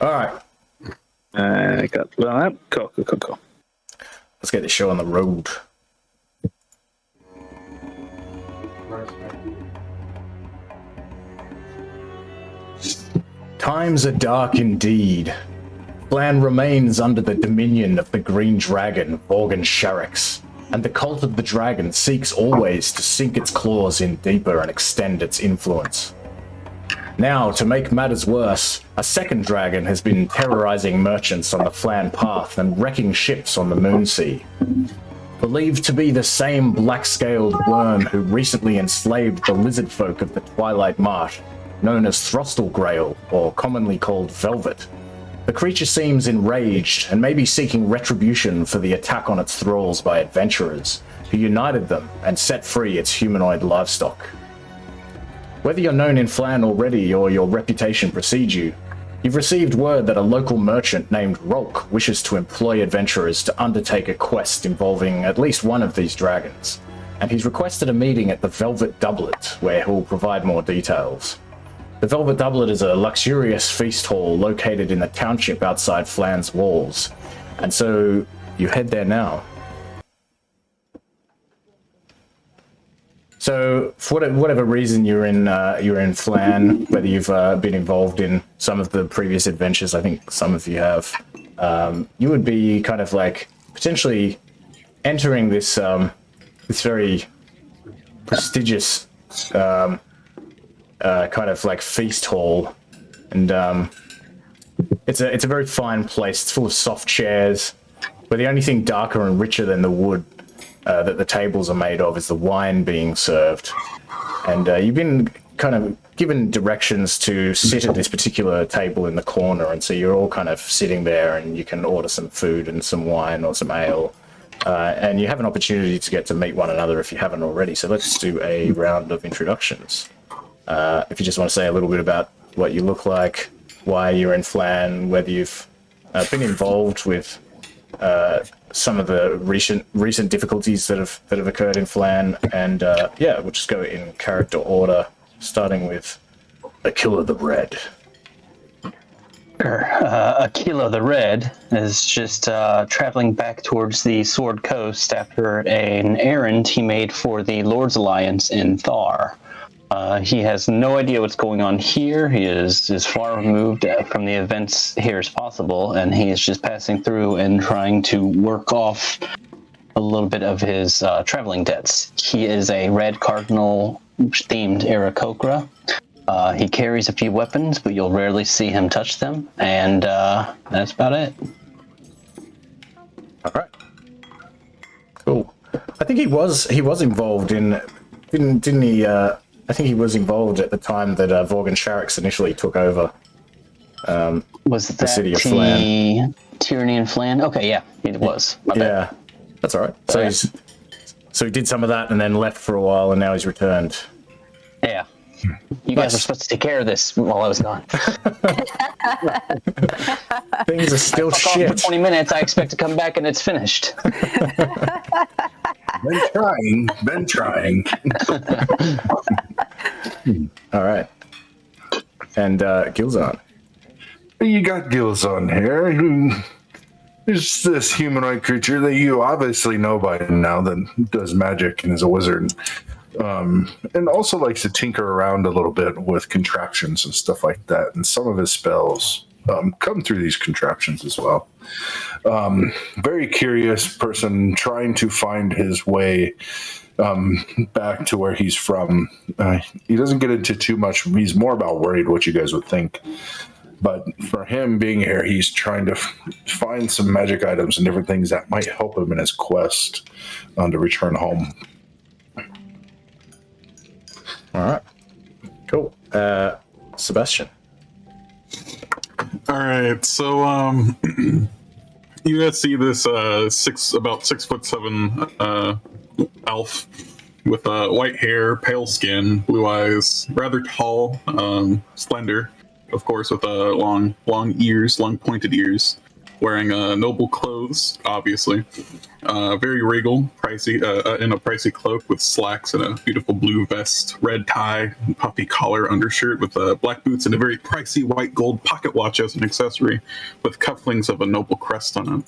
All right. Got that. Cool. Let's get the show on the road. Times are dark indeed. Phlan remains under the dominion of the green dragon, Vorgan Sharix, and the cult of the dragon seeks always to sink its claws in deeper and extend its influence. Now, to make matters worse, a second dragon has been terrorizing merchants on the Phlan path and wrecking ships on the Moonsea. Believed to be the same black-scaled worm who recently enslaved the lizard folk of the Twilight Marsh, known as Throstelgrail, or commonly called Velvet. The creature seems enraged and may be seeking retribution for the attack on its thralls by adventurers, who united them and set free its humanoid livestock. Whether you're known in Phlan already or your reputation precedes you, you've received word that a local merchant named Rolk wishes to employ adventurers to undertake a quest involving at least one of these dragons, and he's requested a meeting at the Velvet Doublet, where he'll provide more details. The Velvet Doublet is a luxurious feast hall located in the township outside Phlan's walls, and so you head there now. So, for whatever reason you're in Phlan, whether you've been involved in some of the previous adventures, I think some of you have, you would be kind of like potentially entering this this very prestigious kind of like feast hall, and it's a very fine place. It's full of soft chairs, but the only thing darker and richer than the wood that the tables are made of is the wine being served. And you've been kind of given directions to sit at this particular table in the corner, and so you're all kind of sitting there, and you can order some food and some wine or some ale, and you have an opportunity to get to meet one another if you haven't already. So let's do a round of introductions. If you just want to say a little bit about what you look like, why you're in Phlan, whether you've been involved with some of the recent difficulties that have occurred in Phlan, and yeah, we'll just go in character order, starting with Aquila the Red. Aquila the Red is just traveling back towards the Sword Coast after an errand he made for the Lord's Alliance in Thar. He has no idea what's going on here. He is as far removed from the events here as possible, and he is just passing through and trying to work off a little bit of his traveling debts. He is a Red Cardinal-themed Aarakocra. He carries a few weapons, but you'll rarely see him touch them, and that's about it. All right. Cool. I think he was involved in, didn't he? I think he was involved at the time that Vorgan Sharix initially took over. Was that the city of Phlan? Tyranny in Phlan? Okay, yeah, it was. My yeah, bad. That's all right. So so he did some of that and then left for a while, and now he's returned. Yeah. You guys were supposed to take care of this while I was gone. Things are still shit. For 20 minutes, I expect to come back and it's finished. Been trying. All right. And Gilzan. You got Gilzan here. There's this humanoid creature that you obviously know by now that does magic and is a wizard. And also likes to tinker around a little bit with contraptions and stuff like that. And some of his spells come through these contraptions as well. Very curious person trying to find his way back to where he's from. He doesn't get into too much. He's more about worried what you guys would think. But for him being here, he's trying to find some magic items and different things that might help him in his quest to return home. All right. Cool. Sebastian. All right. So, you guys see this about 6'7" elf with white hair, pale skin, blue eyes, rather tall, slender, of course, with long ears, long pointed ears. wearing noble clothes, obviously. Very regal, pricey, in a pricey cloak with slacks and a beautiful blue vest, red tie, and puffy collar undershirt with black boots and a very pricey white gold pocket watch as an accessory with cufflinks of a noble crest on it.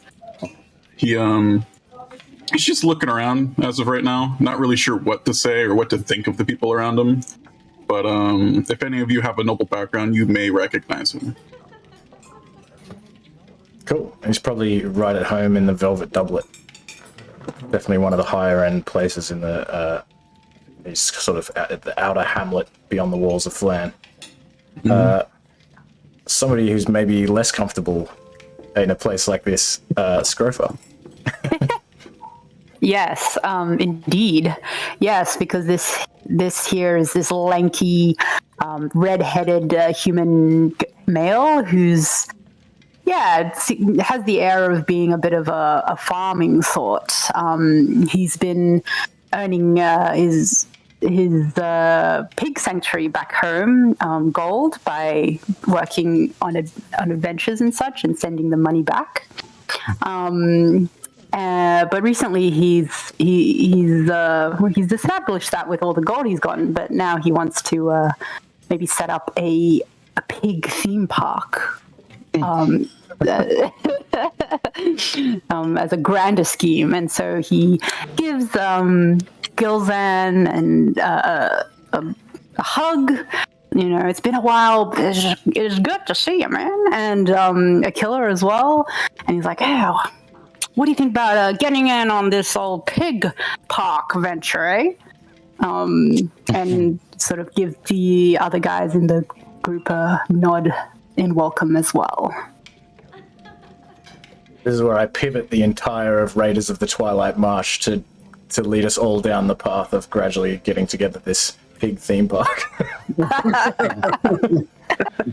He's just looking around as of right now, not really sure what to say or what to think of the people around him. But if any of you have a noble background, you may recognize him. Cool. He's probably right at home in the Velvet Doublet. Definitely one of the higher end places in the. He's sort of at the outer hamlet beyond the walls of Phlan. Somebody who's maybe less comfortable in a place like this, Scrofa. Yes, indeed. Yes, because this here is this lanky, red-headed human male who's, has the air of being a bit of a farming sort. He's been earning his pig sanctuary back home gold by working on adventures and such and sending the money back. But recently he's established that with all the gold he's gotten, but now he wants to maybe set up a pig theme park as a grander scheme, and so he gives Gilzan and a hug. You know, it's been a while. It's good to see you, man. And a killer as well. And he's like, "Oh, what do you think about getting in on this old pig park venture, eh?" And sort of give the other guys in the group a nod in welcome as well. This is where I pivot the entire of Raiders of the Twilight Marsh to lead us all down the path of gradually getting together this pig theme park.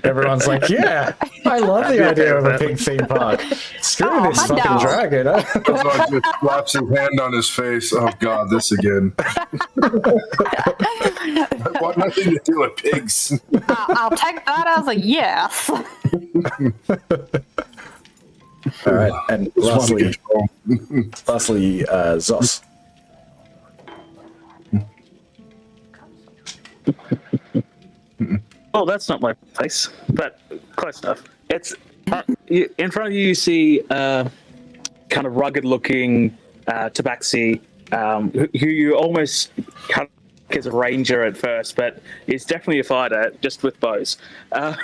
Everyone's like, yeah, I love the idea of a pig theme park. Screw this fucking dragon. Ozark just slaps his hand on his face. Oh God, this again. I want nothing to do with pigs. I'll take that as a yes. All right, and lastly, Zos. Oh, that's not my place, but close enough. It's in front of you. You see kind of rugged-looking tabaxi, who you almost kind of think is a ranger at first, but is definitely a fighter, just with bows. But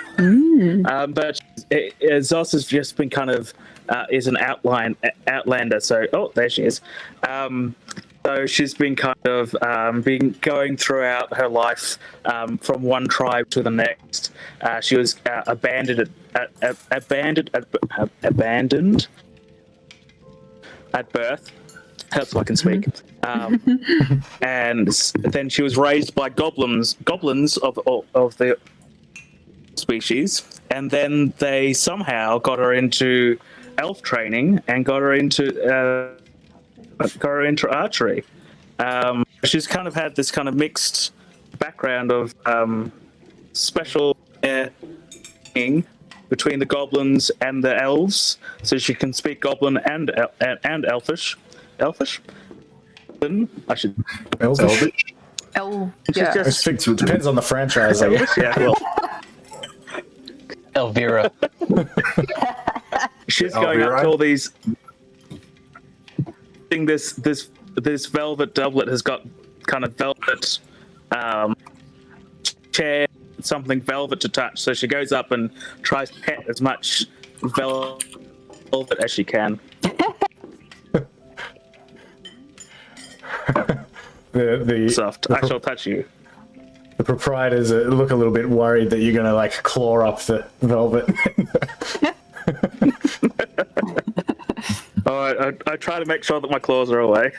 Zos has just been kind of is an outlander. So, oh, there she is. So she's been kind of been going throughout her life from one tribe to the next. She was abandoned at birth. That's all I can speak. And then she was raised by goblins of the species, and then they somehow got her into elf training and got her into archery. She's kind of had this kind of mixed background of special between the goblins and the elves, so she can speak goblin and elfish. I should. Elvish? Yeah. It depends on the franchise, I guess. Yeah, well, Elvira. she's going up to all these. This velvet doublet has got kind of velvet chair, something velvet to touch. So she goes up and tries to pet as much velvet as she can. The Soft. I shall touch you. The proprietors look a little bit worried that you're going to like claw up the velvet. I try to make sure that my claws are away.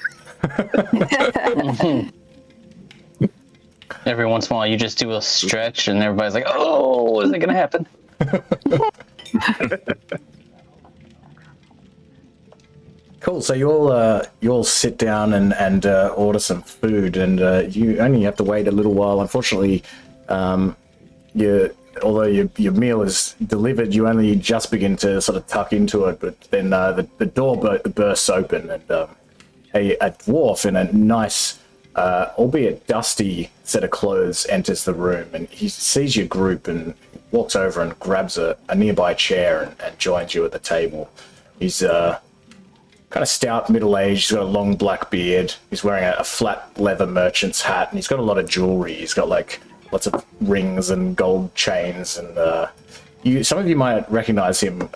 Every once in a while, you just do a stretch, and everybody's like, "Oh, is it gonna happen?" Cool. So you all sit down and order some food, and you only have to wait a little while. Unfortunately, although your meal is delivered, you only just begin to sort of tuck into it, but then the door bursts open, and a dwarf in a nice, albeit dusty set of clothes enters the room, and he sees your group and walks over and grabs a nearby chair and joins you at the table. He's kind of stout, middle-aged, he's got a long black beard, he's wearing a flat leather merchant's hat, and he's got a lot of jewelry. He's got like lots of rings and gold chains, and some of you might recognize him.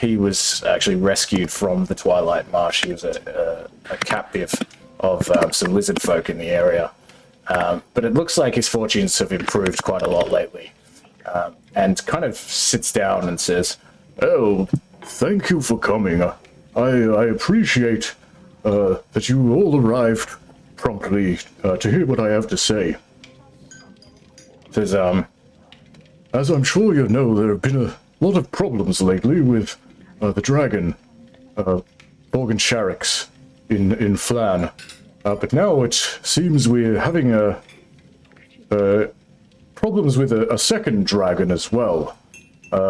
He was actually rescued from the Twilight Marsh. He was a captive of some lizard folk in the area. But it looks like his fortunes have improved quite a lot lately. And kind of sits down and says, "Oh, thank you for coming. I appreciate that you all arrived promptly to hear what I have to say." Says, as I'm sure you know, there have been a lot of problems lately with the dragon, Morgan Sharix in Phlan. But now it seems we're having problems with a second dragon as well.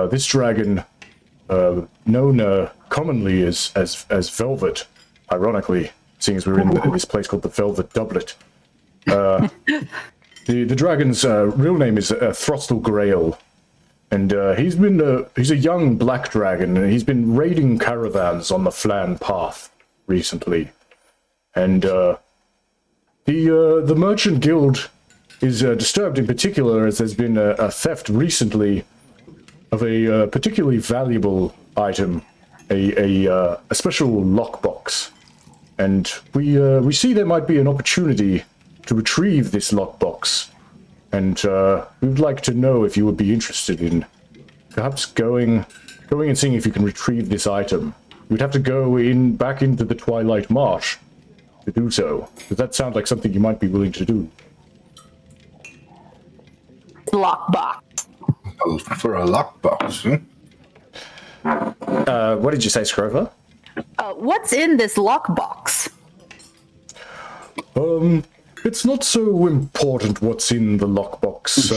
This dragon, known commonly as Velvet, ironically, seeing as we're in this place called the Velvet Doublet. The dragon's real name is Throstle Grail, and he's a young black dragon, and he's been raiding caravans on the Phlan path recently. And the Merchant Guild is disturbed in particular as there's been a theft recently of a particularly valuable item, a special lockbox. And we see there might be an opportunity to retrieve this lockbox, and we would like to know if you would be interested in perhaps going and seeing if you can retrieve this item. You'd have to go back into the Twilight Marsh to do so. Does that sound like something you might be willing to do? Lockbox. For a lockbox, What did you say, Scrover? What's in this lockbox? It's not so important what's in the lockbox.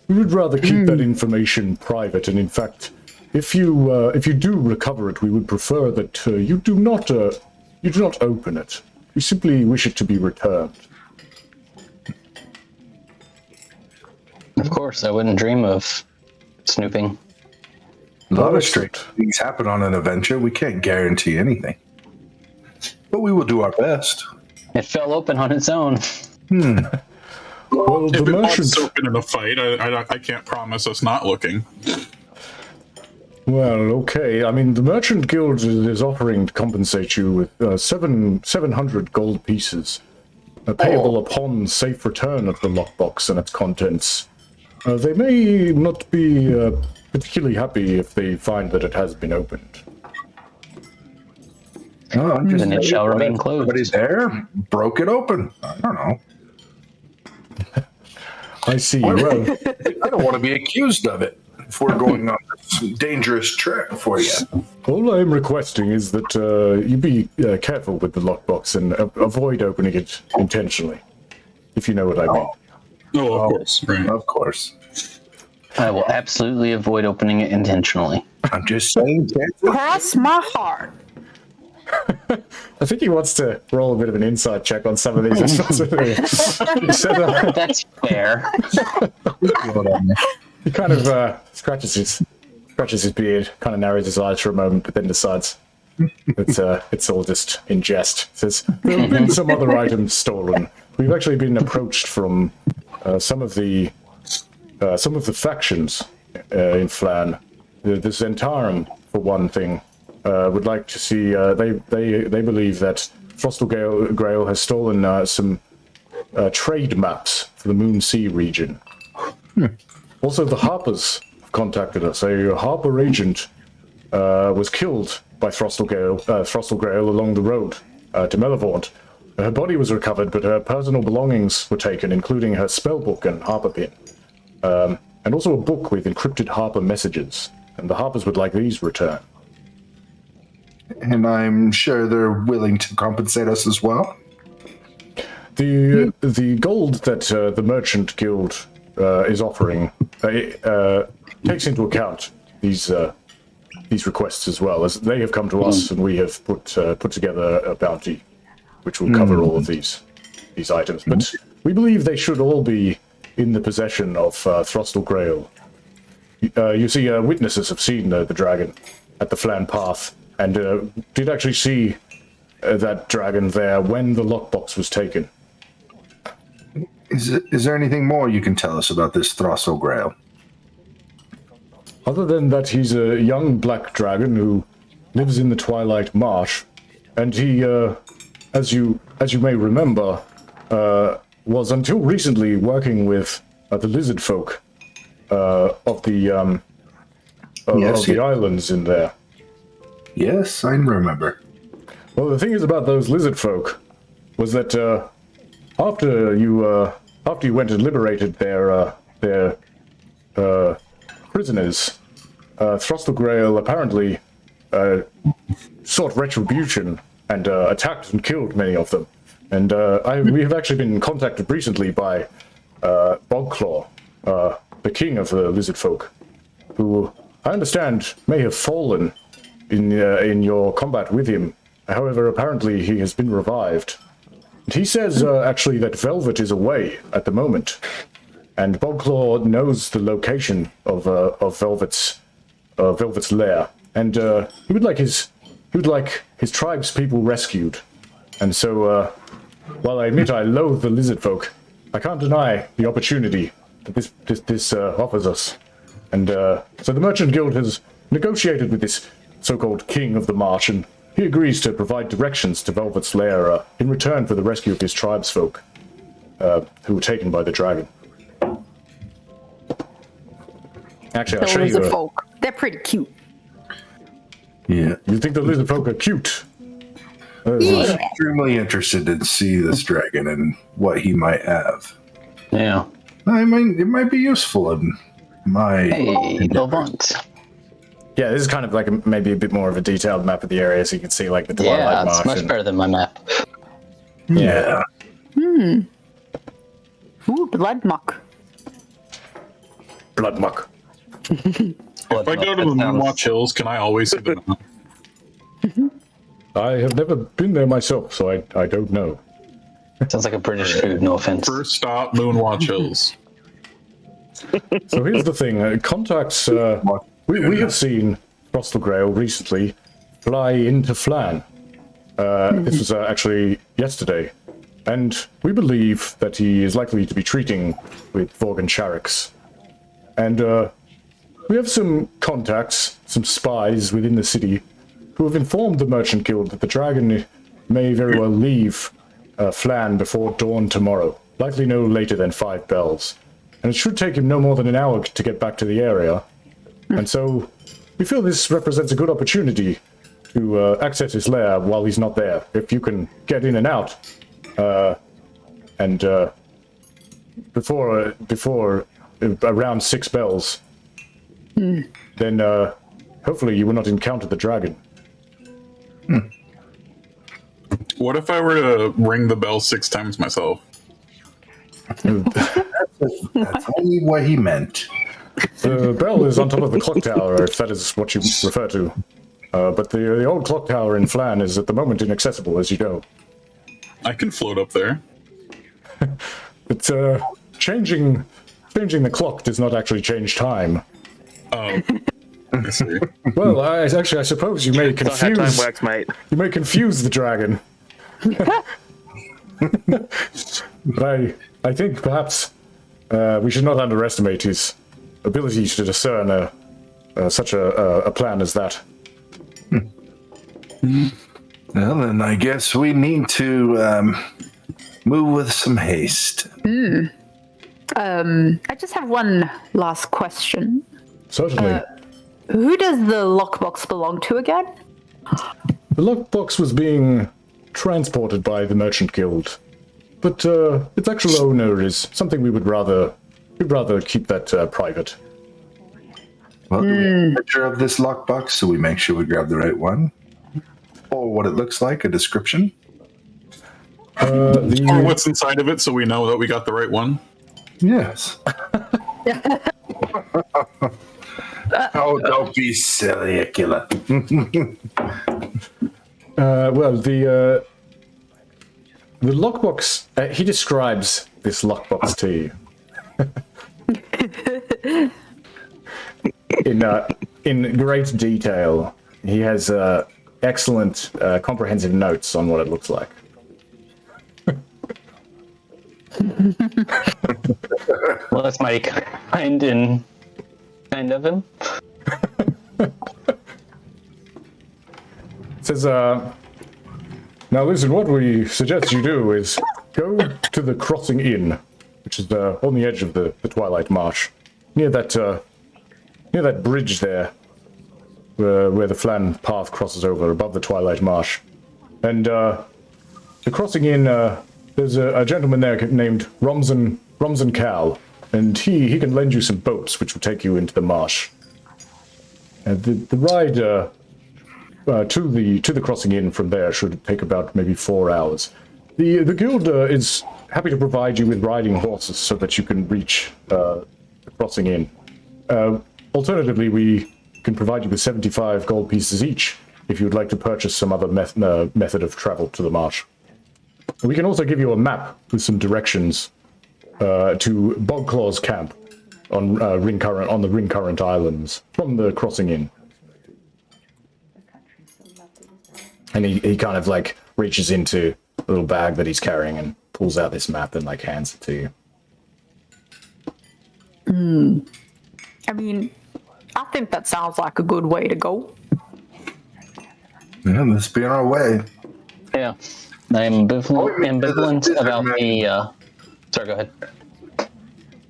We would rather keep that information private, and in fact, if you do recover it, we would prefer that you do not open it. We simply wish it to be returned. Of course, I wouldn't dream of snooping. A lot of strange things happen on an adventure. We can't guarantee anything, but we will do our best. It fell open on its own. Well, If the it merchant. pops open in a fight, I can't promise us not looking. Well, okay. I mean, the Merchant Guild is offering to compensate you with 700 gold pieces, payable upon safe return of the lockbox and its contents. They may not be particularly happy if they find that it has been opened. No, I'm just Then it shall remain closed. Somebody there broke it open. I don't know. I see. Well, I don't want to be accused of it if we're going on this dangerous trip for you. all I'm requesting is that you be careful with the lockbox and avoid opening it intentionally, if you know what I mean. Oh, of course, right. Of course. I will absolutely avoid opening it intentionally. I'm just saying. Cross my heart. I think he wants to roll a bit of an inside check on some of these responsibilities. That's fair. He kind of scratches his beard, kind of narrows his eyes for a moment, but then decides it's all just in jest. Says there have been some other items stolen. We've actually been approached from some of the factions in Phlan. The Zentarum, for one thing, would like to see. They believe that Throstle Grail has stolen some trade maps for the Moon Sea region. Also, the Harpers have contacted us. A Harper agent was killed by Throstle Grail along the road to Mellivaunt. Her body was recovered, but her personal belongings were taken, including her spellbook and Harper pin, and also a book with encrypted Harper messages. And the Harpers would like these returned. And I'm sure they're willing to compensate us as well. The gold that the Merchant Guild is offering takes into account these requests as well, as they have come to us and we have put together a bounty which will cover all of these items. But we believe they should all be in the possession of Throstle Grail. You see, witnesses have seen the dragon at the Phlan Path, and did actually see that dragon there when the lockbox was taken. Is there anything more you can tell us about this Throstle Grail? Other than that, he's a young black dragon who lives in the Twilight Marsh, and he, as you may remember, was until recently working with the lizard folk of the islands in there. Yes, I remember. Well, the thing is about those lizard folk was that after you went and liberated their prisoners, Throstle Grail apparently sought retribution and attacked and killed many of them. And we have actually been contacted recently by Bogclaw, the king of the lizard folk, who I understand may have fallen in your combat with him. However, apparently he has been revived. And he says actually that Velvet is away at the moment, and Bogclaw knows the location of Velvet's lair, and he would like his tribe's people rescued. And so, while I admit I loathe the lizard folk, I can't deny the opportunity that this offers us. And so the Merchant Guild has negotiated with this so-called King of the Marsh, and he agrees to provide directions to Velvet's lair in return for the rescue of his tribesfolk, who were taken by the dragon. Actually, I'll show you. Lizard folk. They're pretty cute. Yeah. You think the lizard folk are cute? Yeah. Extremely interested to see this dragon and what he might have. Yeah. It might be useful in my... Hey, Belmont. Yeah, this is kind of like maybe a bit more of a detailed map of the area, so you can see like the Twilight Yeah, Marsh. it's much better than my map. Yeah. Ooh, blood muck. Blood muck. If I go to the Moonwatch Hills, can I always see the map? I have never been there myself, so I don't know. Sounds like a British food, no offense. First stop, Moonwatch Hills. So here's the thing, contacts, we have seen Throstle Grail recently fly into Phlan. This was actually yesterday, and we believe that he is likely to be treating with Vorgan Sharix. And we have some contacts, some spies within the city, who have informed the Merchant Guild that the dragon may very well leave Phlan before dawn tomorrow, likely no later than 5 bells. And it should take him no more than an hour to get back to the area. And so we feel this represents a good opportunity to access his lair while he's not there. If you can get in and out, and before around 6 bells, then hopefully you will not encounter the dragon. What if I were to ring the bell 6 times myself? That's only what he meant. The bell is on top of the clock tower, if that is what you refer to. But the old clock tower in Phlan is at the moment inaccessible as you go. I can float up there. But changing the clock does not actually change time. I see. Well, I suppose you may That's not how confuse. time works, mate. You may confuse the dragon. But I think perhaps we should not underestimate his ability to discern such a plan as that. Well, then I guess we need to move with some haste. I just have one last question. Certainly. Who does the lockbox belong to again? The lockbox was being transported by the Merchant Guild, but its actual owner is something we'd rather keep that private. Well, do we have a picture of this lockbox so we make sure we grab the right one? Or what it looks like, a description? Or what's inside of it so we know that we got the right one? Yes. Oh, don't be silly, Aquila. Well, the lockbox. He describes this lockbox to you in great detail. He has excellent, comprehensive notes on what it looks like. Well, that's mighty kind of him. It says, now listen, what we suggest you do is go to the Crossing Inn, which is on the edge of the Twilight Marsh, near that bridge there, where the Phlan path crosses over above the Twilight Marsh. And the Crossing Inn, there's a gentleman there named Romsen Cal, and he can lend you some boats which will take you into the marsh. And the ride to the Crossing Inn from there should take about maybe 4 hours. The guild is happy to provide you with riding horses so that you can reach the Crossing Inn. Alternatively, we can provide you with 75 gold pieces each if you would like to purchase some other method of travel to the marsh. We can also give you a map with some directions to Bogclaw's camp on the Ring Current Islands from the Crossing Inn. And he kind of like reaches into a little bag that he's carrying and pulls out this map and like hands it to you. I mean, I think that sounds like a good way to go. Yeah, let's be on our way. Yeah. I'm ambivalent about the... Sorry, go ahead.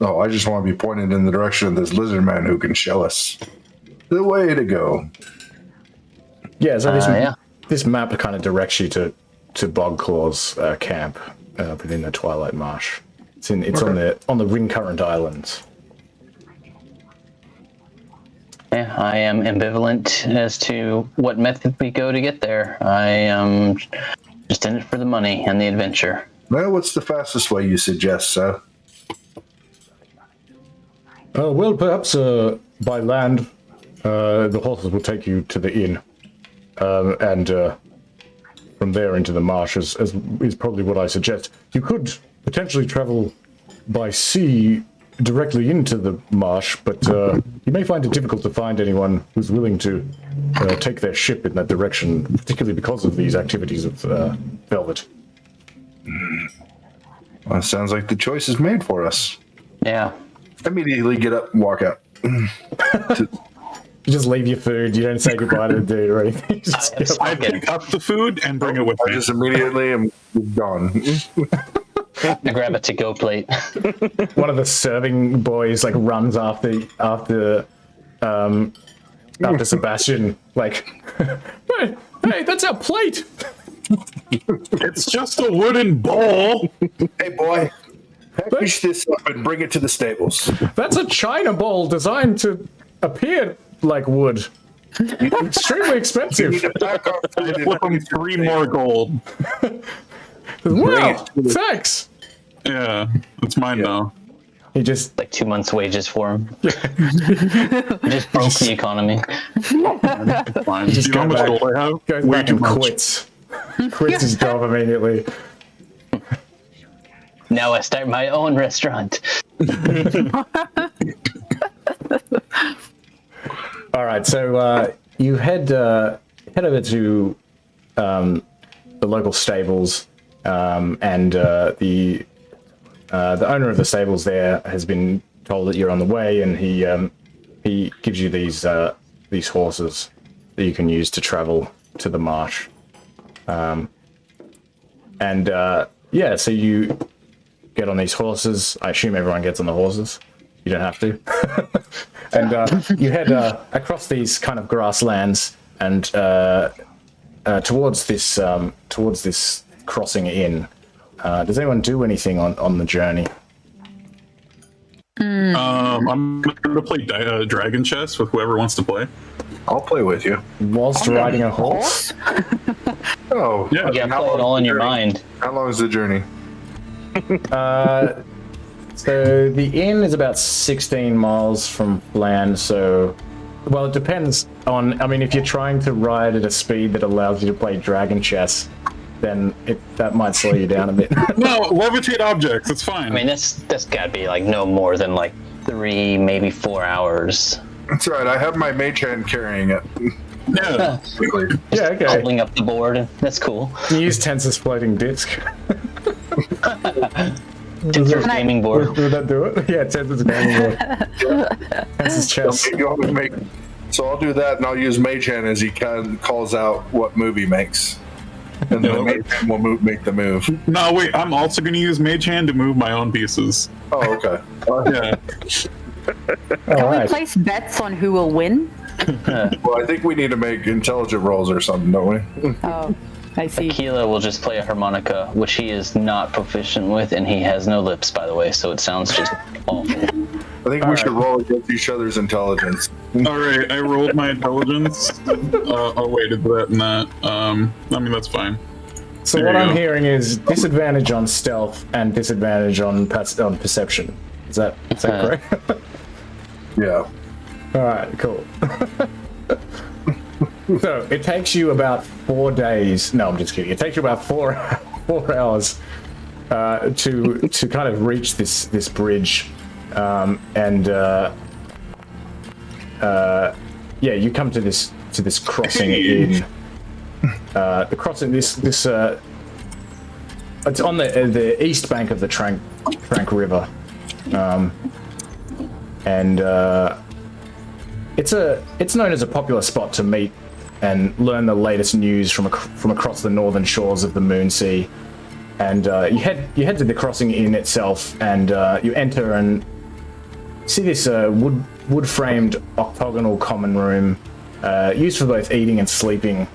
Oh, I just want to be pointed in the direction of this lizard man who can show us the way to go. Yeah, so yeah. This map kind of directs you to Bogclaw's camp within the Twilight Marsh. It's on the Ring Current Islands. Yeah, I am ambivalent as to what method we go to get there. I am just in it for the money and the adventure. Well, what's the fastest way you suggest, sir? Well, perhaps by land, the horses will take you to the inn, and from there into the marsh is probably what I suggest. You could potentially travel by sea directly into the marsh, but you may find it difficult to find anyone who's willing to take their ship in that direction, particularly because of these activities of Velvet. Well, it sounds like the choice is made for us. Yeah. Immediately get up and walk out. You just leave your food. You don't say goodbye to the dude or anything. You just get up. I pick up the food and bring it with I me. just immediately am gone. I grab a to-go plate. One of the serving boys like runs after Sebastian, like, hey, that's our plate. It's just a wooden bowl. Hey, boy. Package this up and bring it to the stables. That's a china bowl designed to appear like wood. Extremely expensive. I flip them 3 more gold. Wow, thanks. Yeah, it's mine now. He just Like 2 months' wages for him. Just broke the economy. Fine. Do you know how much gold I have? goes Way back too and much. quits. Quits his job immediately. Now I start my own restaurant. All right, so you head over to the local stables, and the owner of the stables there has been told that you're on the way, and he gives you these horses that you can use to travel to the marsh. Yeah, so you get on these horses. I assume everyone gets on the horses. You don't have to. And you head across these kind of grasslands and towards this crossing inn. Does anyone do anything on the journey? I'm going to play Dragon Chess with whoever wants to play. I'll play with you. Whilst riding a horse? Oh, Yeah. You gotta play it all in your mind. How long is the journey? So the inn is about 16 miles from Phlan, so... Well, it depends on... I mean, if you're trying to ride at a speed that allows you to play dragon chess, then that might slow you down a bit. No, levitate objects. It's fine. I mean, that's got to be like no more than like 3, maybe 4 hours. That's right. I have my mage hand carrying it. Yeah. Yeah, okay. Holding up the board. That's cool. You use Tensor's floating disc. Tinker's gaming board. Would that do it? Yeah, Tensor's gaming board. Tensor's chess. You want me to make... So I'll do that, and I'll use mage hand as he calls out what move he makes. And then the mage hand will make the move. No, wait. I'm also going to use Mage Hand to move my own pieces. Oh, okay. Yeah. Can we Alright. place bets on who will win? Well, I think we need to make intelligent rolls or something, don't we? Oh, I see. Keela will just play a harmonica, which he is not proficient with, and he has no lips, by the way, so it sounds just awful. I think we should roll against each other's intelligence. All right. I rolled my intelligence. I'll wait to that and that. I mean, that's fine. So There what you I'm go. hearing is disadvantage on stealth and disadvantage on perception. Is that correct? Yeah. Alright, cool. So it takes you about 4 days. No, I'm just kidding. It takes you about 4 hours to kind of reach this bridge, yeah, you come to this crossing in. The crossing it's on the east bank of the Trank River, it's known as a popular spot to meet and learn the latest news from across the northern shores of the Moonsea. And you head to the crossing inn itself, and you enter and see this wood framed octagonal common room used for both eating and sleeping.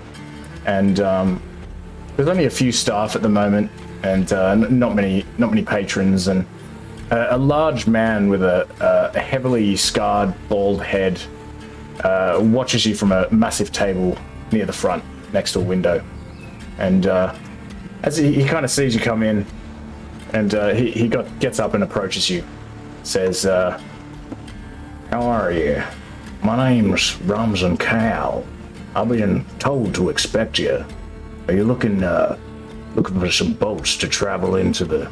And there's only a few staff at the moment, and not many patrons. And a large man with a heavily scarred bald head watches you from a massive table near the front next to a window. And as he kind of sees you come in, and he gets up and approaches you, says, "How are you? My name's Ramzan Cal. I've been told to expect you. Are you looking for some boats to travel into the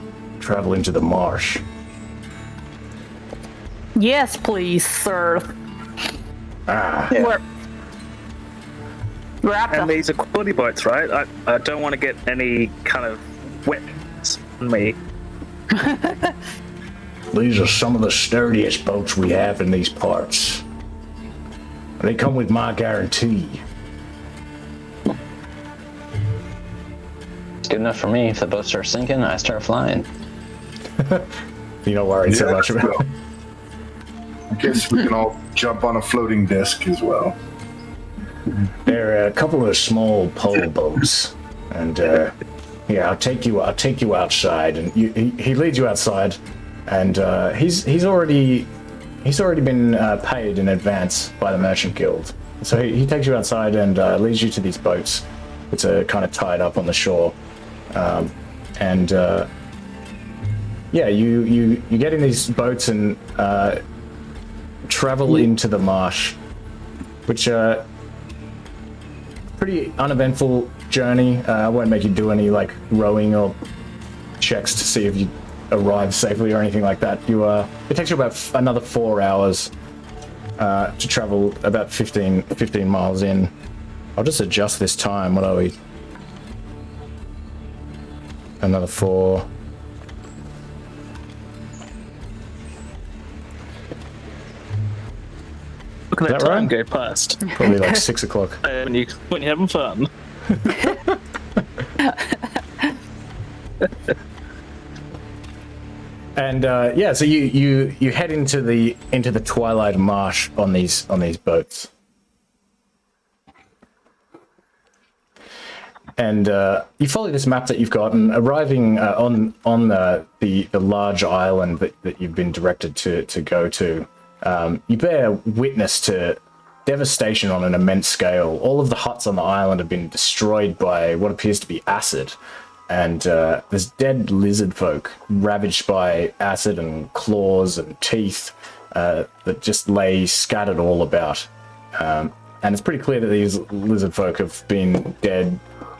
marsh?" Yes, please, sir. We're after. And these are quality boats, right? I don't want to get any kind of wet on me. These are some of the sturdiest boats we have in these parts. They come with my guarantee. It's good enough for me. If the boat starts sinking, I start flying. You're not worried so much about it. I guess we can all jump on a floating disc as well. There are a couple of small pole boats, and yeah, I'll take you outside, and he leads you outside, and he's already been paid in advance by the Merchant Guild, so he takes you outside and leads you to these boats, which are kind of tied up on the shore, and yeah, you get in these boats and travel into the marsh, which pretty uneventful journey. I won't make you do any like rowing or checks to see if you arrive safely or anything like that. It takes you about another 4 hours to travel about 15 miles in. I'll just adjust this time. What are we? Another 4. Look at Is that that time right? go past. Probably like 6 o'clock. When you're having fun. And yeah, so you head into the Twilight Marsh on these boats, and you follow this map that you've got, and arriving on the large island that you've been directed to go to, you bear witness to devastation on an immense scale. All of the huts on the island have been destroyed by what appears to be acid. and there's dead lizard folk ravaged by acid and claws and teeth that just lay scattered all about. And it's pretty clear that these lizard folk have been dead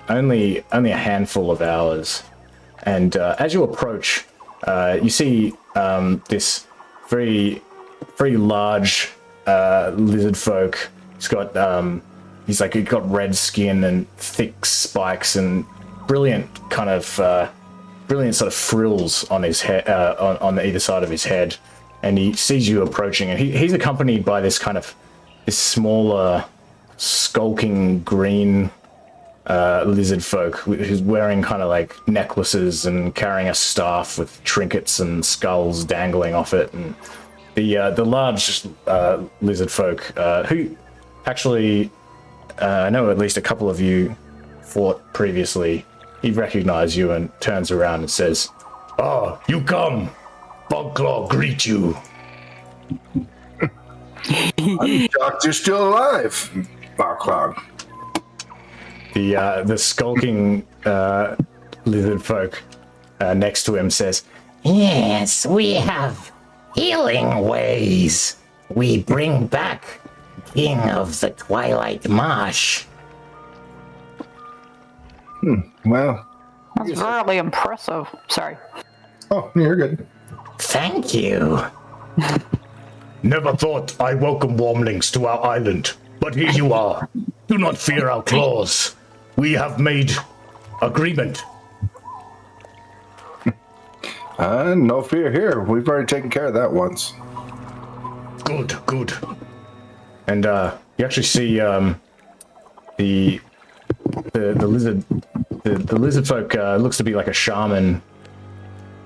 only a handful of hours. And as you approach, you see this very large lizard folk. He's got he's got red skin and thick spikes and brilliant sort of frills on his head, on either side of his head. And he sees you approaching, and he's accompanied by this smaller, skulking green lizard folk who's wearing kind of like necklaces and carrying a staff with trinkets and skulls dangling off it. And the large lizard folk who actually I know at least a couple of you fought previously. He recognizes you and turns around and says, "Oh, you come! Bugclaw greet you." I'm shocked you're still alive, Bugclaw. The skulking lizard folk next to him says, "Yes, we have healing ways. We bring back King of the Twilight Marsh." Well, That's really impressive. Sorry. oh, you're good. Thank you. "Never thought I welcome wormlings to our island, but here you are. Do not fear our claws. We have made agreement." No fear here. We've already taken care of that once. Good. And you actually see the lizard folk looks to be like a shaman.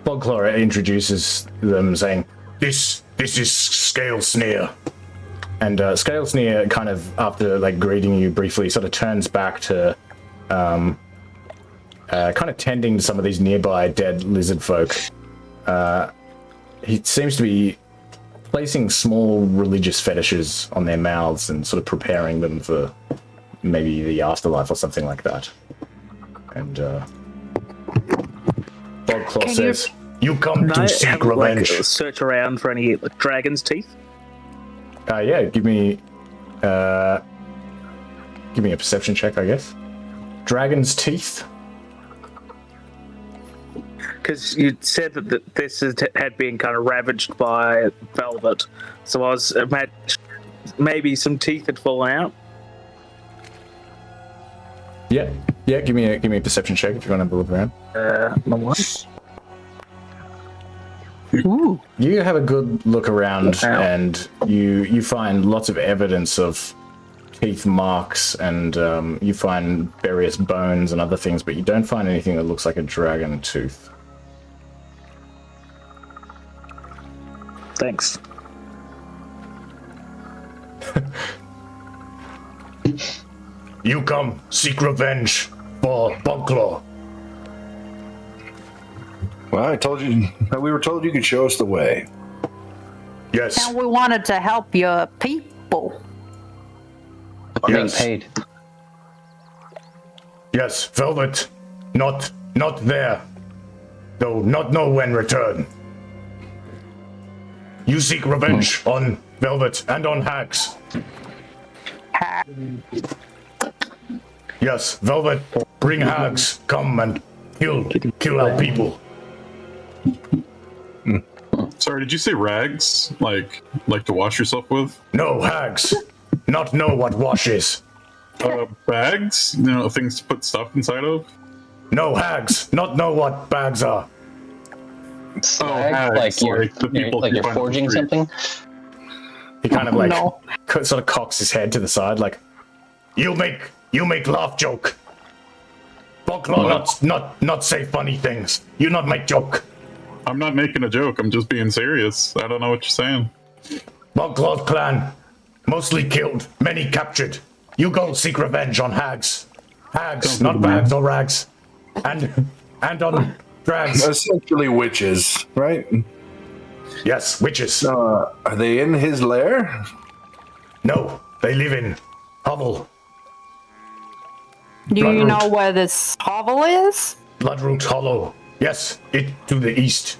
Bugclaw introduces them, saying, This is Scale Sneer." And Scale Sneer kind of, after like greeting you briefly, sort of turns back to kind of tending to some of these nearby dead lizard folk. He seems to be placing small religious fetishes on their mouths and sort of preparing them for maybe the afterlife or something like that. And Bugclaw says, "You come Can I to seek have revenge." a search around for any dragon's teeth? Yeah, give me a perception check, I guess. Dragon's teeth. Because you said that this had been kind of ravaged by velvet, so I was maybe some teeth had fallen out. Yeah. Give me a perception check if you want to have a look around. My one. Ooh. You have a good look around, and you find lots of evidence of teeth marks, and you find various bones and other things, but you don't find anything that looks like a dragon tooth. Thanks. "You come seek revenge for Bugclaw." Well, we were told you could show us the way. Yes. And we wanted to help your people. I'm being Yes. paid. Yes, Velvet. Not there. Though not know when return. You seek revenge on Velvet and on Hags. Yes, Velvet, bring Hags. Come and kill our people. Sorry, did you say rags? Like to wash yourself with? No, Hags. Not know what wash is. Bags? You know, things to put stuff inside of? No, Hags. Not know what bags are. Slag, hags, like you're, like the people like you you're find on the forging street. something. He kind of like No. sort of cocks his head to the side, like, You make laugh joke. Bugclaw not say funny things. You not make joke. I'm not making a joke. I'm just being serious. I don't know what you're saying. Bugclaw's clan, mostly killed, many captured. You go seek revenge on hags. Hags, not bags or rags. And on drags. Essentially witches, right? Yes, witches. Are they in his lair? No, they live in hovel. Do you know where this hovel is? Bloodroot Hollow. Yes, it to the east.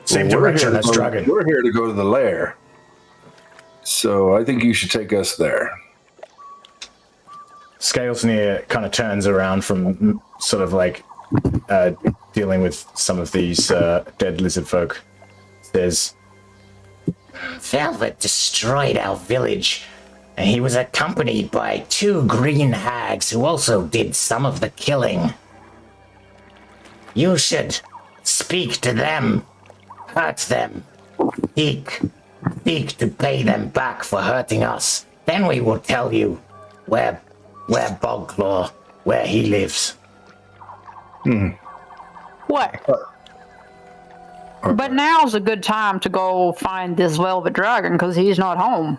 Same Well, direction as Dragon. We're here to go to the lair. So I think you should take us there. Scalesnear kind of turns around from sort of like dealing with some of these dead lizard folk. Says, Velvet destroyed our village, and he was accompanied by 2 green hags who also did some of the killing. You should speak to them, hurt them, seek to pay them back for hurting us. Then we will tell you where Bogclaw, where he lives. What? But now's a good time to go find this velvet dragon because he's not home.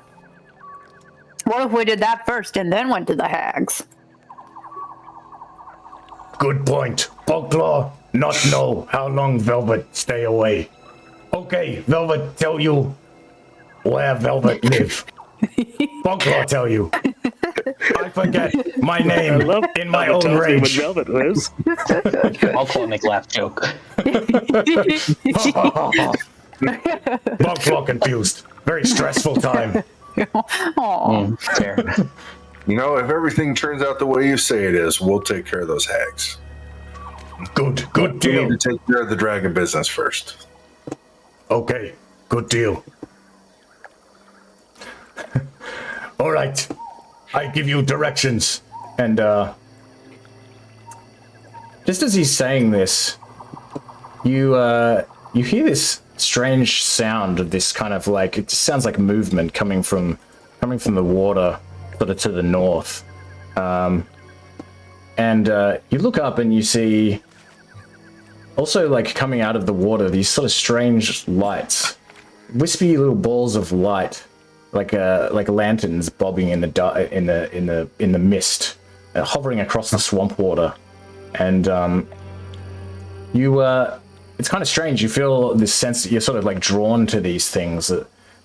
What if we did that first and then went to the hags? good point. Bogclaw not know how long Velvet stay away. Okay, Velvet tell you where Velvet live. Bogclaw tell you. I forget my name in my own rage. Velvet lives. I'll make laugh joke. Bogclaw confused. Very stressful time. Fair. You know, if everything turns out the way you say it is, we'll take care of those hags. Good We deal. need to take care of the dragon business first. Okay, good deal. All right, I give you directions. And just as he's saying this, you hear this strange sound of this kind of like, it just sounds like movement coming from the water sort of to the north. And you look up and you see also like coming out of the water these sort of strange lights, wispy little balls of light, like lanterns bobbing in the mist, hovering across the swamp water. And it's kind of strange. You feel this sense that you're sort of like drawn to these things,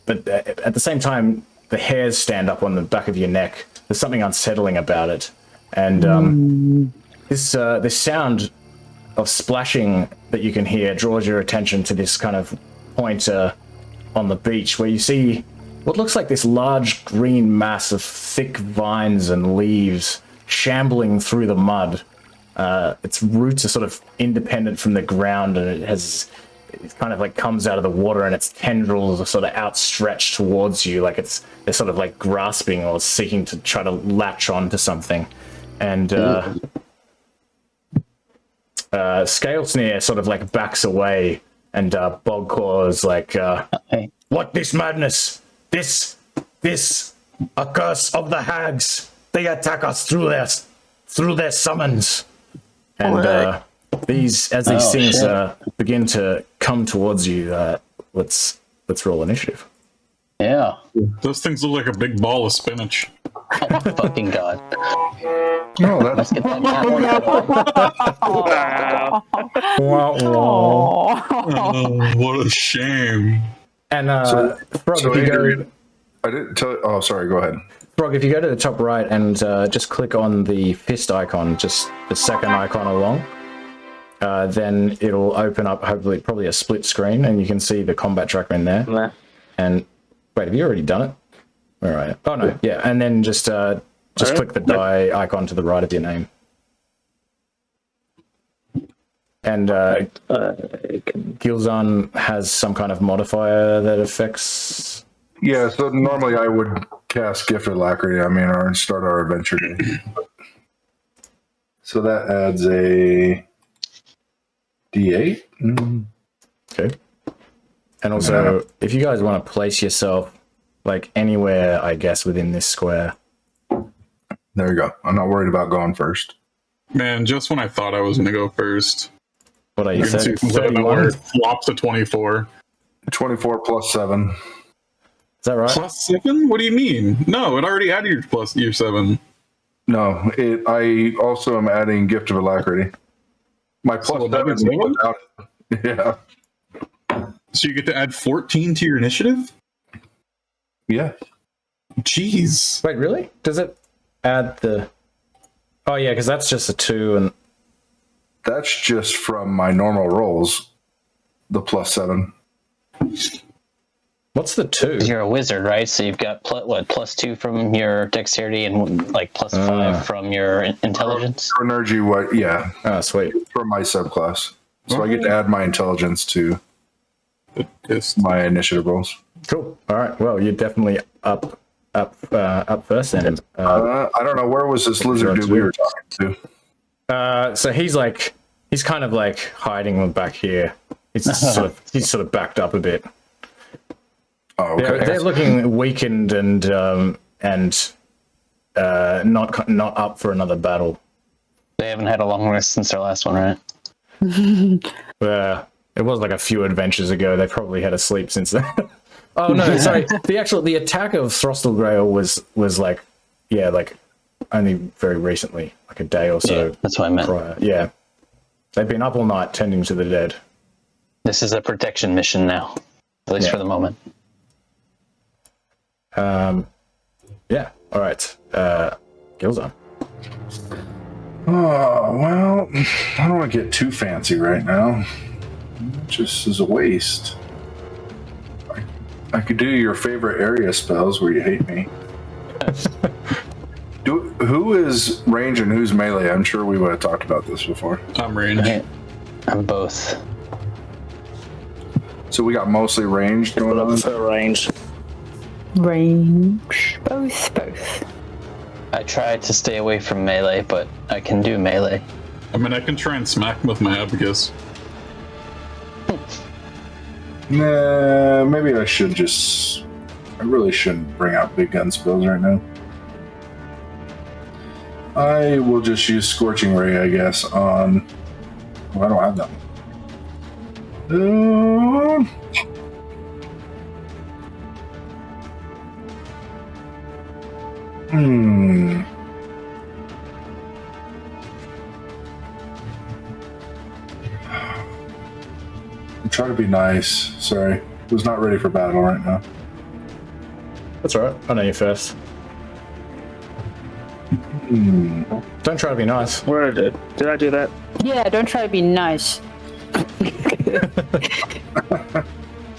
but at the same time, the hairs stand up on the back of your neck. There's something unsettling about it. And this sound of splashing that you can hear draws your attention to this kind of point on the beach where you see what looks like this large green mass of thick vines and leaves shambling through the mud. Its roots are sort of independent from the ground, and it kind of like comes out of the water, and its tendrils are sort of outstretched towards you, like they're sort of like grasping or seeking to try to latch on to something. And Scalesnear sort of like backs away, and Bogclaw is like, "What this madness? This a curse of the hags. They attack us through their summons." And these things begin to come towards you, let's roll initiative. Yeah. Those things look like a big ball of spinach. Oh, fucking god. No, that's Let's get that. Oh, what a shame. And Frog, so if you go, Adrian, I didn't tell you. Oh, sorry. Go ahead. Frog, if you go to the top right and just click on the fist icon, just the second icon along, then it'll open up probably a split screen, and you can see the combat tracker in there. Nah. And wait, have you already done it? All right. Oh no, yeah. And then just click the die icon to the right of your name. And Gilzan has some kind of modifier that affects. Yeah, so normally I would cast Gift of Alacrity on me and start our adventure day. So that adds a D8. Okay. And also, if you guys want to place yourself like anywhere, I guess, within this square. There you go. I'm not worried about going first. Man, just when I thought I was going to go first. What are you, You can see from out of nowhere, it flops to 24. 24 plus 7. Is that right? Plus 7? What do you mean? No, it already added your 7. No, I also am adding Gift of Alacrity. My plus So 7 is that is without it. Yeah. So you get to add 14 to your initiative? Yeah. Jeez. Wait, really? Does it add the? Oh yeah, because that's just a 2, and That's just from my normal rolls. The +7. What's the 2? You're a wizard, right? So you've got +2 from your dexterity and like +5 from your intelligence. Energy, what? Yeah, Oh, sweet. from my subclass. So I get to add my intelligence to It's my initiative rolls. Cool. All right. Well, you're definitely up first then. I don't know, where was this lizard dude we were talking to? So he's kind of like hiding back here. He's sort of backed up a bit. Oh, okay. They're looking weakened and not up for another battle. They haven't had a long rest since their last one, right? It was like a few adventures ago. They probably had a sleep since then. Oh no, sorry. The attack of Throstelgrail was like only very recently, like a day or so. Yeah, that's what I meant. Prior. Yeah, they've been up all night tending to the dead. This is a protection mission now, at least for the moment. Yeah. All right. Gilzar. Oh, well, I don't want to get too fancy right now. It just is a waste. I could do your favorite area spells where you hate me. Who is range and who's melee? I'm sure we would have talked about this before. I'm range. Right. I'm both. So we got mostly range going on. For range. Range. Both. I try to stay away from melee, but I can do melee. I mean, I can try and smack him with my abacus. Nah, maybe I should just... I really shouldn't bring out big gun spells right now. I will just use Scorching Ray, I guess, on... Well, I don't have that one. I'm trying to be nice. Sorry. Was not ready for battle right now. That's all right. I know you first. Don't try to be nice. What did I do? Did I do that? Yeah, don't try to be nice.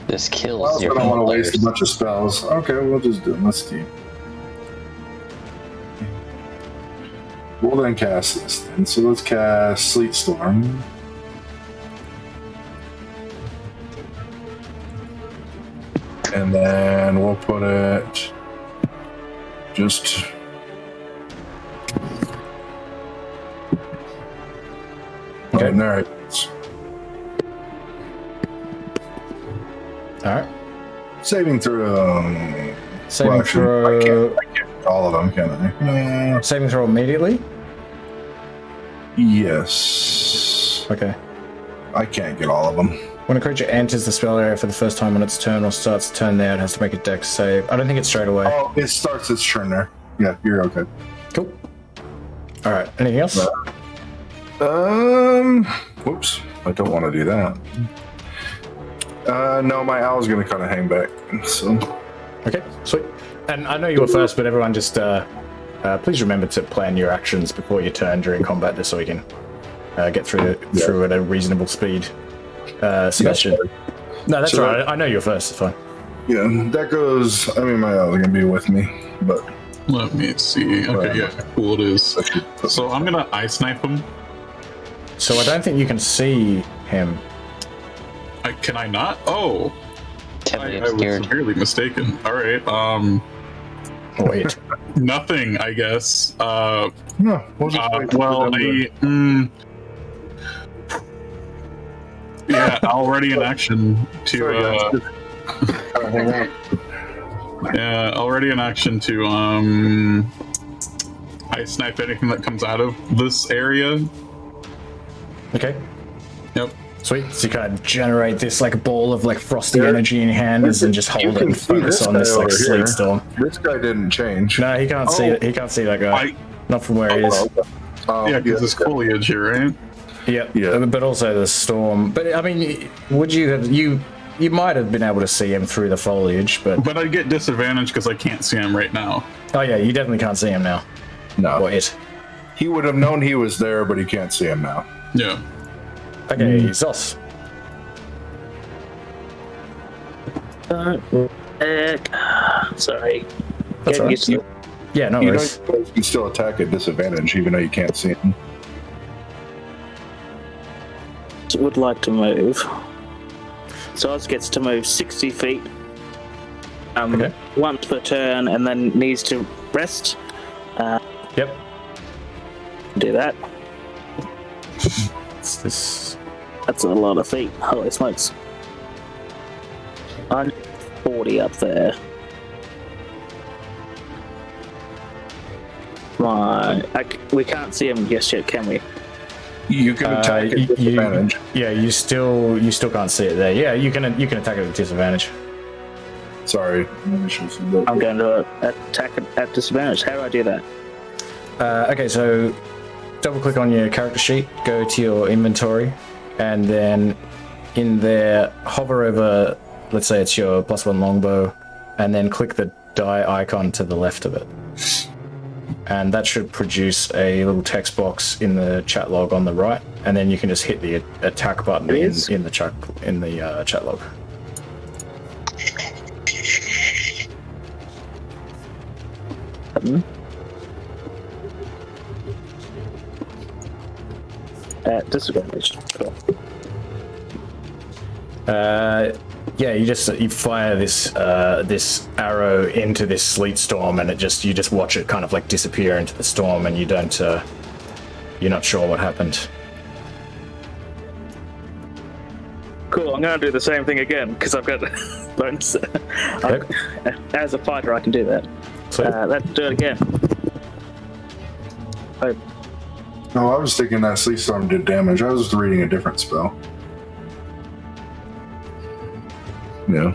This I kills also your don't want to waste a players. bunch of spells. Okay, we'll just do it. Let's see. We'll then cast this then. So let's cast Sleet Storm. And then we'll put it just Okay. there. All right. Saving throw. Saving Well, actually, throw. I can't get all of them, can I? Saving throw immediately. Yes. Okay. I can't get all of them. When a creature enters the spell area for the first time on its turn or starts a turn there, it has to make a dex save. I don't think it's straight away. Oh, it starts its turn there. Yeah, you're okay. Cool. All right. Anything else? Whoops. I don't want to do that. No, my owl's going to kind of hang back. So, Okay. Sweet. And I know you were first, but everyone just please remember to plan your actions before your turn during combat, just so we can get through at a reasonable speed. Sebastian. No, that's So- all right. I know you're first. It's fine. yeah, that goes. I mean, my owl's going to be with me, but Let me see. Okay, yeah, cool it is. So I'm gonna ice knife him. So I don't think you can see him. Can I not? Oh, Heavily I was obscured. severely mistaken. All right. Wait. Nothing, I guess. no. We'll just wait Well, for them yeah, already in action to. Sorry, guys. Hang on. Yeah, already in action to ice knife anything that comes out of this area. Okay. Yep. Sweet. So you kind of generate this like ball of like frosty energy in your hand and just hold it and see focus this on this guy like over sleet here. storm. This guy didn't change. No, he can't see it. He can't see that guy. Not from where he is. Yeah, because it's foliage here, right? Yep. Yeah. But also the storm. But I mean, would you have you might have been able to see him through the foliage, but But I get disadvantage because I can't see him right now. oh yeah, you definitely can't see him now. No. Or it. He would have known he was there, but he can't see him now. Yeah. Okay, Zos. Sorry. That's Getting right. used to- Yeah, no You worries. know, you can still attack at disadvantage, even though you can't see him. Would like to move. So Oz gets to move 60 feet. Okay. Once per turn, and then needs to rest. Yep. Do that. It's this. That's a lot of feet. Holy smokes. I'm 40 up there. Right. We can't see him just yet, can we? You can attack at disadvantage. Yeah, you still can't see it there. Yeah, you can attack it at disadvantage. Sorry. I'm going to attack at disadvantage. How do I do that? Okay, so double click on your character sheet, go to your inventory, and then in there hover over, let's say it's your +1 longbow, and then click the die icon to the left of it. And that should produce a little text box in the chat log on the right, and then you can just hit the attack button in the chat log. At disadvantage. Cool. Yeah, you fire this arrow into this sleet storm, and you just watch it kind of like disappear into the storm, and you're not sure what happened. Cool, I'm going to do the same thing again, because I've got bonus. As a fighter, I can do that. Sweet. Let's do it again. Oh, No, I was thinking that sleep storm did damage. I was reading a different spell. Yeah.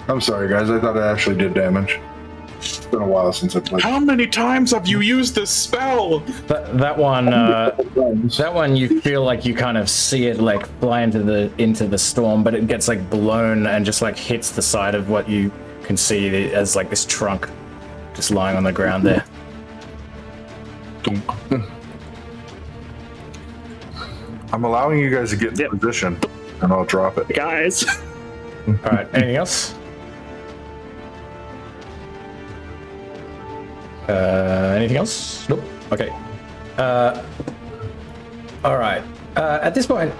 I'm sorry, guys. I thought it actually did damage. It's been a while since I played. How many times have you used this spell? That one you feel like you kind of see it like fly into the storm, but it gets like blown and just like hits the side of what you can see as like this trunk just lying on the ground there. I'm allowing you guys to get in position, and I'll drop it. guys. All right, anything else? Anything else? Nope. Okay. All right. At this point,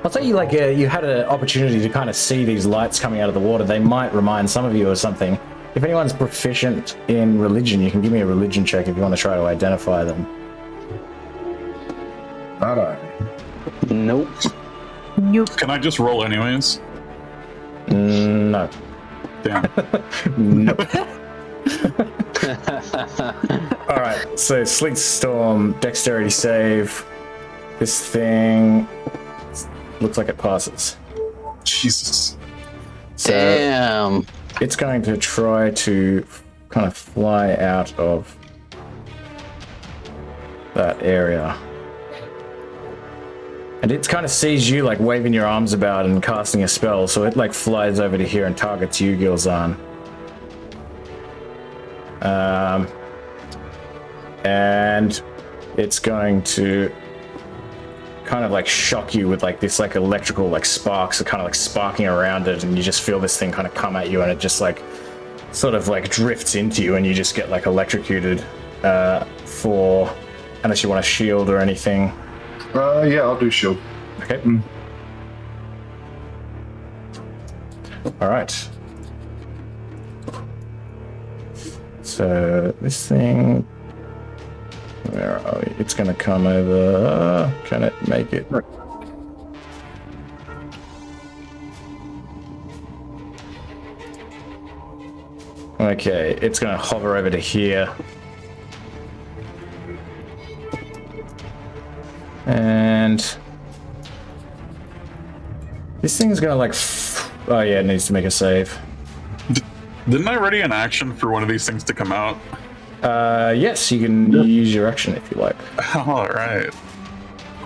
I'll tell you, like, you had an opportunity to kind of see these lights coming out of the water. They might remind some of you of something. If anyone's proficient in religion, you can give me a religion check if you want to try to identify them. Not I. Nope. Nope. Can I just roll anyways? No. Damn. No. All right. So sleet storm, dexterity save. This thing looks like it passes. Jesus. So Damn. it's going to try to kind of fly out of that area. And it kind of sees you like waving your arms about and casting a spell, so it like flies over to here and targets you, Gilzan. And it's going to kind of like shock you with like this like electrical like sparks are kind of like sparking around it, and you just feel this thing kind of come at you, and it just like sort of like drifts into you, and you just get like electrocuted for unless you want a shield or anything. Yeah, I'll do shield. Okay. All right. So this thing, where are we? It's going to come over. Can it make it? Okay, it's going to hover over to here. And this thing's gonna like, oh yeah, it needs to make a save. Didn't I ready an action for one of these things to come out? Yes, you can use your action if you like. All right.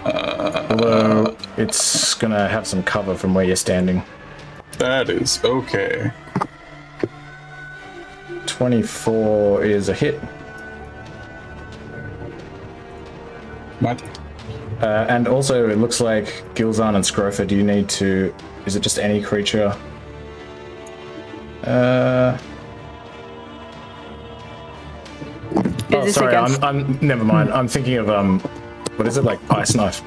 Although it's gonna have some cover from where you're standing. That is okay. 24 is a hit. What? And also, it looks like Gilzan and Scrofa, do you need to... Is it just any creature? Oh, this sorry, against- I'm... Never mind. I'm thinking of, what is it, like Ice Knife?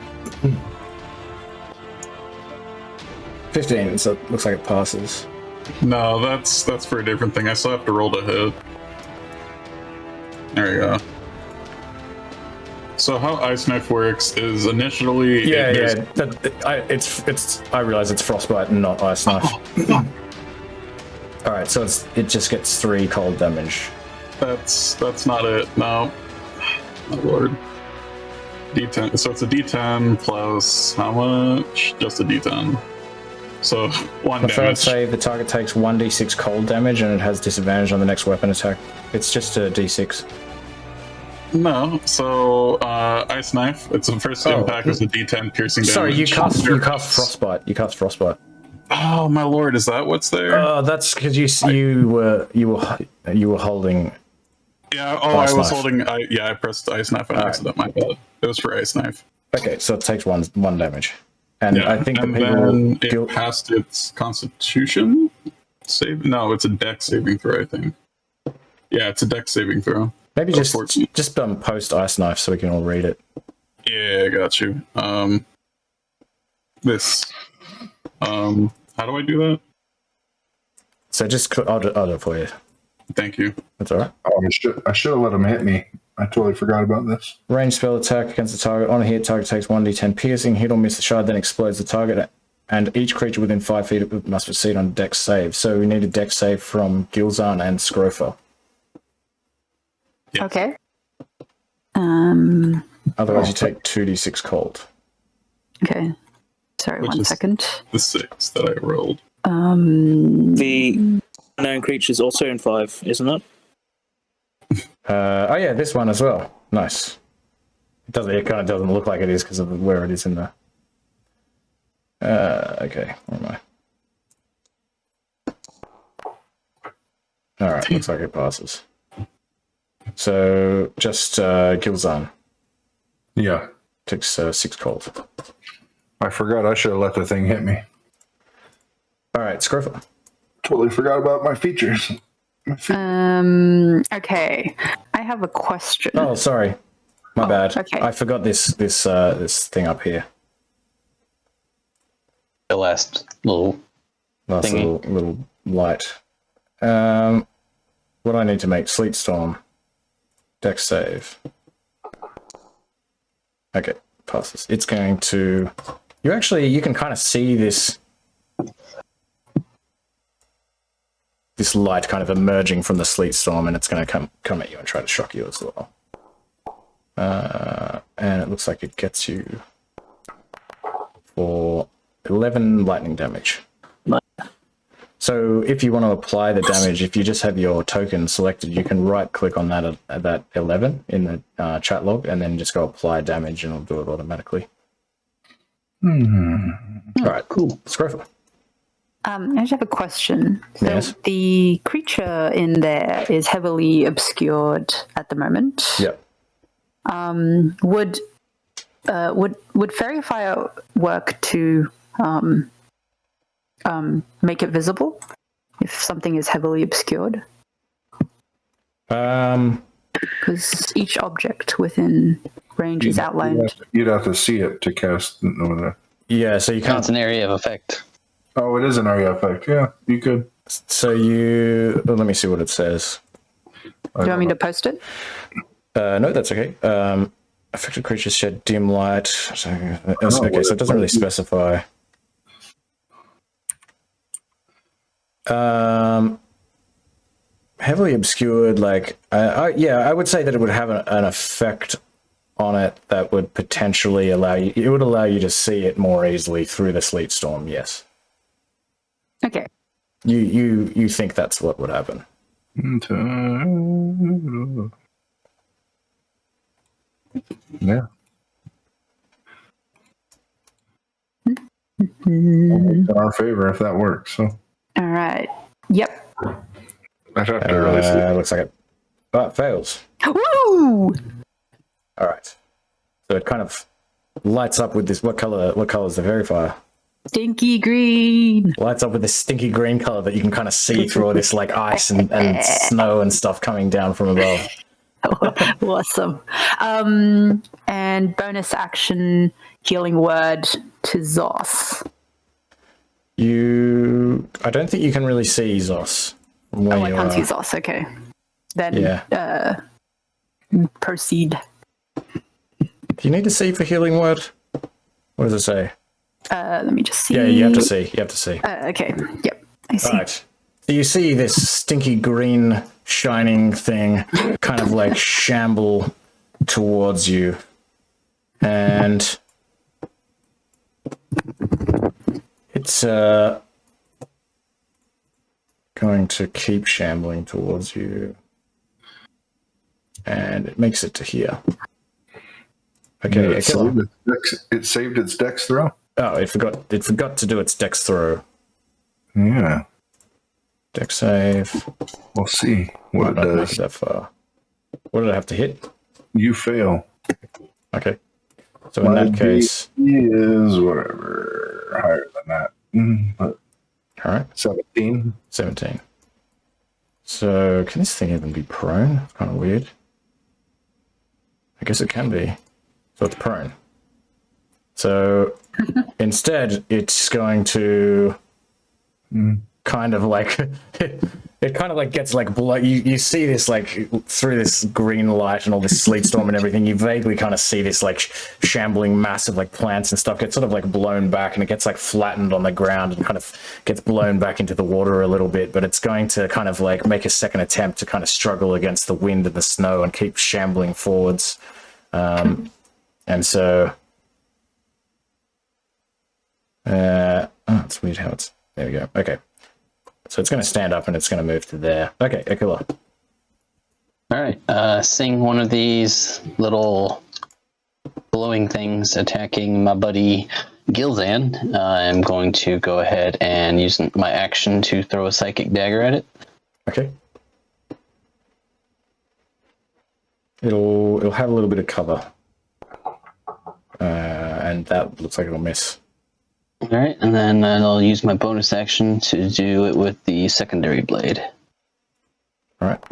15, so it looks like it passes. No, that's for a different thing. I still have to roll to hit. There you go. So how Ice Knife works is initially... I realize it's Frostbite and not Ice Knife. Alright, so it just gets 3 cold damage. That's not it. No. Oh, Lord. D10. So it's a D10 plus how much? Just a D10. So 1 The third damage. save, the target takes 1d6 cold damage and it has disadvantage on the next weapon attack. It's just a d6. No, so Ice Knife. It's the first impact is a D10 piercing damage. Sorry, you cast Frostbite. You cast Frostbite. Oh my lord, is that what's there? That's because you were holding. Yeah. Ice I was Knife. holding. I pressed Ice Knife on accident. My bad. It was for Ice Knife. Okay, so it takes one damage, and Yeah. I think and the then people. it passed its Constitution save. No, it's a Dex saving throw. I think. Yeah, it's a Dex saving throw. Maybe Oh, just 14. post Ice Knife so we can all read it. Yeah, I got you. This. How do I do that? So I'll do it for you. Thank you. That's all right. Oh, I should have let him hit me. I totally forgot about this. Range spell attack against the target. On a hit, target takes 1d10 piercing. Hit or miss the shard, then explodes the target. And each creature within 5 feet must proceed on Dex save. So we need a Dex save from Gilzan and Scrofa. Yes. Okay. Otherwise, you take 2d6 cold. Okay. Sorry, Which 1 is- second. The 6 that I rolled. The unknown creature's also in 5, isn't it? Oh yeah, this one as well. Nice. It kind of doesn't look like it is because of where it is in the. Okay, where am I? All right, looks like it passes. So just Gilzan Yeah. takes 6 cold. I forgot I should have let the thing hit me. All right, Scrofa. Totally forgot about my features. Okay. I have a question. Oh, sorry, my bad. okay. I forgot this thing up here. The last little Last thingy. little light. What do I need to make? Sleet Storm. Dex save. Okay, passes. It's going to... You can kind of see this light kind of emerging from the sleet storm, and it's going to come at you and try to shock you as well. And it looks like it gets you for 11 lightning damage. So if you want to apply the damage, if you just have your token selected, you can right click on that 11 in the chat log and then just go apply damage and it'll do it automatically. All right, cool. Scrofa. I just have a question. So Yes. the creature in there is heavily obscured at the moment. Yep. Would Fairy Fire work to make it visible if something is heavily obscured? Because each object within range is outlined. You'd have to see it to cast over there. Yeah, so you can't. It's an area of effect. Oh, it is an area effect. Yeah, you could. So let me see what it says. Do you want me to post it? No, that's okay. Affected creatures shed dim light. Okay, so it doesn't really specify. Heavily obscured, I would say that it would have an effect on it that would potentially allow you to see it more easily through the sleet storm. Yes. Okay. You think that's what would happen? Yeah. In our favor if that works. So All right. Yep. I'd have to really see. Looks like it fails. Woo! All right. So it kind of lights up with this. What color is the fairy fire? Stinky green. Lights up with this stinky green color that you can kind of see through all this like ice and snow and stuff coming down from above. Awesome. And bonus action healing word to Zos. I don't think you can really see Zos from where I you can't are. see Zos. Okay. Then Yeah. proceed. Do you need to see for healing word? What does it say? Let me just see. Yeah, you have to see. You have to see. Okay. Yep. I see. All right. So you see this stinky green shining thing kind of like shamble towards you. And it's going to keep shambling towards you. And it makes it to here. Okay, It saved its dex throw. Oh, it forgot to do its dex throw. Yeah, Dex save. we'll see what it Might not make does. it that far. What did I have to hit? You fail. Okay. So in that case, is whatever higher than that. But all right, 17. 17. So can this thing even be prone? It's kind of weird. I guess it can be. So it's prone. So instead, it's going to kind of like it kind of like gets like you see this like through this green light and all this sleet storm and everything. You vaguely kind of see this like shambling mass of like plants and stuff get sort of like blown back, and it gets like flattened on the ground and kind of gets blown back into the water a little bit. But it's going to kind of like make a second attempt to kind of struggle against the wind and the snow and keep shambling forwards. And so, it's weird how it's, there we go. Okay. So it's going to stand up and it's going to move to there. Okay, Aquila. All right. Seeing one of these little glowing things attacking my buddy Gilzan, I'm going to go ahead and use my action to throw a psychic dagger at it. Okay. It'll have a little bit of cover. And that looks like it'll miss. All right, and then I'll use my bonus action to do it with the secondary blade. All right.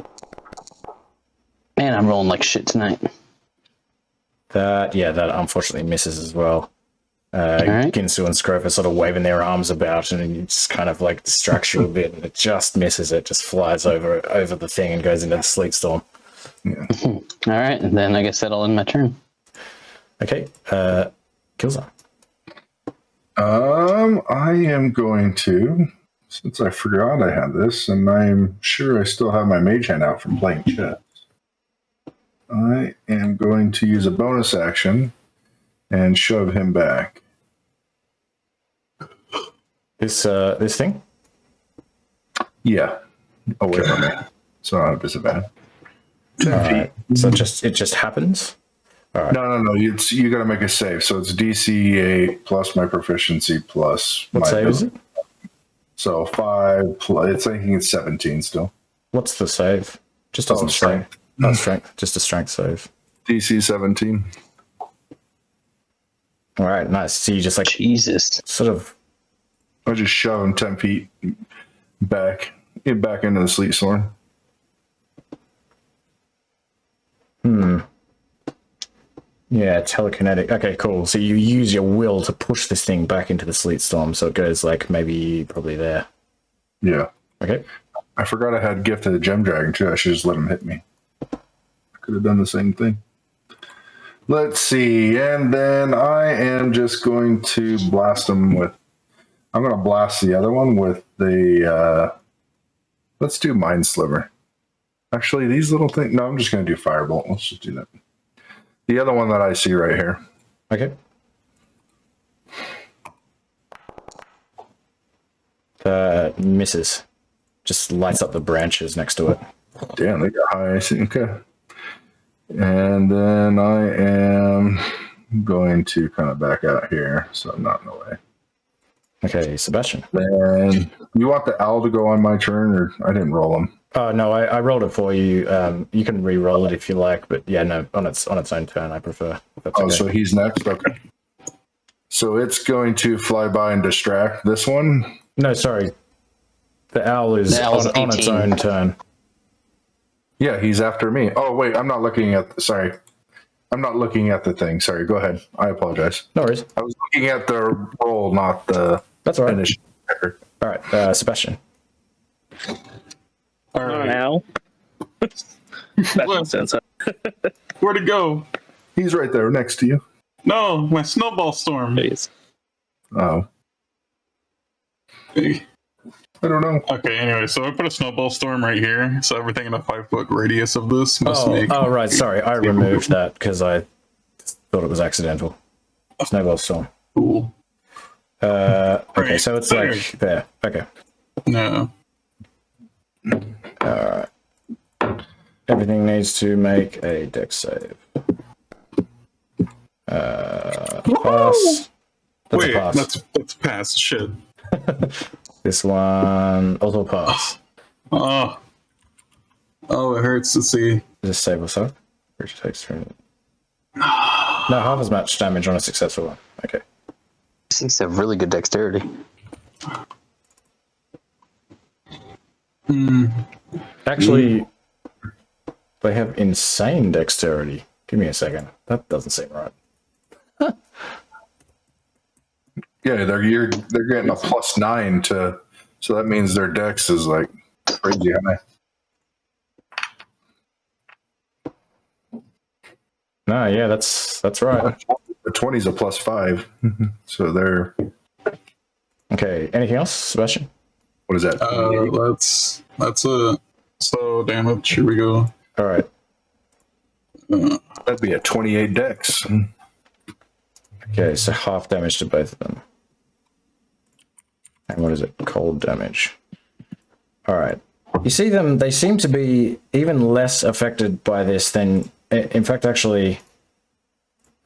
Man, I'm rolling like shit tonight. That unfortunately misses as well. right. Ginsu and Scrope are sort of waving their arms about, and it just kind of like distracts you a bit, and it just misses. It just flies over the thing and goes into the sleet storm. Yeah. All right, and then I guess that'll end my turn. Okay, Killzone. I am going to, since I forgot I had this, and I'm sure I still have my mage hand out from playing chess. I am going to use a bonus action and shove him back. This thing? Yeah, away from me, so I don't have disadvantage. 10 feet. So it just happens. No. You got to make a save. So it's DC 8 plus my proficiency plus What my save is it? So 5 plus. I think it's 17 still. What's the save? Just doesn't say. Strength. No strength. Just a strength save. DC 17. All right, nice. So you just like Jesus. sort of. I just shove him 10 feet back into the sleet storm. Yeah, telekinetic. Okay, cool. So you use your will to push this thing back into the sleet storm, so it goes like probably there. Yeah. Okay. I forgot I had Gift of the Gem Dragon too. I should just let him hit me. I could have done the same thing. Let's see. And then I am just going to blast him with. I'm going to blast the other one with the. Let's do Mind Sliver. Actually, these little things. No, I'm just going to do Firebolt. Let's just do that. The other one that I see right here. Okay. Misses. Just lights up the branches next to it. Damn, they got high. Okay. And then I am going to kind of back out here, so I'm not in the way. Okay, Sebastian. And you want the owl to go on my turn, or I didn't roll him? Oh no, I rolled it for you. You can re-roll it if you like, but yeah, no, on its own turn, I prefer. If that's okay. So he's next. Okay. So it's going to fly by and distract this one. No, sorry. The owl is owl's on its 18. own turn. Yeah, he's after me. Oh wait, I'm not looking at. Sorry, I'm not looking at the thing. Sorry, go ahead. I apologize. No worries. I was looking at the roll, not the That's all right. initiative checker. All right, Sebastian. All Not right. an owl. That makes sense. Where'd it go? He's right there next to you. No, my snowball storm. Please. Oh, Hey. I don't know. Okay, anyway, so I put a snowball storm right here, so everything in a 5-foot radius of this must make. Oh, right. Sorry, I removed that because I thought it was accidental. Snowball storm. Cool. Okay, Right, so it's there. like there. Okay. No. Everything needs to make a dex save. Pass. That's Wait, a pass. that's past. Shit. This one also pass. Oh. Oh, it hurts to see. Is this save or so? Which takes 3. No, half as much damage on a successful one. Okay. These things have really good dexterity. Actually, they have insane dexterity. Give me a second. That doesn't seem right. Yeah, they're getting a +9 to, so that means their dex is like crazy high. No, yeah, that's right. The 20's a +5, so they're Okay. Anything else, Sebastian? what is that? That's it. So damage. Here we go. All right. That'd be a 28 dex. Okay, so half damage to both of them. And what is it? Cold damage. All right. You see them, they seem to be even less affected by this than, in fact, actually,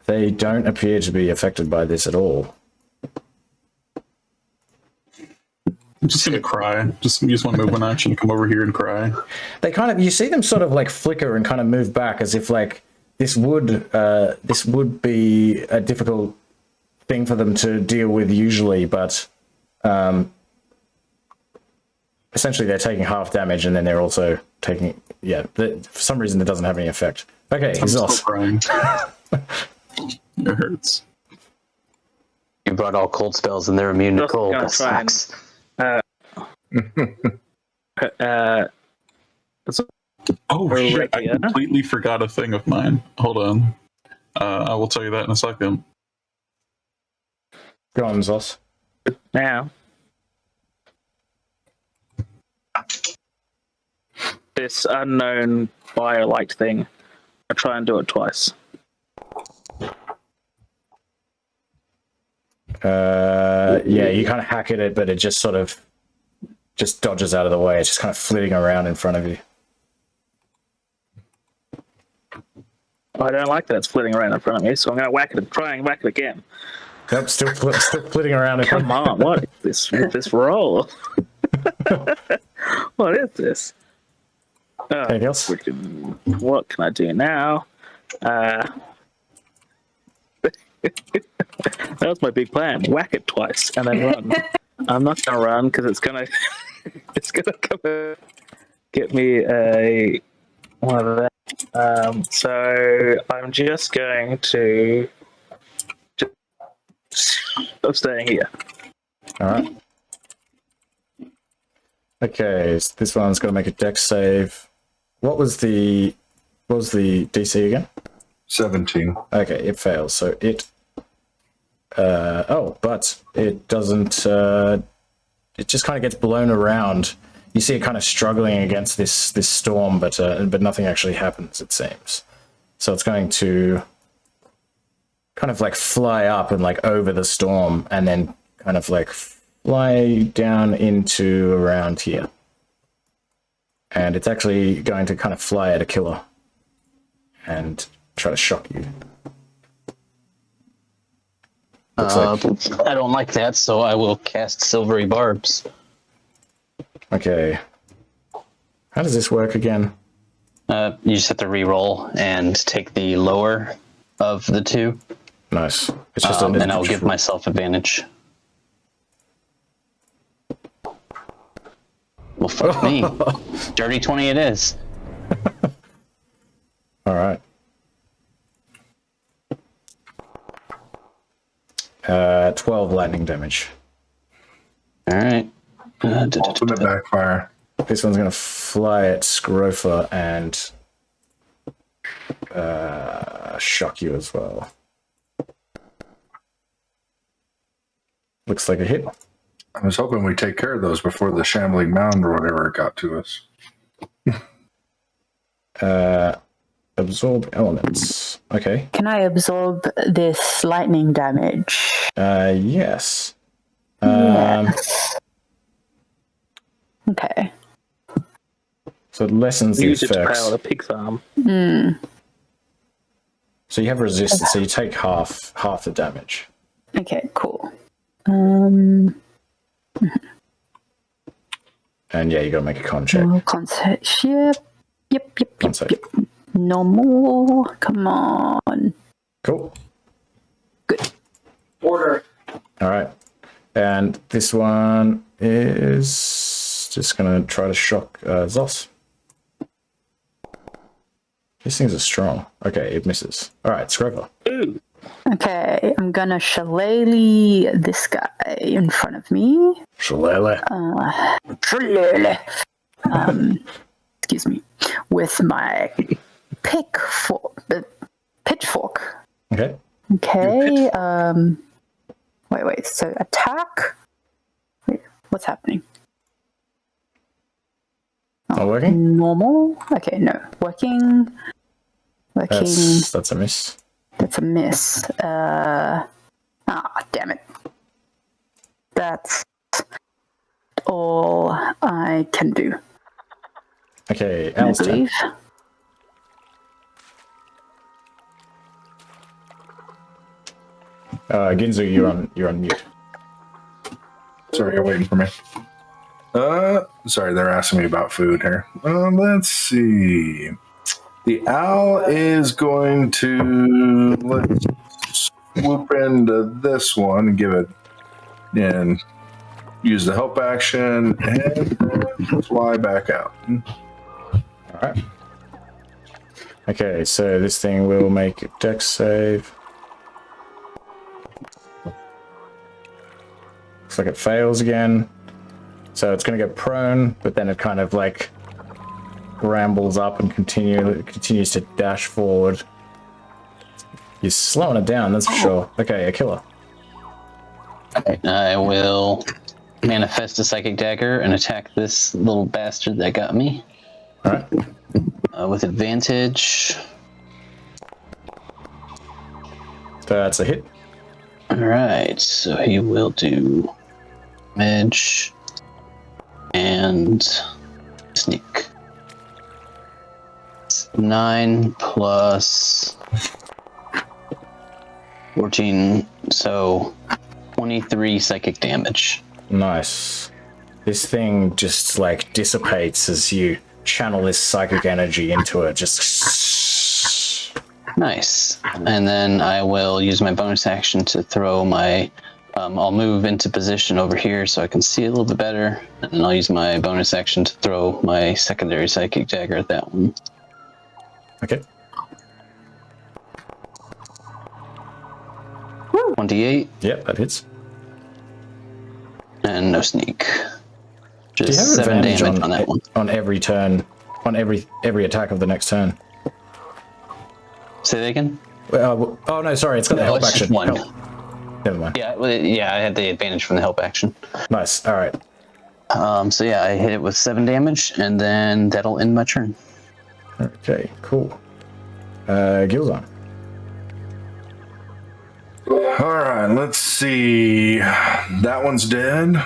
they don't appear to be affected by this at all. I'm just gonna cry. Just use one movement action to come over here and cry. They kind of, you see them sort of like flicker and kind of move back as if like this would be a difficult thing for them to deal with usually, but essentially they're taking half damage and then they're also taking, for some reason it doesn't have any effect. Okay, I'm he's still off. crying. It hurts. You brought all cold spells and they're immune to Just cold. gonna That try and- sucks. Oh We're shit! right I here. completely forgot a thing of mine. Hold on. I will tell you that in a second. Go on, Zos. Now, this unknown fire-like thing, I try and do it twice. Yeah, you kind of hack at it, but it just sort of just dodges out of the way. It's just kind of flitting around in front of you. I don't like that it's flitting around in front of me, so I'm going to whack it, try and whack it again. Nope, still flitting around in front Come on, what is this roll? What is this? Anything else? Freaking, what can I do now? That was my big plan. Whack it twice and then run. I'm not gonna run because it's gonna come and get me a one of that. So I'm just going to. I'm staying here. All right. Okay, so this one's going to make a dex save. What was the DC again? 17. Okay, it fails. So it. But it doesn't. It just kind of gets blown around. You see it kind of struggling against this storm, but nothing actually happens. It seems. So it's going to kind of like fly up and like over the storm, and then kind of like fly down into around here. And it's actually going to kind of fly at a killer and try to shock you. Looks like, I don't like that, so I will cast Silvery Barbs. okay. How does this work again? You just have to re-roll and take the lower of the two. Nice. It's just And I'll give myself advantage. Well, fuck me. Dirty 20 it is. All right. 12 lightning damage. All right. Ultimate backfire. This one's gonna fly at Scrofa and shock you as well. Looks like a hit. I was hoping we'd take care of those before the shambling mound or whatever got to us. Absorb elements. Okay. Can I absorb this lightning damage? Yes. Yes. Okay. So it lessens the Use it to effects. power the pig farm. So you have resistance, so you take half the damage. Okay, cool. And yeah, you gotta make a con check. Concept. Yep. Con save. Normal. Come on. Cool. Good. Order. All right. And this one is just gonna try to shock Zos. These things are strong. Okay, it misses. All right, Scrofa. Ooh. Okay, I'm gonna shillelagh this guy in front of me. Shillelagh. Shillelagh. Excuse me. With my pitchfork. Okay. Okay. Wait. So attack. Wait, what's happening? Not working? Normal. Okay, no. Working. That's a miss. That's a miss. Damn it. That's all I can do. Okay, I Al's turn. believe. Ginzu, you're on mute. Sorry, you're waiting for me. Sorry, they're asking me about food here. Let's see. The owl is going to let's swoop into this one and give it and use the help action and fly back out. All right. Okay, so this thing will make a dex save. Looks like it fails again. So it's going to get prone, but then it kind of like rambles up and continues to dash forward. You're slowing it down, that's for sure. Okay, a killer. I will manifest a psychic dagger and attack this little bastard that got me. All right. With advantage. That's a hit. Alright, so he will do damage and sneak. 9 plus 14, so 23 psychic damage. Nice. This thing just like dissipates as you channel this psychic energy into it. Just Nice. And then I will use my bonus action to throw my... I'll move into position over here so I can see a little bit better. And then I'll use my bonus action to throw my secondary psychic dagger at that one. okay. 28 Yep, that hits. and no sneak. Do you Just have 7 advantage damage on that one. on every turn, on every attack of the next turn? Say that again? Oh no, sorry, it's got the No, help it's just action. one. Help. Never mind. Yeah, I had the advantage from the help action. Nice. All right. So yeah, I hit it with 7 damage, and then that'll end my turn. Okay. Cool. Gilzon. All right, let's see. That one's dead.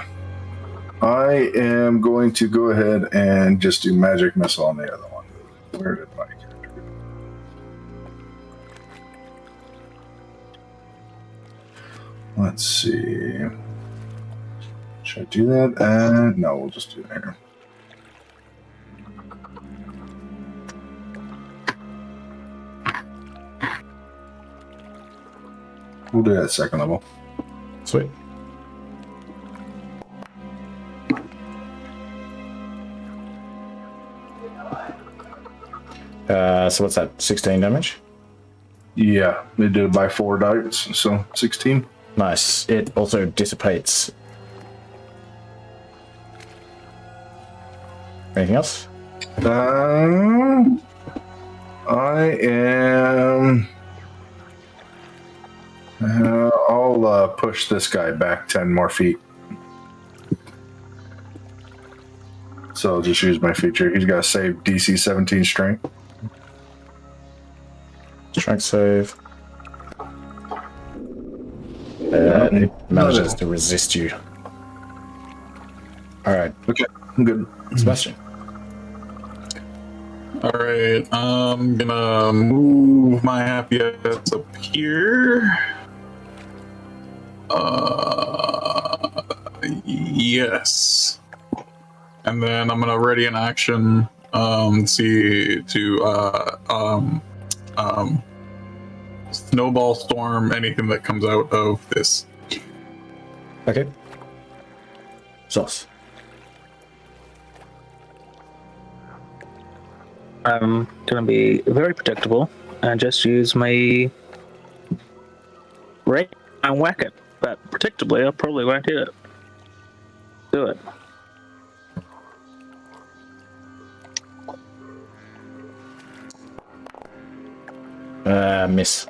I am going to go ahead and just do magic missile on the other one. Where did my character go? Let's see. Should I do that? No, we'll just do it here. We'll do that second level. Sweet. So what's that? 16 damage? Yeah, they did it by 4 dice, so 16. Nice. It also dissipates. Anything else? I am. I'll push this guy back 10 more feet. So I'll just use my feature. He's got to save DC 17 strength. Strength save. It manages to resist you. Alright, Okay, I'm good. Sebastian. Alright, I'm gonna move my happy ass up here. Yes. And then I'm gonna ready an action, snowball storm anything that comes out of this. Okay. Sauce. I'm gonna be very predictable and just use my ray and whack it. But predictably, I probably won't hit it. Do it. Miss.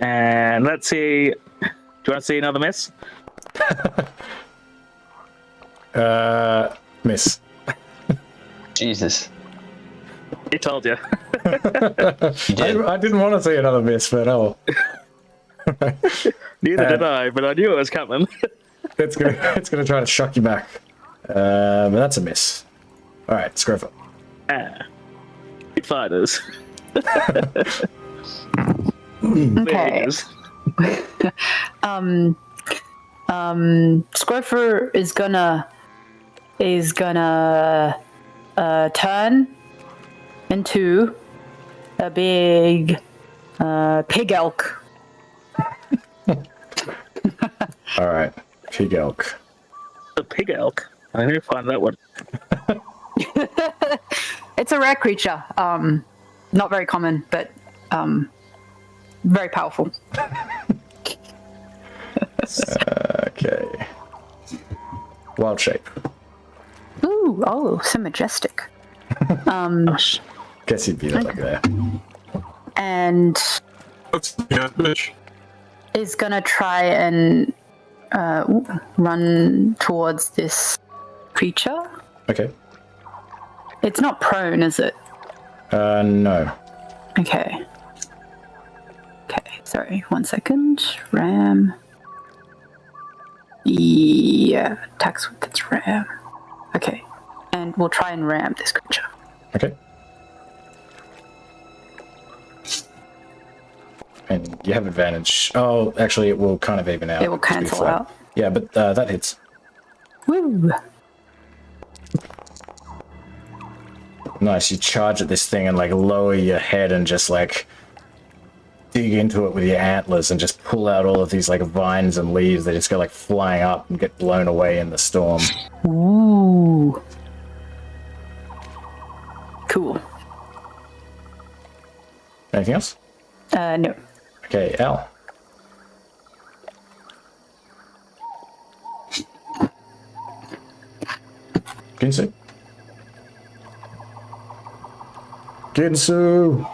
And let's see. Do you want to see another miss? Miss. Jesus. He told you. I didn't want to say another miss, but oh. Neither did I, but I knew it was coming. It's gonna try to shock you back. But that's a miss. Alright, Scrofa. Good fighters. Okay. Scrofer is gonna turn into a big pig elk. Alright, pig elk. The pig elk. I need to find that one. It's a rare creature. Not very common, but very powerful. Okay. Wild shape. Ooh, oh, so majestic. Guess you'd be like there. And Yeah, bitch. is gonna try and run towards this creature. Okay. It's not prone, is it? No. Okay. Okay, sorry, 1 second. Ram. Yeah, attacks with its ram. Okay, and we'll try and ram this creature. Okay. And you have advantage. Oh, actually, it will kind of even out. It will Just be cancel flat. out. Yeah, but that hits. Woo! Nice. You charge at this thing and like lower your head and just like dig into it with your antlers and just pull out all of these like vines and leaves that just go like flying up and get blown away in the storm. Ooh. Cool. Anything else? No. Okay, Al. Ginsu? Ginsu!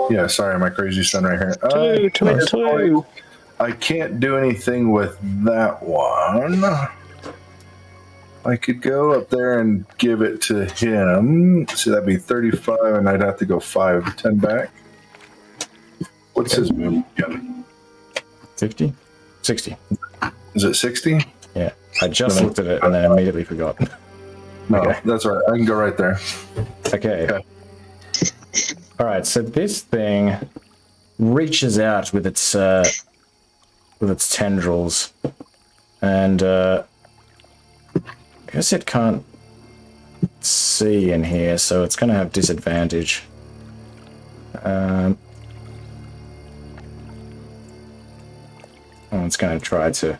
Yeah, sorry, my crazy son right here. Two. I can't do anything with that one. I could go up there and give it to him. So that'd be 35, and I'd have to go 5, 10 back. What's his move? Yeah. 50? 60. Is it 60? Yeah. I just looked at it and then immediately forgot. No, Okay. that's all right. I can go right there. Okay. Okay. Alright, so this thing reaches out with its tendrils, and I guess it can't see in here, so it's going to have disadvantage. Oh, it's going to try to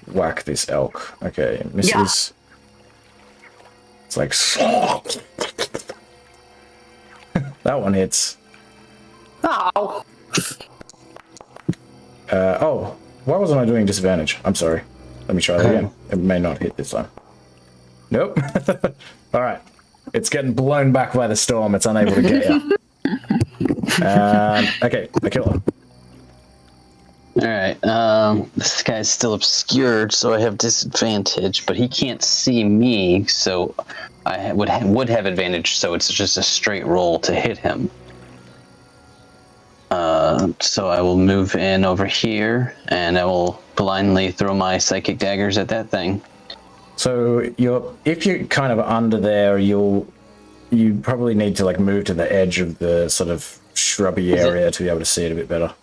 whack this elk. Okay, misses. It's like... that one hits. Oh. Oh, why wasn't I doing disadvantage? I'm sorry. Let me try that again. It may not hit this time. Nope. Alright. It's getting blown back by the storm. It's unable to get you. Okay, I kill him. Alright, this guy's still obscured, so I have disadvantage, but he can't see me, so I would have advantage, so it's just a straight roll to hit him. So I will move in over here, and I will blindly throw my psychic daggers at that thing. So if you're kind of under there, you probably need to like move to the edge of the sort of shrubby area to be able to see it a bit better.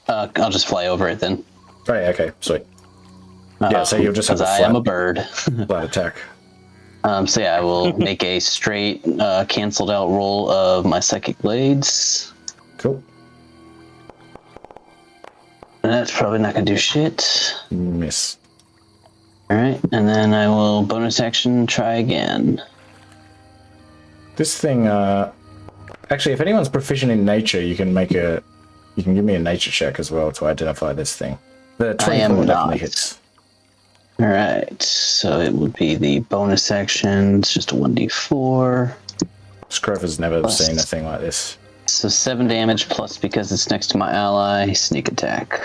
I'll just fly over it then. Oh, yeah, okay, sweet. Yeah, so you'll just have a I am a bird. flat attack. So yeah, I will make a straight canceled out roll of my psychic blades. Cool. And that's probably not gonna do shit. Miss. Alright, and then I will bonus action try again. This thing, actually, if anyone's proficient in nature, you can give me a nature check as well to identify this thing. The 24 definitely hits. Alright, so it would be the bonus action. It's just a 1d4. Scrover's never seen a thing like this. So 7 damage plus, because it's next to my ally, sneak attack.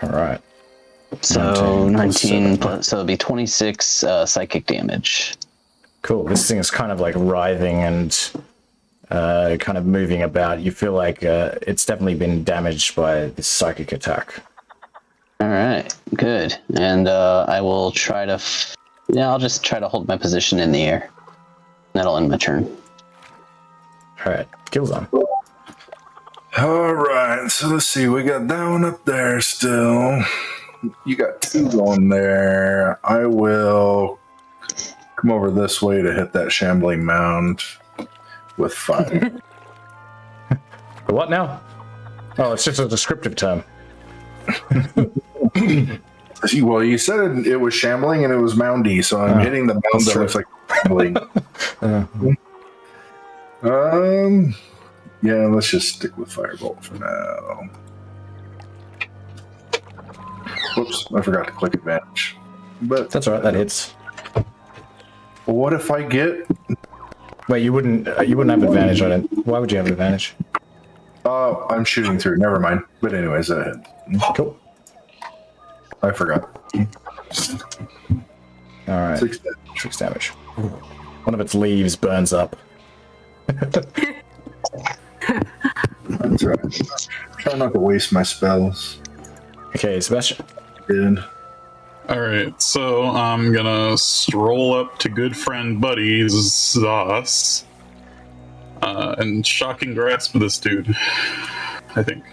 Alright. So 19 plus, so it'll be 26 psychic damage. Cool. This thing is kind of like writhing and kind of moving about. You feel like it's definitely been damaged by this psychic attack. Alright, good. And I will try to... I'll just try to hold my position in the air. That'll end my turn. Alright, kills on. Alright, so let's see. We got that one up there still. You got 2 on there. I will come over this way to hit that shambling mound with 5. What now? Oh, it's just a descriptive term. Well, you said it was shambling and it was moundy, so I'm hitting the mound that looks like shambling. Yeah, let's just stick with Firebolt for now. Whoops, I forgot to click advantage. But That's alright, that hits. what if I get... Wait, you wouldn't have advantage on it. Why would you have advantage? I'm shooting through, never mind. But anyways, that hit. Cool. I forgot. Alright. 6 damage. One of its leaves burns up. That's right. Try not to waste my spells. Okay, Sebastian. Good. Alright, so I'm gonna stroll up to good friend buddy Zos and shocking grasp this dude. I think.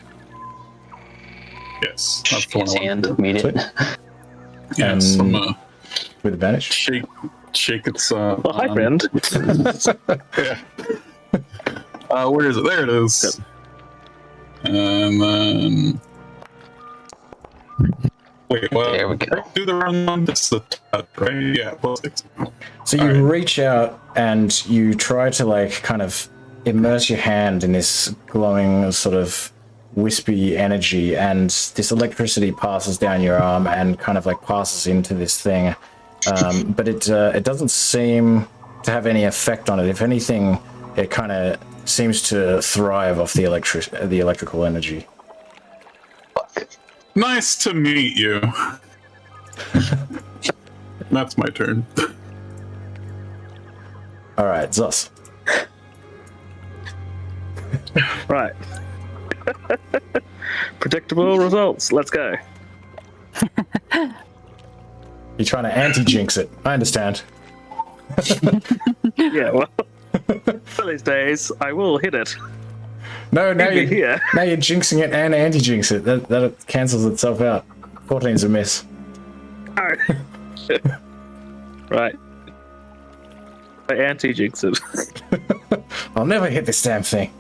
Yes, that's the one I want. And meet it. Yes, I'm gonna With advantage? shake its Well, hi, friend. yeah. Where is it? There it is. And then wait, what? There we go. Do the run one. That's the right? Yeah, plus 6. So you reach out and you try to like kind of immerse your hand in this glowing sort of wispy energy, and this electricity passes down your arm and kind of like passes into this thing. But it doesn't seem to have any effect on it. If anything, it kind of seems to thrive off the electrical energy. Nice to meet you. That's my turn. All right, Zos. Right. Predictable results. Let's go. You're trying to anti-jinx it. I understand. Yeah, well, for these days, I will hit it. No, now Maybe you're, here. now you're jinxing it and anti-jinx it. That cancels itself out. 14's a miss. Oh. Right. I anti-jinx it. I'll never hit this damn thing.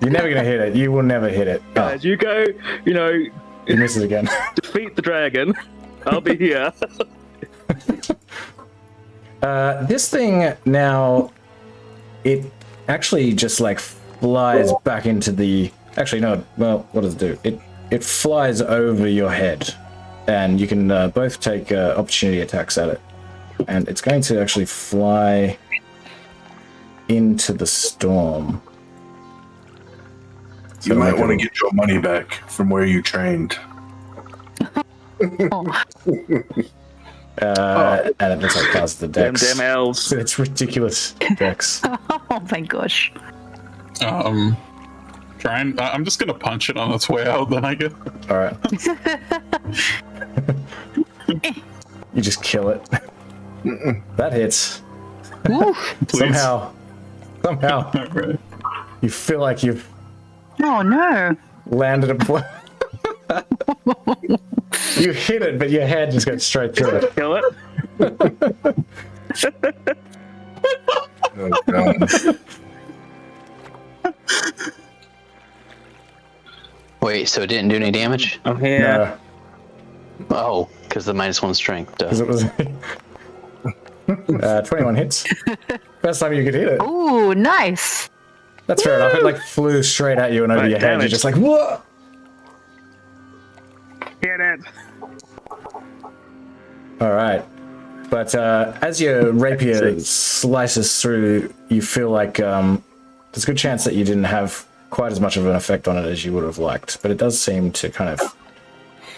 You're never gonna hit it. You will never hit it. Oh, Guys, you go, you know, he misses again. defeat the dragon. I'll be here. This thing now, it actually just like flies back into the. Actually, no. Well, what does it do? It flies over your head, and you can both take opportunity attacks at it. And it's going to actually fly into the storm. You might want to get your money back from where you trained. Oh, And it looks like past the Them dex. damn elves. It's ridiculous, Dex. oh my gosh. Trying. I'm just gonna punch it on its way out. Then I guess. All right. You just kill it. That hits. Please. Somehow, Alright. you feel like you've Oh no. landed a. You hit it, but your head just goes straight through it. Kill it. Oh, God. Wait, so it didn't do any damage? I'm here. No, Oh, because the -1 strength. because it was 21 hits. First time you could hit it. Ooh, nice. That's fair enough. It like flew straight at you and over Right, your head. You're damage. just like, what? Hit it. All right. But as your rapier slices through, you feel like there's a good chance that you didn't have quite as much of an effect on it as you would have liked. But it does seem to kind of,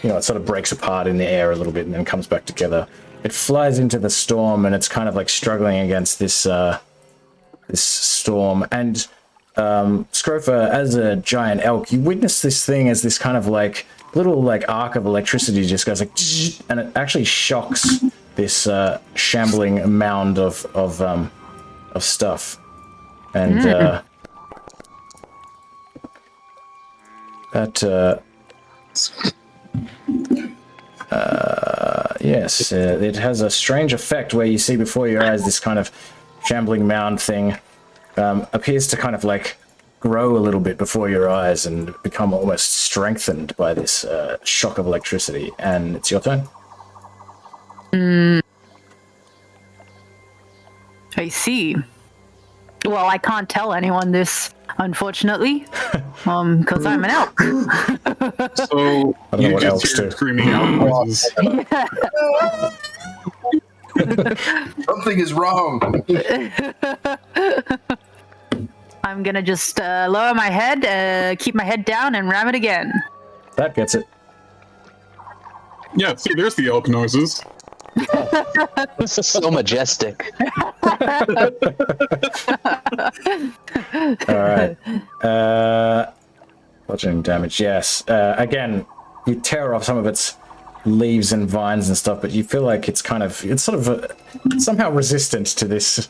it sort of breaks apart in the air a little bit and then comes back together. It flies into the storm and it's kind of like struggling against this this storm. And Scrofa, as a giant elk, you witness this thing as this kind of like little like arc of electricity just goes like, and it actually shocks this shambling mound of stuff, and that yes, it has a strange effect where you see before your eyes this kind of shambling mound thing appears to kind of like grow a little bit before your eyes and become almost strengthened by this shock of electricity. And it's your turn. I see. Well, I can't tell anyone this, unfortunately, because I'm an elk. So I don't know you what just elves hear do. screaming out noises. Something is wrong. I'm gonna just lower my head, keep my head down, and ram it again. That gets it. Yeah, see, there's the elk noises. This is so majestic. All right. Bludgeoning damage, yes. Again, you tear off some of its leaves and vines and stuff, but you feel like it's sort of somehow resistant to this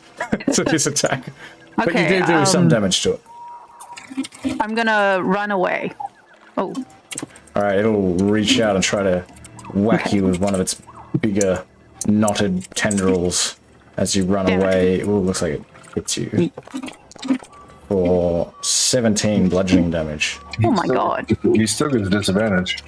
to this attack. But Okay, you do some damage to it. I'm gonna run away. Oh, All right, it'll reach out and try to whack you with one of its bigger knotted tendrils as you run Damn it. away. Ooh, looks like it hits you for 17 bludgeoning damage. oh my god. He still gets disadvantage.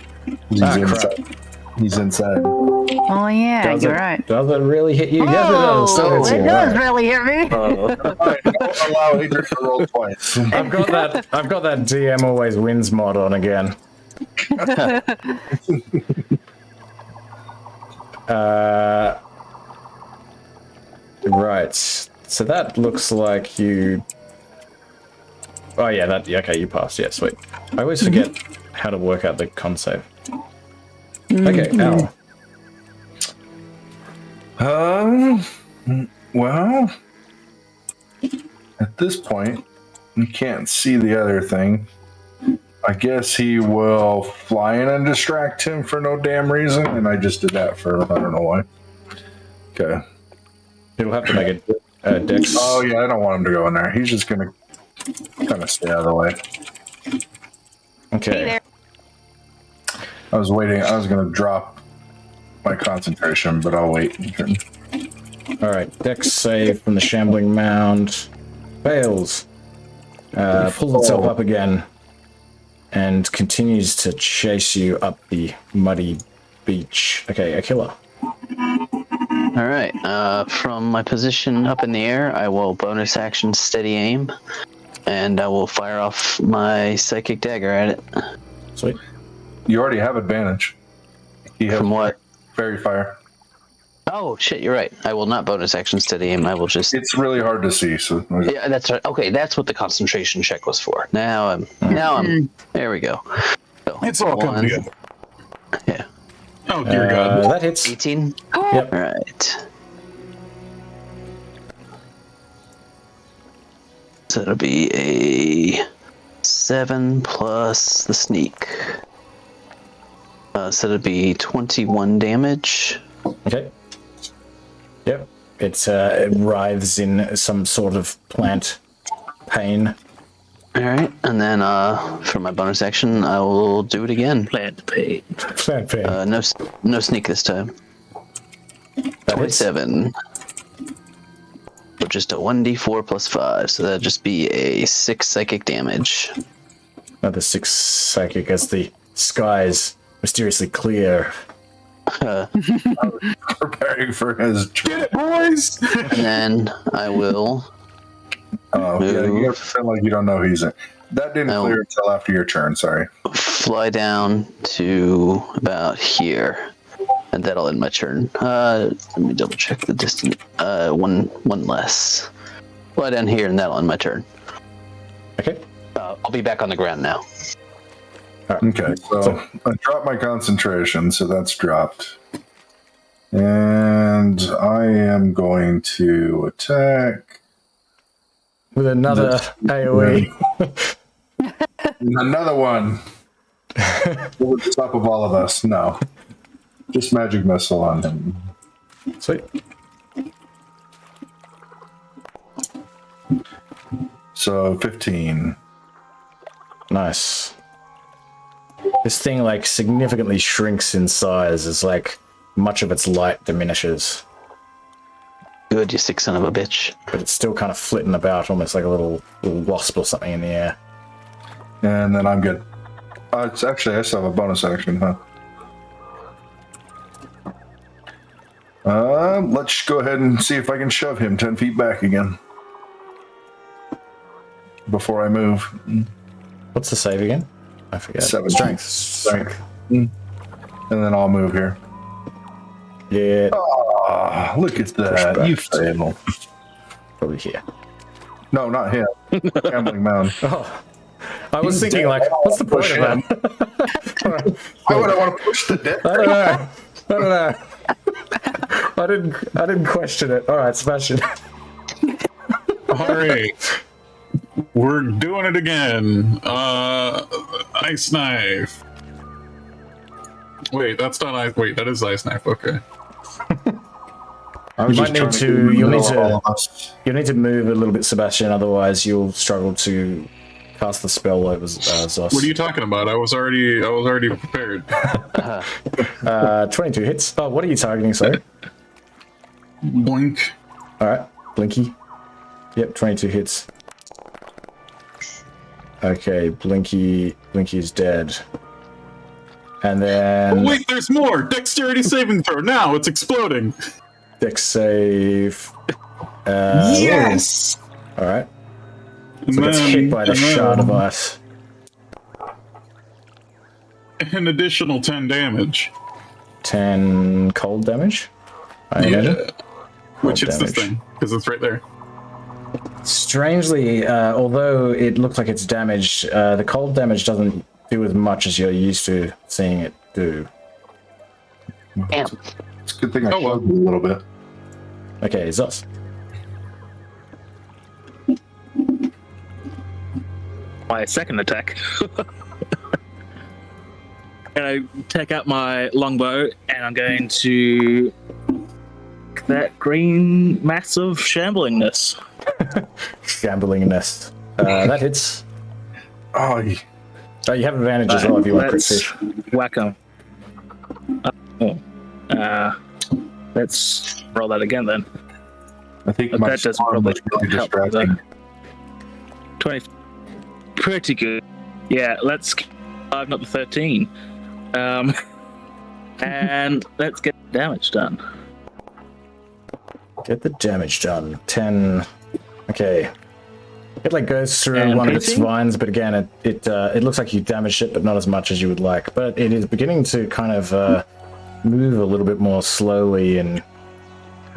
He's Ah, crap. inside. He's inside. Oh yeah, Does you're it, right. Does it really hit you? Yes, it Oh, does. Still hits it you. does All right. really hit me. Alright, don't allow Adrian to roll twice. I've got that DM always wins mod on again. Right. So that looks like you. Oh yeah, okay, you passed. Yeah, sweet. I always forget how to work out the con save. Okay, Al. Well, at this point, you can't see the other thing. I guess he will fly in and distract him for no damn reason, and I just did that for I don't know why. Okay. It'll have to make a dex. Oh yeah, I don't want him to go in there. He's just gonna kind of stay out of the way. Okay. I was waiting. I was gonna drop my concentration, but I'll wait. All right. Dex save from the shambling mound fails. pulls itself up again and continues to chase you up the muddy beach. Okay, a killer. All right. From my position up in the air, I will bonus action steady aim, and I will fire off my psychic dagger at it. Sweet. You already have advantage. From what? Fairy fire. Oh shit! You're right. I will not bonus action steady aim. I will just. It's really hard to see. So Yeah, that's right. Okay, that's what the concentration check was for. Now I'm. There we go. So, It's all coming together. Yeah. Oh dear God. That hits. 18. Yep. All right. So it'll be a 7 plus the sneak. So it'll be 21 damage. Okay. Yep. It writhes in some sort of plant pain. All right, and then for my bonus action, I will do it again. Plant pain. Plant pain. No sneak this time. That hits. 27. So just a 1d4 plus 5, so that'll just be a 6 psychic damage. Another 6 psychic as the skies mysteriously clear. preparing for his. Get it, boys! And then I will Oh, yeah, you have to pretend like you don't know he's in. That didn't No. clear until after your turn. Sorry. fly down to about here, and that'll end my turn. Let me double check the distance. One less. Fly down here, and that'll end my turn. Okay. I'll be back on the ground now. Okay, so I dropped my concentration, so that's dropped. And I am going to attack With another AoE. another one. Over the top of all of us. No. Just magic missile on him. Sweet. So 15. Nice. This thing like significantly shrinks in size as like much of its light diminishes. Good, you sick son of a bitch. But it's still kind of flitting about, almost like a little wasp or something in the air. And then I'm good. It's actually, I still have a bonus action, huh? Let's go ahead and see if I can shove him 10 feet back again. Before I move. What's the save again? I forget. 17. Strength. And then I'll move here. Yeah, Ah, look at that. back. You fail. probably here. No, not him. Gambling mound. Oh, I was thinking like, what's the point of that? Why would I want to push the dead? I don't know. I didn't question it. All right, Sebastian. All right. We're doing it again. Ice knife. Wait, that's not ice. Wait, that is ice knife. Okay. I was You just might trying need to to- get in the you'll middle need of to- all of us. You'll need to move a little bit, Sebastian. Otherwise, you'll struggle to cast the spell over Zos. What are you talking about? I was already prepared. 22 hits. Oh, what are you targeting? Sorry. Blink. All right, Blinky. Yep, 22 hits. Okay, Blinky's dead. And then Oh, wait, there's more. Dexterity saving throw. Now it's exploding. Dex save. Yes. All right. And So it gets then- hit by the and then shard of ice. An additional 10 damage. 10 cold damage. I imagine. Which Cold hits this damage. thing because it's right there. Strangely, although it looks like it's damaged, the cold damage doesn't do as much as you're used to seeing it do. Damn. It's a good thing I Oh, well. shoved you a little bit. Okay, Zos. My second attack. And I take out my longbow and I'm going to that green mass of shamblingness. Gambling nest. That hits. Oh, you- Oh, you have advantage as well if you want crit Let's fish. whack 'em. Let's roll that again then. I think But my that doesn't storm probably was really help, distracting. 20. pretty good. Yeah, let's I've not the 13. And let's get damage done. Get the damage done. 10. Okay. It like goes through And one of its piercing? vines, but again, it looks like you damaged it, but not as much as you would like. But it is beginning to kind of move a little bit more slowly, and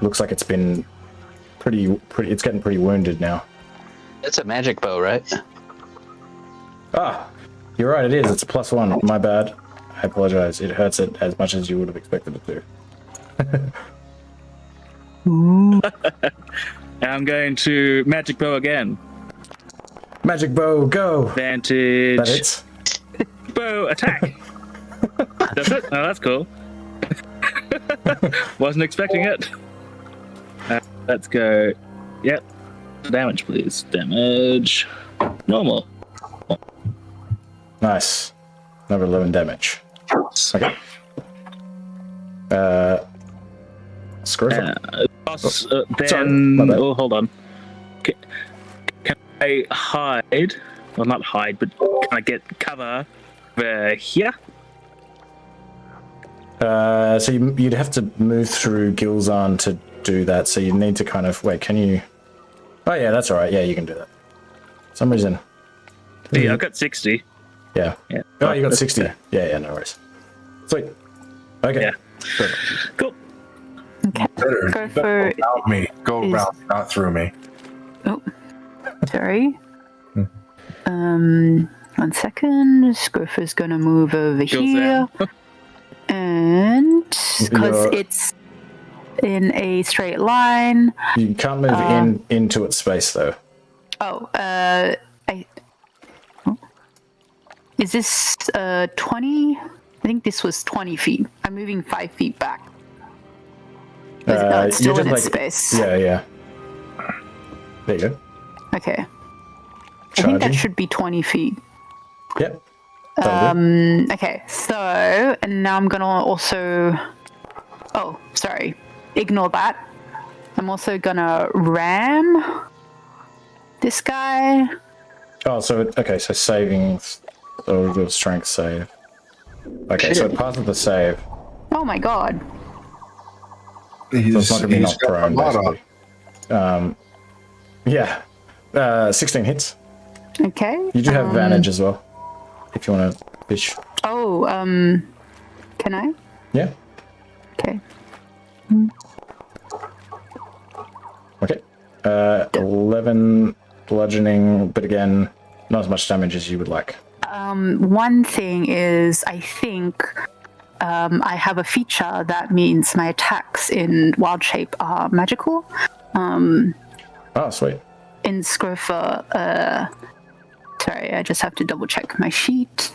looks like it's been pretty. It's getting pretty wounded now. It's a magic bow, right? Ah, you're right. It is. It's a +1. My bad. I apologize. It hurts it as much as you would have expected it to. And I'm going to magic bow again. Magic bow, go! Advantage. That hits. Bow attack. That's it. Oh, that's cool. Wasn't expecting it. Let's go. Yep. Damage, please. Damage. Normal. Nice. Another 11 damage. Okay. Screw it. Boss, sorry, my bad. hold on. Can I hide? Well, not hide, but can I get cover over here? So you'd have to move through Gilzan to do that, so you need to kind of... Wait, can you... Oh, yeah, that's alright. Yeah, you can do that. For some reason... Yeah, I've got 60. Yeah. Yeah. Oh, you got 60. Yeah, no worries. Sweet. Okay. Yeah. Perfect. Cool. Okay. Better, Go better for. go around me. Go is- around, not through me. Oh, sorry. 1 second. Scruffer's gonna move over Goes here, and because Yeah. it's in a straight line. You can't move into its space, though. Oh, is this 20? I think this was 20 feet. I'm moving 5 feet back. No, it's you're still in just its space. Yeah. There you go. Okay. I think Charging. that should be 20 feet. Yep. That'll do. Okay, so, and now I'm gonna also... Oh, sorry. Ignore that. I'm also gonna ram this guy. Oh, so so saving, or do a strength save. Okay, so it passes the save. Oh my god. So it's not going to be knocked got prone, a lot basically. Yeah. 16 hits. Okay. You do have advantage as well, if you want to fish. Oh, can I? Yeah. Okay. Okay. 11 bludgeoning, but again, not as much damage as you would like. One thing is, I think I have a feature that means my attacks in wild shape are magical. Oh, sweet. In Scrofa, sorry, I just have to double check my sheet.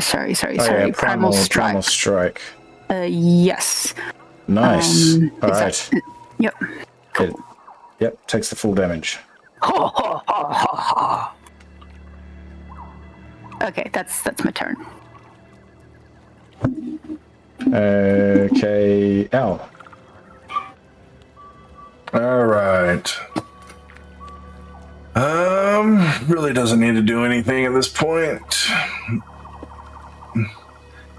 Sorry. Oh, yeah, Primal Strike. Primal Strike. Yes. Nice. Is All that- right. Yep. Yep, takes the full damage. Okay, that's my turn. Okay, Al. All right. Really doesn't need to do anything at this point.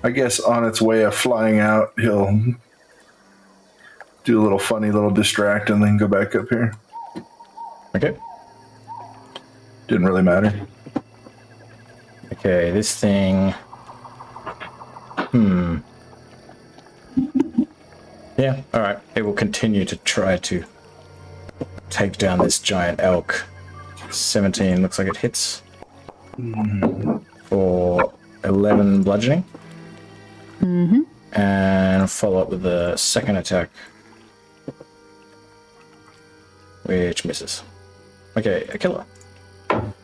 I guess on its way of flying out, he'll do a little funny little distract and then go back up here. Okay. Didn't really matter. Okay, this thing. Yeah, alright. It will continue to try to take down this giant elk. 17 looks like it hits. For 11 bludgeoning. And follow up with the second attack, which misses. Okay, a killer. All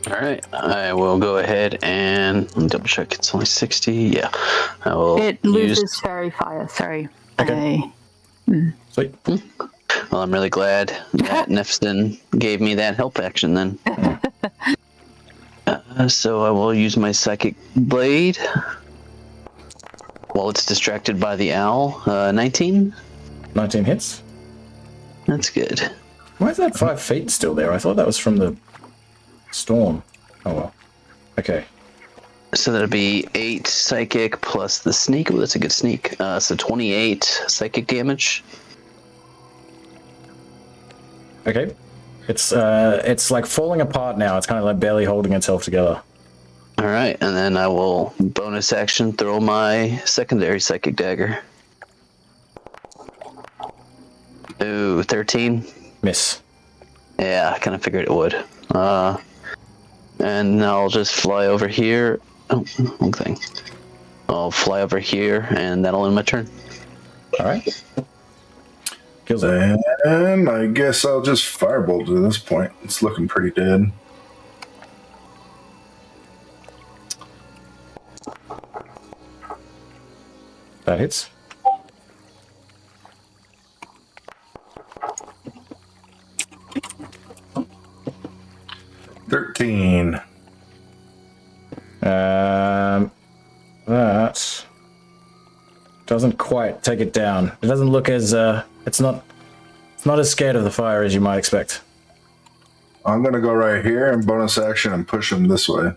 right, I will go ahead and let me double check. It's only 60. Yeah, I will It use. loses fairy fire. Sorry. Okay. Sweet. Well, I'm really glad that Nefstin gave me that help action then. So I will use my psychic blade while it's distracted by the owl. 19. 19 hits. That's good. Why is that 5 feet still there? I thought that was from the storm. Oh well. Okay. So that'd be 8 psychic plus the sneak. Oh, that's a good sneak. So 28 psychic damage. Okay. It's like falling apart now. It's kind of like barely holding itself together. All right, and then I will bonus action throw my secondary psychic dagger. Ooh, 13. Miss. Yeah, I kind of figured it would. And I'll just fly over here. Oh, wrong thing. I'll fly over here, and that'll end my turn. All right. Kills it. And I guess I'll just firebolt at this point. It's looking pretty dead. That hits. $13. That doesn't quite take it down. It doesn't look as it's not as scared of the fire as you might expect. I'm gonna go right here and bonus action and push him this way.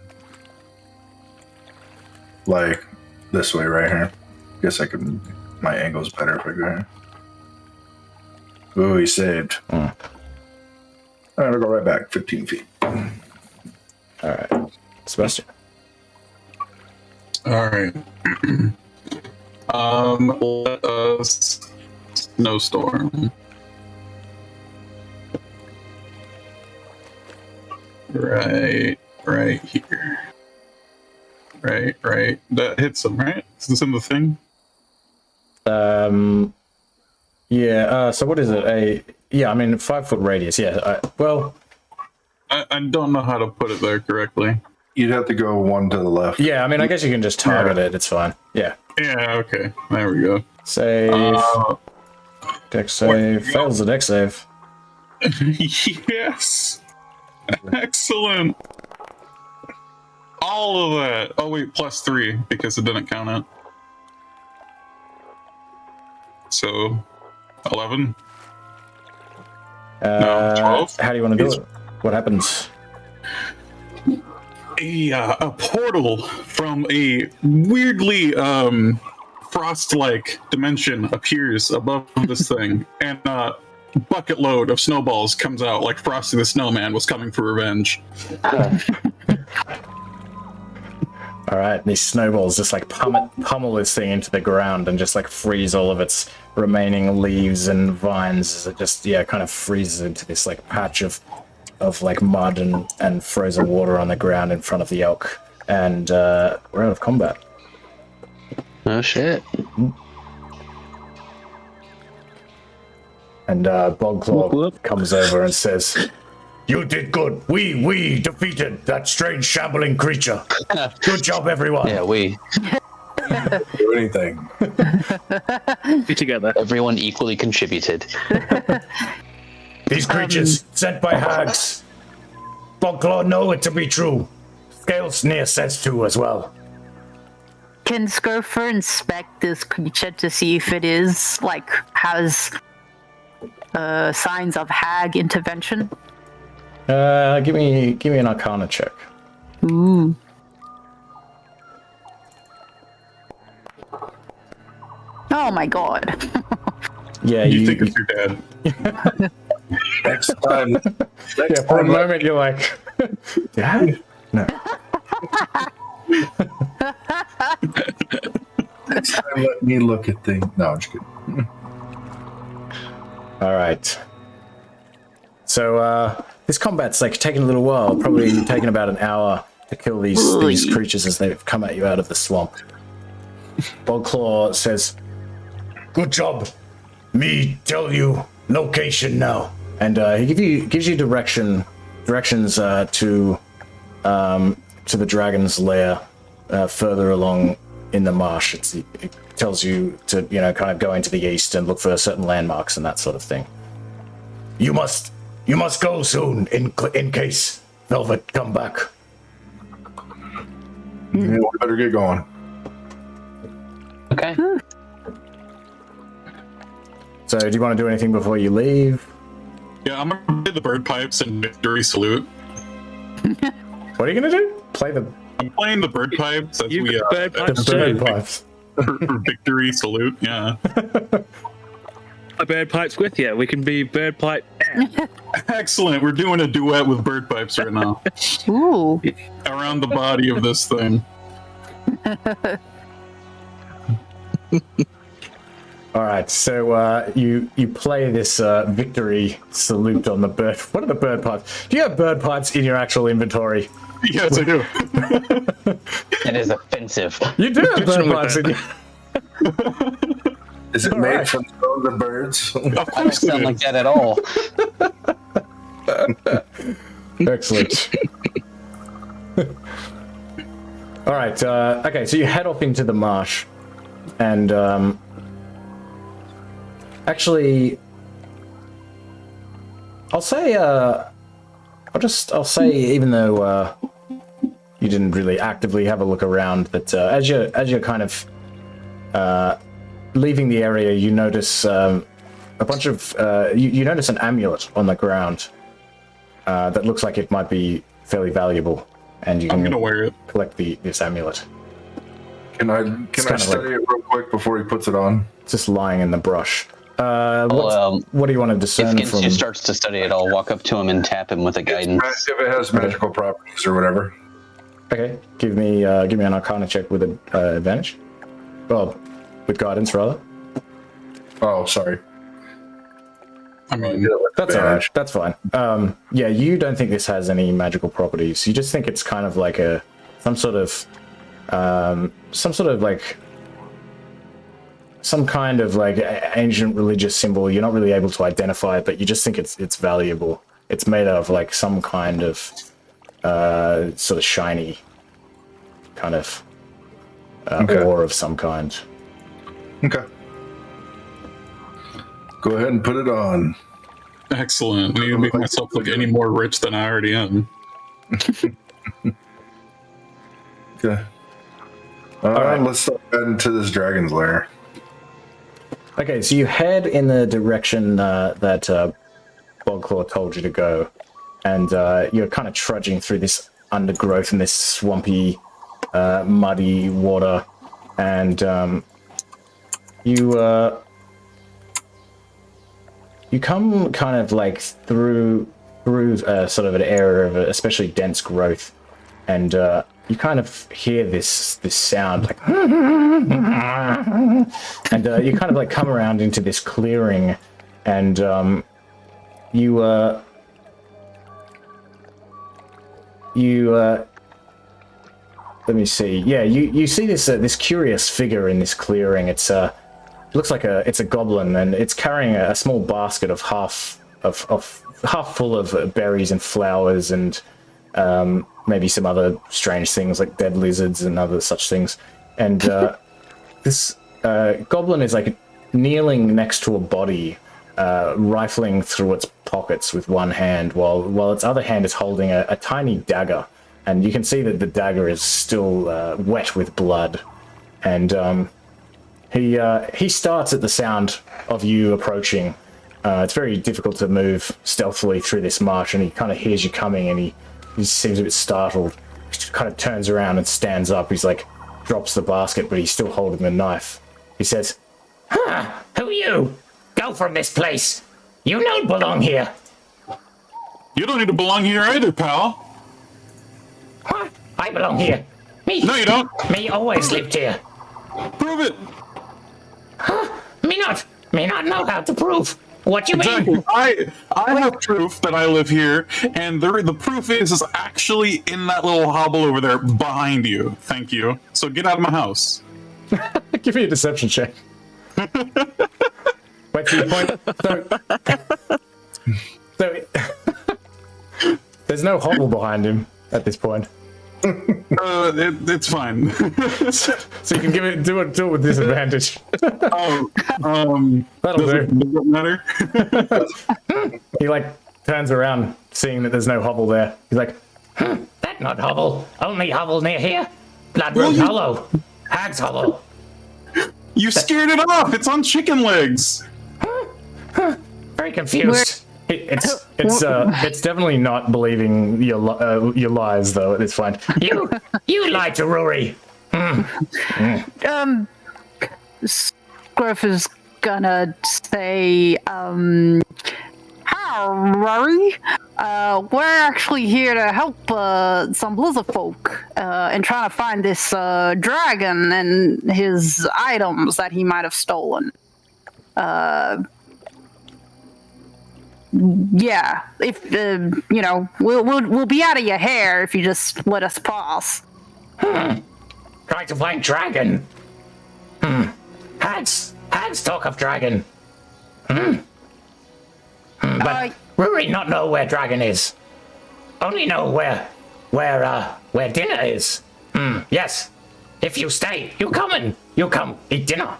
Like this way right here. Guess I can. My angle's better if I go here. Ooh, he saved. I'm gonna go right back 15 feet. All right, Sebastian. All right. Let us snowstorm. Right here. Right. That hits him, right? Is this in the thing? Yeah. So what is it? I mean, 5 foot radius. Yeah. I don't know how to put it there correctly. You'd have to go one to the left. Yeah. I mean, I guess you can just target it. It's fine. Yeah. Yeah, okay. There we go. Save. Dex save. Fails the dex save. Yes! Excellent! All of that! Oh wait, +3, because it didn't count it. So, 11? No, 12? How do you want to do it? What happens? A portal from a weirdly frost-like dimension appears above this thing, and a bucket load of snowballs comes out like Frosty the Snowman was coming for revenge. All right, and these snowballs just like pummel this thing into the ground and just like freeze all of its remaining leaves and vines as it just kind of freezes into this like patch of like mud and frozen water on the ground in front of the elk. And we're out of combat. Oh shit. And Bogclaw comes over and says, "You did good. We defeated that strange shambling creature. Good job, everyone." Yeah, we. Do anything. Be together. Everyone equally contributed. These creatures sent by hags. Bogclaw know it to be true. Scalesnir says too as well. Can Scurfer inspect this creature to see if it is, like, has signs of hag intervention? Give me an Arcana check. Ooh. Oh my god. Yeah, you think it's your dad. Next time. For a moment you're like, Dad? No. Next time, let me look at things. No, I'm just kidding. All right. So this combat's like taking a little while, probably taking about an hour to kill these creatures as they've come at you out of the swamp. Bogclaw says, "Good job. Me tell you location now." And he gives you directions to the dragon's lair further along in the marsh. It tells you to kind of go into the east and look for certain landmarks and that sort of thing. You must go soon in case Velvet come back. Yeah, we better get going. Okay. So do you want to do anything before you leave? Yeah, I'm gonna play the bird pipes and victory salute. What are you gonna do? Play the I'm playing the bird pipes as You we got bird pipes bird too. pipes. for victory salute. Yeah. A bird pipes with you. We can be bird pipe. Excellent. We're doing a duet with bird pipes right now Ooh. around the body of this thing. All right, so you play this victory salute on the bird. What are the bird pipes? Do you have bird pipes in your actual inventory? Yes, I do. It is offensive. You do have bird pipes in your. Is it made from the birds? Of I don't course it sound like is. that at all. Excellent. All right. Okay, so you head off into the marsh, and actually, I'll say, I'll say, even though you didn't really actively have a look around, that as you're kind of leaving the area, you notice a bunch of you notice an amulet on the ground that looks like it might be fairly valuable, and you I'm can gonna wear it. collect this amulet. Can I kinda study it real quick before he puts it on? It's just lying in the brush. Well, What do you want to If discern from? Ginsu starts to study it, I'll walk up to him and tap him with a guidance. If it has magical properties or whatever. Okay, give me an Arcana check with an advantage. Well, with guidance rather. Oh, sorry. I mean, That's alright. That's fine. Yeah, you don't think this has any magical properties. You just think it's kind of like some kind of like ancient religious symbol. You're not really able to identify it, but you just think it's valuable. It's made out of like some kind of sort of shiny kind of ore of some kind. Okay. Go ahead and put it on. excellent. I need to make myself look any more rich than I already am. Okay. All right, let's start heading to this dragon's lair. Okay, so you head in the direction that Bogclaw told you to go, and you're kind of trudging through this undergrowth and this swampy, muddy water, and you come kind of like through sort of an area of especially dense growth, and you kind of hear this sound like, and you kind of like come around into this clearing, and you let me see. Yeah, you see this curious figure in this clearing. It's looks like it's a goblin, and it's carrying a small basket of half full of berries and flowers and maybe some other strange things like dead lizards and other such things. And this goblin is like kneeling next to a body, rifling through its pockets with one hand, while its other hand is holding a tiny dagger. And you can see that the dagger is still wet with blood. And he starts at the sound of you approaching. It's very difficult to move stealthily through this marsh, and he kind of hears you coming, and he seems a bit startled. He just kind of turns around and stands up. He's like, drops the basket, but he's still holding the knife. He says, Huh? Who are you? Go from this place. You don't belong here. You don't need to belong here either, pal. What? I belong here. Me? No, you don't. Me always lived here. Prove it. Me not know how to prove. What you mean? Exactly. I have proof that I live here, and the proof is actually in that little hovel over there behind you. Thank you. So get out of my house. give me a deception check. Wait, so you point. So there's no hovel behind him at this point. It's fine. So you can do it with disadvantage. Oh, That'll does do. it matter? He like turns around, seeing that there's no hovel there. He's like, That not hovel. Only hovel near here. Bloodroot Hollow. Hag's Hollow. You scared it off. It's on chicken legs. Very confused. It's definitely not believing your lies though. It's fine. You lied to Rory. Griff is gonna say, hi, Rory. We're actually here to help some lizard folk and trying to find this dragon and his items that he might have stolen. Yeah, if we'll be out of your hair if you just let us pass. Trying to find dragon. Hags talk of dragon. But Rory not know where dragon is. Only know where dinner is. Yes. If you stay, you come eat dinner.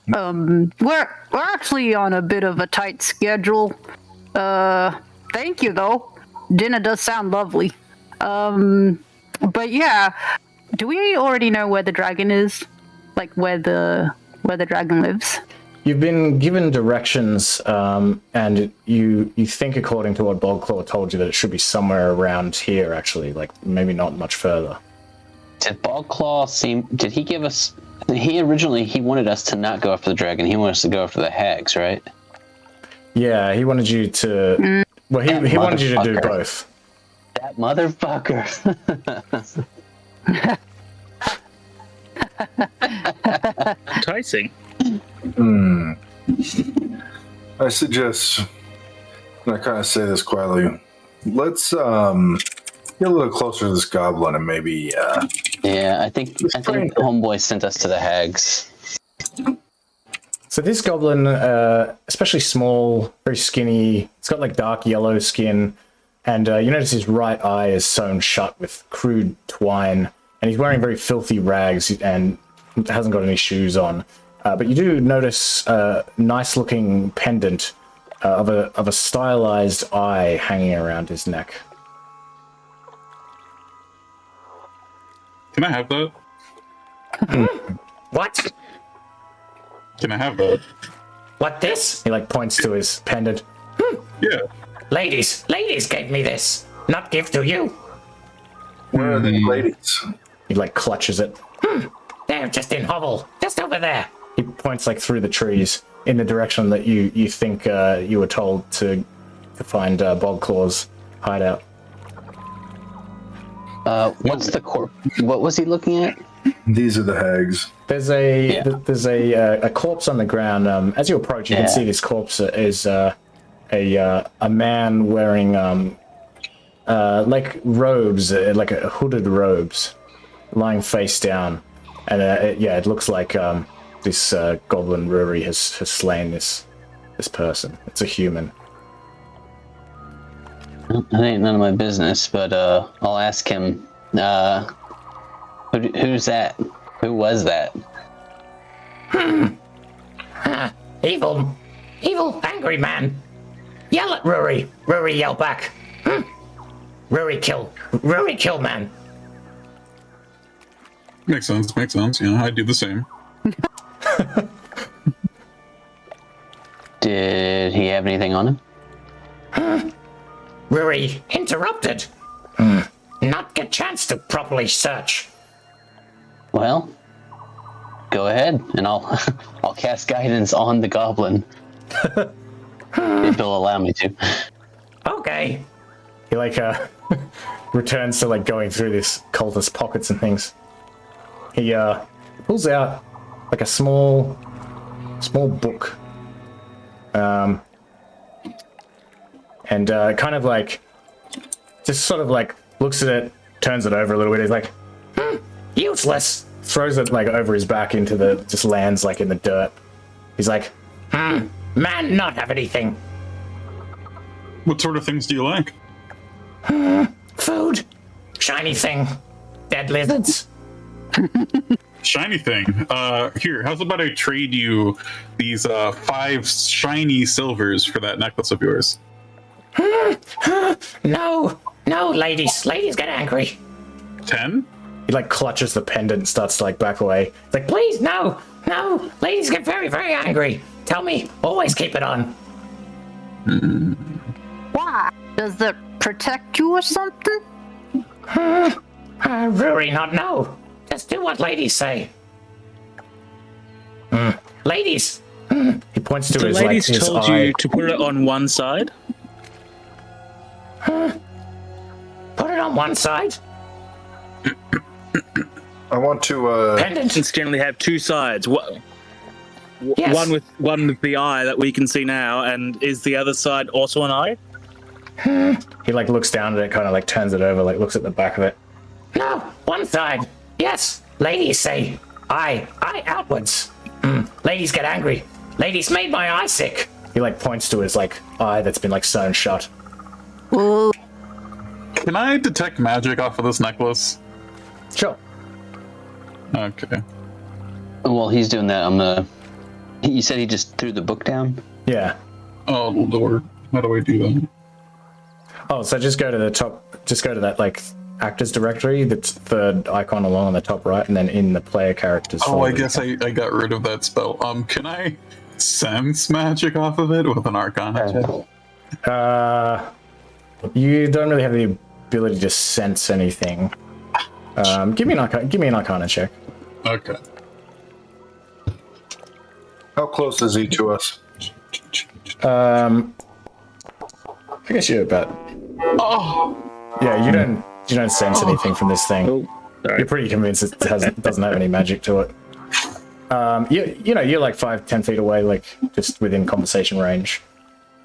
We're actually on a bit of a tight schedule. Thank you though. Dinner does sound lovely. But yeah, do we already know where the dragon is? Like where the dragon lives? You've been given directions, and you think, according to what Bogclaw told you, that it should be somewhere around here. Actually, like maybe not much further. Did Bogclaw did he give us? He wanted us to not go after the dragon. He wanted us to go after the hags, right? Yeah, he wanted you to. Well, he wanted you to do both. That motherfucker. Enticing. I suggest, and I kind of say this quietly, let's get a little closer to this goblin and maybe. Yeah, I think homeboy sent us to the hags. So this goblin, especially small, very skinny, it's got like dark yellow skin, and you notice his right eye is sewn shut with crude twine, and he's wearing very filthy rags and hasn't got any shoes on. But you do notice a nice-looking pendant of a stylized eye hanging around his neck. Can I have that? What? Can I have that? What this? He like points to his pendant. Yeah. Ladies gave me this. Not give to you. Where are the ladies? He like clutches it. They're just in hovel, just over there. He points like through the trees in the direction that you think you were told to find Bogclaw's hideout. What's the what was he looking at? These are the hags. There's a corpse on the ground. As you approach, you can see this corpse is a man wearing like robes, like hooded robes, lying face down, and it looks like this goblin Rory has slain this person. It's a human. It ain't none of my business, but I'll ask him. Who's that? Who was that? Evil, angry man. Yell at Rory. Rory yell back. Rory kill man. Makes sense. I do the same. Did he have anything on him? Rory interrupted. Not get chance to properly search. Well, go ahead, and I'll cast guidance on the goblin. If he'll allow me to. Okay. He like returns to like going through this cultist pockets and things. He pulls out like a small book, and kind of like just sort of like looks at it, turns it over a little bit. He's like, Useless. throws it like over his back into just lands like in the dirt. He's like, Man not have anything. What sort of things do you like? Food. Shiny thing. Dead lizards. Shiny thing. Here, how's about I trade you these 5 shiny silvers for that necklace of yours? No, ladies get angry. 10? he like clutches the pendant and starts to like back away. It's like, please, no, ladies get very, very angry. Tell me. Always keep it on. Why? Does it protect you or something? I really not know. Just do what ladies say. Ladies. He points to The his ladies his told eye. you to put it on one side. Put it on one side. I want to. Pendant. Pendants generally have two sides. Yes. One with the eye that we can see now, and is the other side also an eye? He like looks down at it, kind of like turns it over, like looks at the back of it. No, one side. Yes. Ladies say eye outwards. Ladies get angry. Ladies made my eye sick. He like points to his like eye that's been like sewn shut. Ooh. Can I detect magic off of this necklace? Sure. Okay. While he's doing that, I'm gonna. You said he just threw the book down? Yeah. Oh Lord, how do I do that? Oh, so just go to the top. Just go to that like actors directory. That's the icon along on the top right, and then in the player characters. Oh, I folder. guess I got rid of that spell. Can I sense magic off of it with an Arcana check? You don't really have the ability to sense anything. Give me an Arcana check. Okay. how close is he to us? I guess you're about. Oh, Yeah, you don't sense anything from this thing. Oh, sorry. You're pretty convinced it doesn't have any magic to it. You're like 5-10 feet away, like just within conversation range.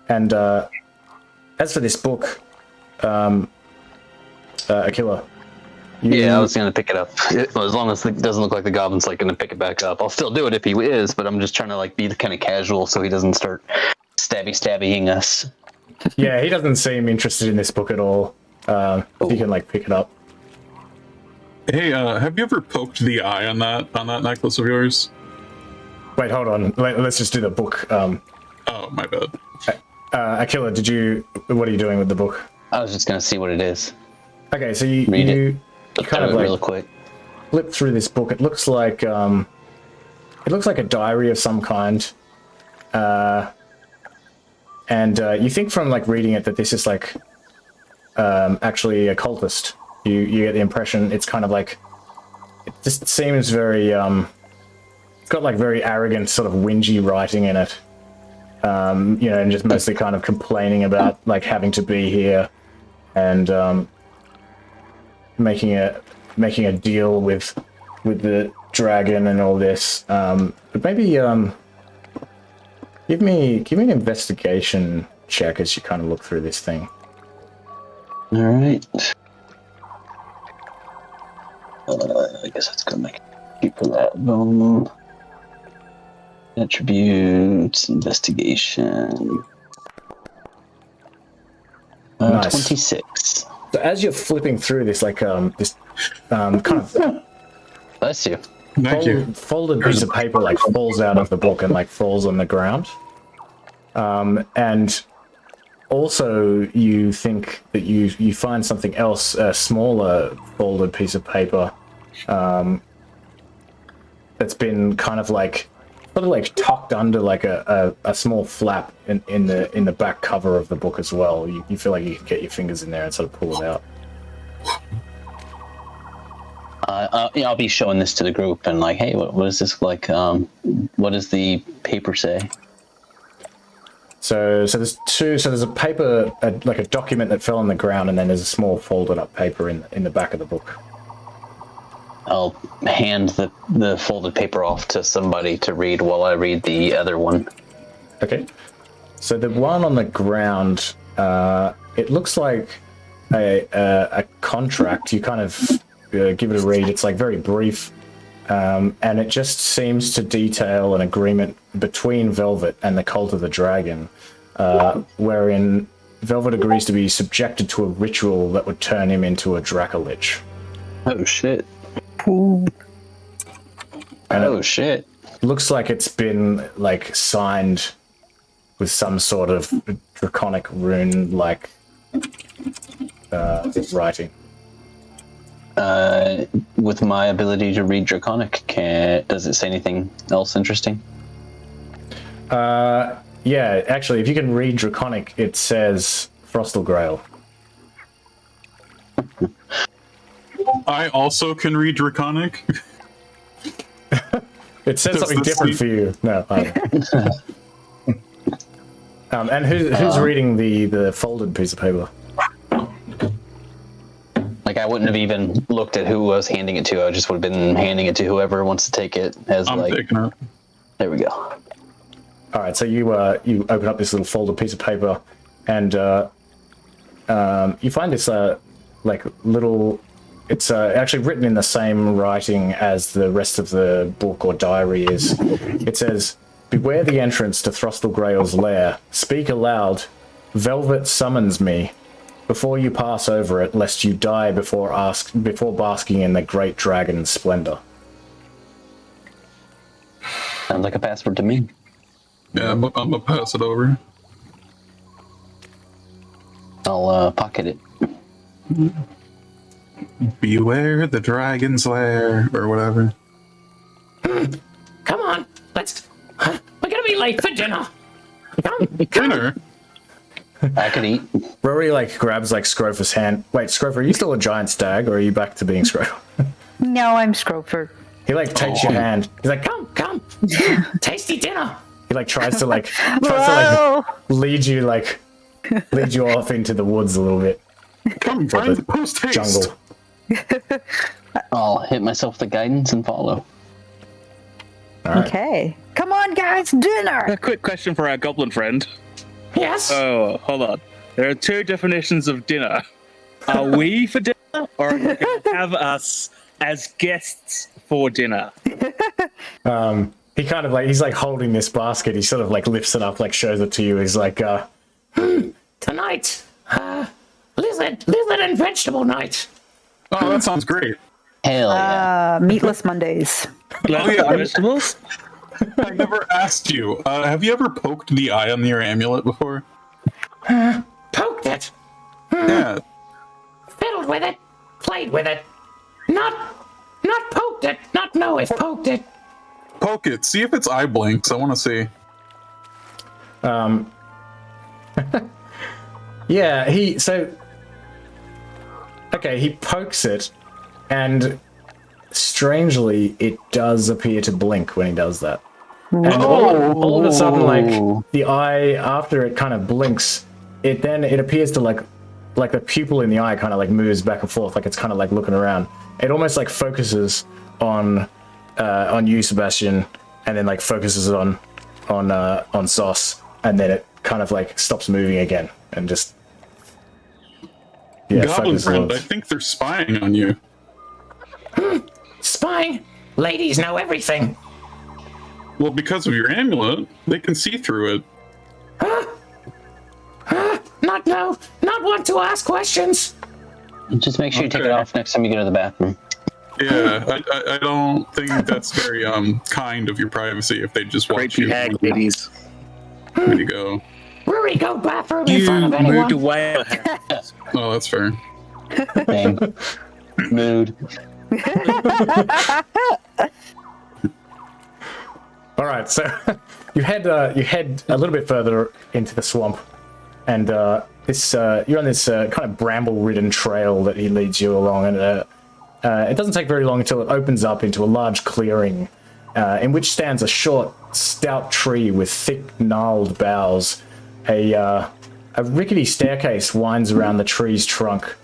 And as for this book, Aquila, Yeah, I was gonna pick it up. As long as it doesn't look like the goblin's like gonna pick it back up. I'll still do it if he is, but I'm just trying to like be kind of casual so he doesn't start stabbying us. Yeah, he doesn't seem interested in this book at all. If you can like pick it up. hey, have you ever poked the eye on that necklace of yours? Wait, hold on. Let's just do the book. Oh, my bad. Aquila, what are you doing with the book? I was just gonna see what it is. Okay, so you Read it. you kind of real like quick. flip through this book. It looks like a diary of some kind. And you think from like reading it that this is like actually a cultist. You get the impression it's kind of like, it just seems very it's got like very arrogant sort of whingy writing in it. And just mostly kind of complaining about like having to be here and making a deal with the dragon and all this. But maybe give me an investigation check as you kind of look through this thing. All right. I guess that's gonna make it keep for that. Boom. Attributes, investigation. Nice. 26. So as you're flipping through this, like this kind of Bless you. Thank you. folded piece of paper like falls out of the book and like falls on the ground. And also you think that you find something else, a smaller folded piece of paper that's been kind of like sort of like tucked under like a small flap in the back cover of the book as well. You feel like you can get your fingers in there and sort of pull it out. I'll be showing this to the group and like, hey, what is this like? What does the paper say? So there's two. So there's a paper, like a document that fell on the ground, and then there's a small folded up paper in the back of the book. I'll hand the folded paper off to somebody to read while I read the other one. Okay. So the one on the ground, it looks like a contract. You kind of give it a read. It's like very brief, and it just seems to detail an agreement between Velvet and the Cult of the Dragon, wherein Velvet agrees to be subjected to a ritual that would turn him into a Dracolich. Oh shit. And Oh shit. looks like it's been like signed with some sort of draconic rune like writing. With my ability to read Draconic, does it say anything else interesting? Yeah, actually, if you can read Draconic, it says Frostal Grail. I also can read Draconic. It says Does something the different sleep- for you. No. And who's reading the folded piece of paper? Like, I wouldn't have even looked at who I was handing it to. I just would have been handing it to whoever wants to take it. I'm taking it. There we go. All right, so you open up this little folded piece of paper, and you find this like little. It's actually written in the same writing as the rest of the book or diary is. It says, "Beware the entrance to Throstle Grail's lair. Speak aloud. Velvet summons me. Before you pass over it, lest you die before basking in the great dragon's splendor." Sounds like a password to me. Yeah, I'm gonna pass it over. I'll pocket it. Beware the dragon's lair, or whatever. Come on, let's. We're gonna be late for dinner. Come. Dinner? I could eat. Rory grabs Scrofer's hand. Wait, Scrofer, are you still a giant stag, or are you back to being Scrofer? No, I'm Scrofer. He takes your hand. He's like, Come. Tasty dinner. he tries to Whoa! lead you off into the woods a little bit. Come, For find the the post haste. jungle. I'll hit myself with the guidance and follow. All right. Okay. Come on, guys, dinner! A quick question for our goblin friend. Yes. Oh, hold on. There are two definitions of dinner. Are we for dinner, or are you going to have us as guests for dinner? He kind of he's holding this basket. He sort of lifts it up, shows it to you. He's like, Tonight, lizard and vegetable night. Oh, that sounds great. Hell yeah. Meatless Mondays. Yeah, vegetables? I never asked you. Have you ever poked the eye on your amulet before? Poked it. Yeah. Fiddled with it. Played with it. Not poked it. Not know if poked it. Poke it. See if its eye blinks. I want to see. yeah, he pokes it, and strangely, it does appear to blink when he does that. And all of a sudden, the eye, after it kind of blinks, it appears to like the pupil in the eye kind of moves back and forth, it's kind of looking around. It almost focuses on you, Sebastian, and then focuses on Sauce, and then it kind of stops moving again and just Goblin focuses friend, on- I think they're spying on you. Spying. Ladies know everything. Well, because of your amulet, they can see through it. Not want to ask questions. Just make sure you take it Okay. off next time you go to the bathroom. Yeah, I don't think that's very kind of your privacy if they just watch Creepy you. hag ladies. Way to go. Rory, go bathroom in You front of moved anyone. away. Oh, that's fair. Same. Mood. All right, so you head a little bit further into the swamp, and you're on this kind of bramble-ridden trail that he leads you along, and it doesn't take very long until it opens up into a large clearing, in which stands a short, stout tree with thick, gnarled boughs. A rickety staircase winds around the tree's trunk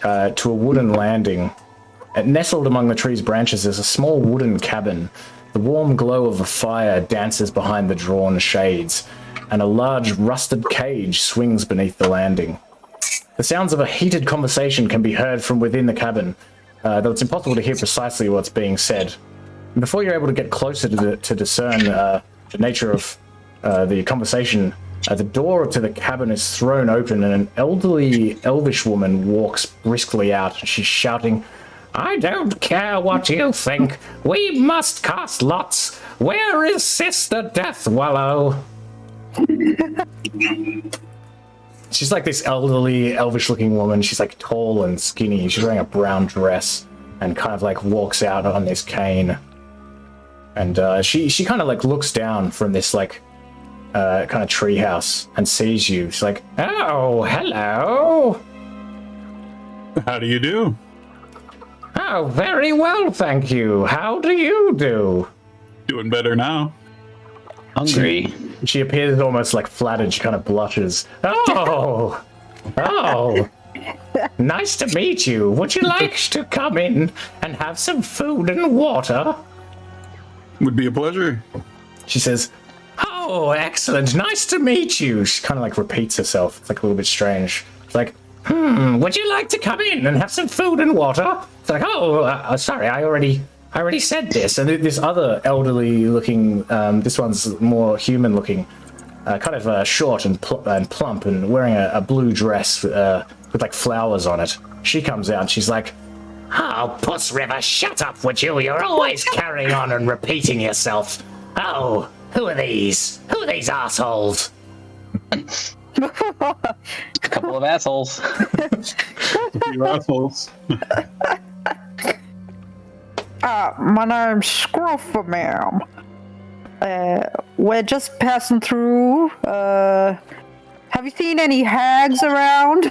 to a wooden landing. Nestled among the tree's branches is a small wooden cabin. The warm glow of a fire dances behind the drawn shades, and a large rusted cage swings beneath the landing. The sounds of a heated conversation can be heard from within the cabin, though it's impossible to hear precisely what's being said. And before you're able to get closer to discern the nature of the conversation, the door to the cabin is thrown open, and an elderly elvish woman walks briskly out. She's shouting, "I don't care what you think. We must cast lots. Where is Sister Deathwallow?" She's this elderly, elvish-looking woman. She's tall and skinny. She's wearing a brown dress and kind of walks out on this cane. And she kind of looks down from this kind of treehouse and sees you. She's like, "Oh, hello. How do you do? Oh, very well, thank you. How do you do?" Doing better now. Hungry. She appears almost like flattered. She kind of blushes. Oh, oh. Nice to meet you. Would you like to come in and have some food and water? Would be a pleasure. She says, "Oh, excellent. Nice to meet you." She kind of like repeats herself. It's like a little bit strange. It's like, would you like to come in and have some food and water? It's like, oh, sorry, I already said this. And this other elderly looking, this one's more human looking, kind of short and plump and wearing a blue dress with like flowers on it. She comes out and she's like, "Oh, Puss River, shut up, would you? You're always carrying on and repeating yourself. Oh, who are these? Who are these assholes?" A couple of assholes. You assholes. My name's Scruffer, ma'am. We're just passing through. Have you seen any hags around?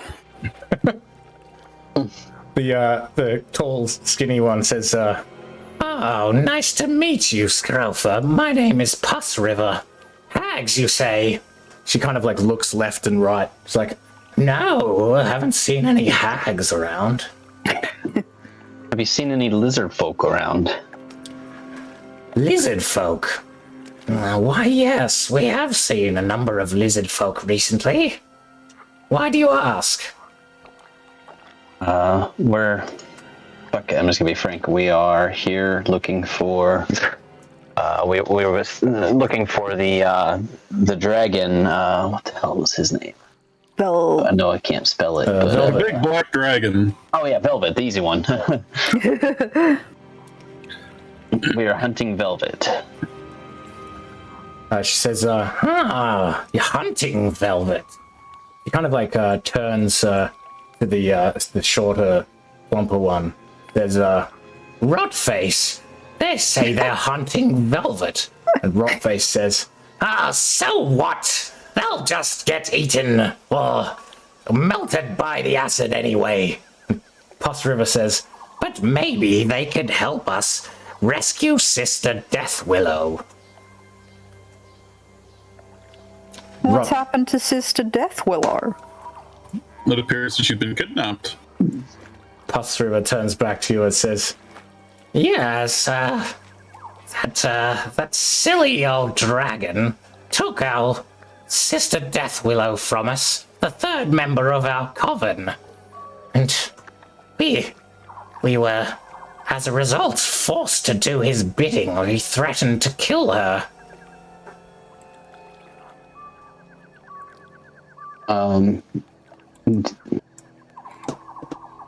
The tall, skinny one says, "Oh, nice to meet you, Scrofa. My name is Puss River. Hags, you say?" She kind of like looks left and right. She's like, "No, I haven't seen any hags around." Have you seen any lizard folk around? Lizard folk? Why, yes, we have seen a number of lizard folk recently. Why do you ask? Okay, I'm just gonna be frank. We are here looking for. We were looking for the dragon. What the hell was his name? Well, No, I can't spell it. But, The big black dragon. oh yeah, Velvet, the easy one. We are hunting Velvet. She says, you're hunting Velvet. He kind of like turns to the shorter, plumper one. There's Rotface. They say they're hunting Velvet. And Rotface says, so what? They'll just get eaten or melted by the acid anyway. Puss River says, but maybe they could help us rescue Sister Death Willow. what's happened to Sister Death Willow? It appears that she's been kidnapped. Puss River turns back to you and says, yes, that silly old dragon took our Sister Death Willow from us, the third member of our coven. And we were, as a result, forced to do his bidding, or he threatened to kill her.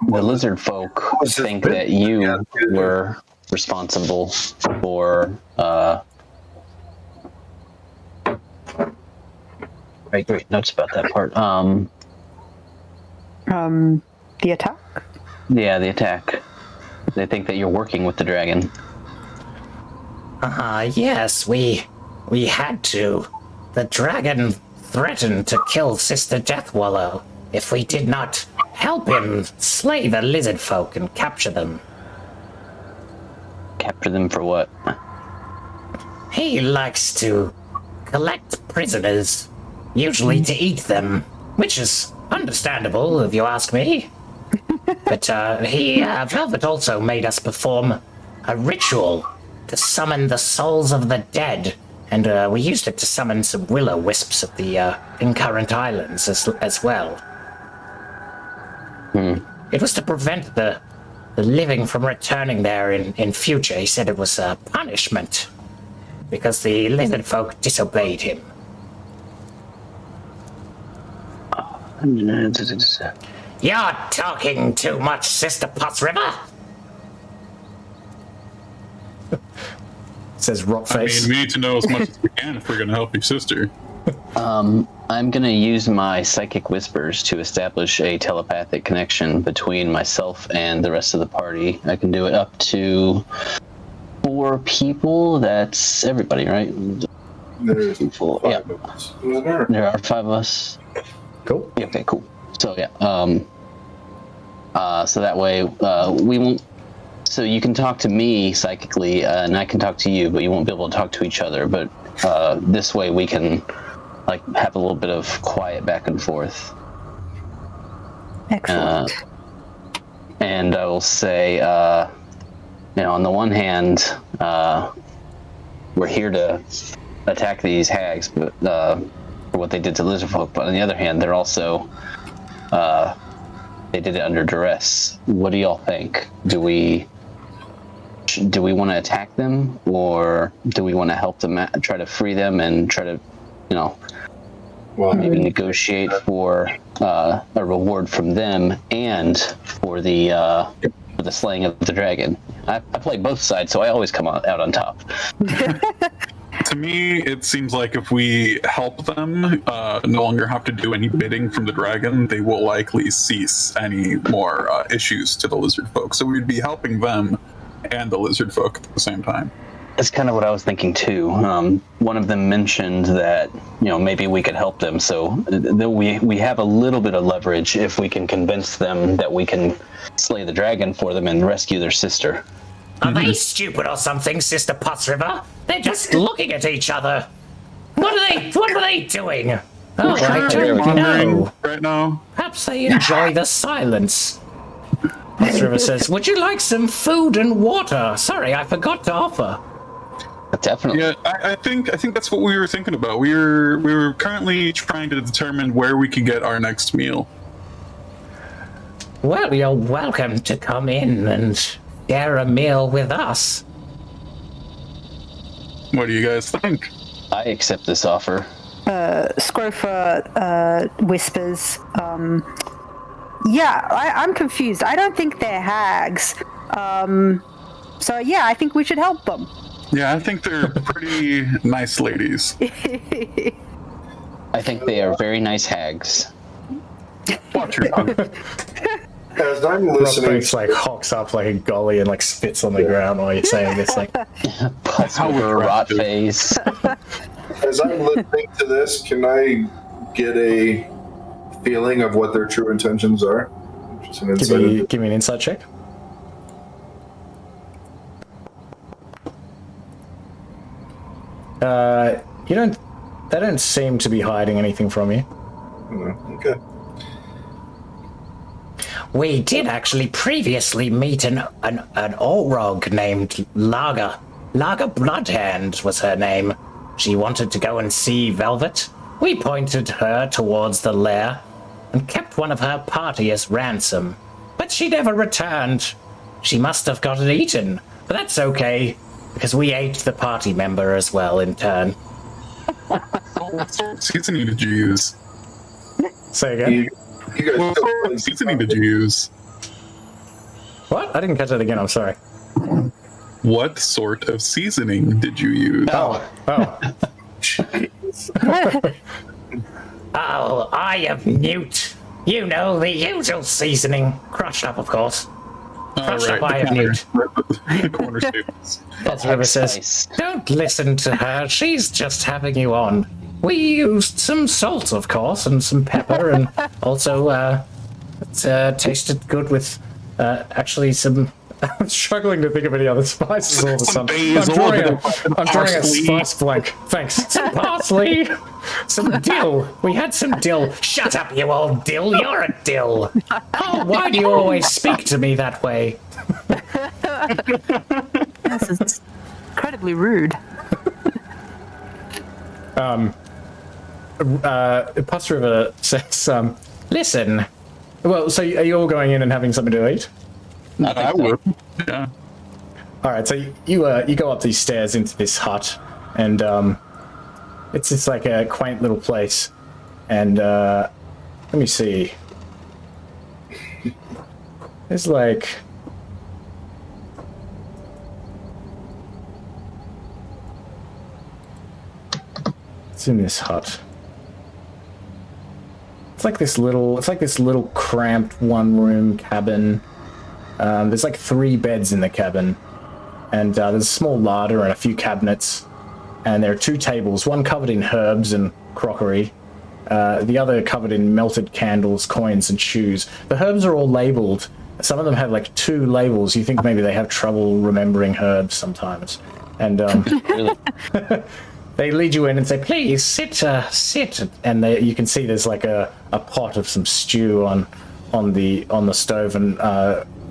The lizard folk think that you were responsible for great notes about that part. The attack? Yeah, the attack. They think that you're working with the dragon. Yes, we had to. The dragon threatened to kill Sister Deathwallow if we did not help him slay the lizard folk and capture them. Capture them for what? He likes to collect prisoners, usually to eat them, which is understandable if you ask me. But Velvet also made us perform a ritual to summon the souls of the dead, and we used it to summon some will-o-wisps at the Incurrent Islands as well. It was to prevent the living from returning there in future. He said it was a punishment because the lizard folk disobeyed him. You're talking too much, Sister Puss River. Says Rockface. I mean, we need to know as much as we can if we're going to help your sister. I'm gonna use my psychic whispers to establish a telepathic connection between myself and the rest of the party. I can do it up to 4 people. That's everybody, right? There's 2, 4. five Yeah, of us. Wasn't there? there are 5 of us. Cool. Yeah, okay, cool. So yeah, so that way we won't. So you can talk to me psychically, and I can talk to you, but you won't be able to talk to each other. But this way we can like have a little bit of quiet back and forth. Excellent. And I will say, on the one hand, we're here to attack these hags, but for what they did to lizard folk. But on the other hand, they're also they did it under duress. What do y'all think? Do we want to attack them, or do we want to help them try to free them and try to, maybe negotiate for a reward from them and for the slaying of the dragon? I play both sides, so I always come out on top. To me, it seems like if we help them no longer have to do any bidding from the dragon, they will likely cease any more issues to the lizard folk. So we'd be helping them and the lizard folk at the same time. That's kind of what I was thinking too. One of them mentioned that maybe we could help them, so we have a little bit of leverage if we can convince them that we can slay the dragon for them and rescue their sister. Are they stupid or something, Sister Potts River? They're just looking at each other. What are they doing? Oh, I don't know. Right now. Perhaps they enjoy the silence. Potts River says, "Would you like some food and water? Sorry, I forgot to offer." Definitely. Yeah, I think that's what we were thinking about. We were currently trying to determine where we could get our next meal. Well, you're welcome to come in and share a meal with us. What do you guys think? I accept this offer. Scrofa whispers, I'm confused. I don't think they're hags. So yeah, I think we should help them. Yeah, I think they're pretty nice ladies. I think they are very nice hags. Watch your tongue. As I'm listening, Rockface like hocks up like a golly and like spits on the ground while you're saying this. Like, How her rot face. as I'm listening to this, can I get a feeling of what their true intentions are? Just an insight. give me an insight check. They don't seem to be hiding anything from you. Okay. We did actually previously meet an Orog named Lager. Lager Bloodhand was her name. She wanted to go and see Velvet. We pointed her towards the lair and kept one of her party as ransom. But she never returned. She must have gotten eaten, but that's okay, because we ate the party member as well in turn. What sort of seasoning did you use? Say again. You guys What sort of seasoning did you use? What? I didn't catch that again. I'm sorry. What sort of seasoning did you use? Oh. Oh, I have newt. You know, the usual seasoning. Crushed up, of course. Crushed up, I have newt. The corner staples. Potts River says, Nice. "Don't listen to her. She's just having you on. We used some salt, of course, and some pepper, and also it tasted good with actually some." I'm struggling to think of any other spices all of a Some sudden. basil, I'm drawing a parsley. spice blank. Thanks. Some parsley, some dill. We had some dill. Shut up, you old dill. You're a dill. Oh, why do you always speak to me that way? This is incredibly rude. Potts River says, listen. Well, so are you all going in and having something to eat? I would. Yeah. All right, so you go up these stairs into this hut, and it's just like a quaint little place. And let me see. There's like what's in this hut? It's like this little cramped one-room cabin. There's like 3 beds in the cabin, and there's a small larder and a few cabinets, and there are two tables, one covered in herbs and crockery, the other covered in melted candles, coins, and shoes. The herbs are all labeled. Some of them have like 2 labels. You think maybe they have trouble remembering herbs sometimes. And they lead you in and say, please, sit. And you can see there's like a pot of some stew on the stove, and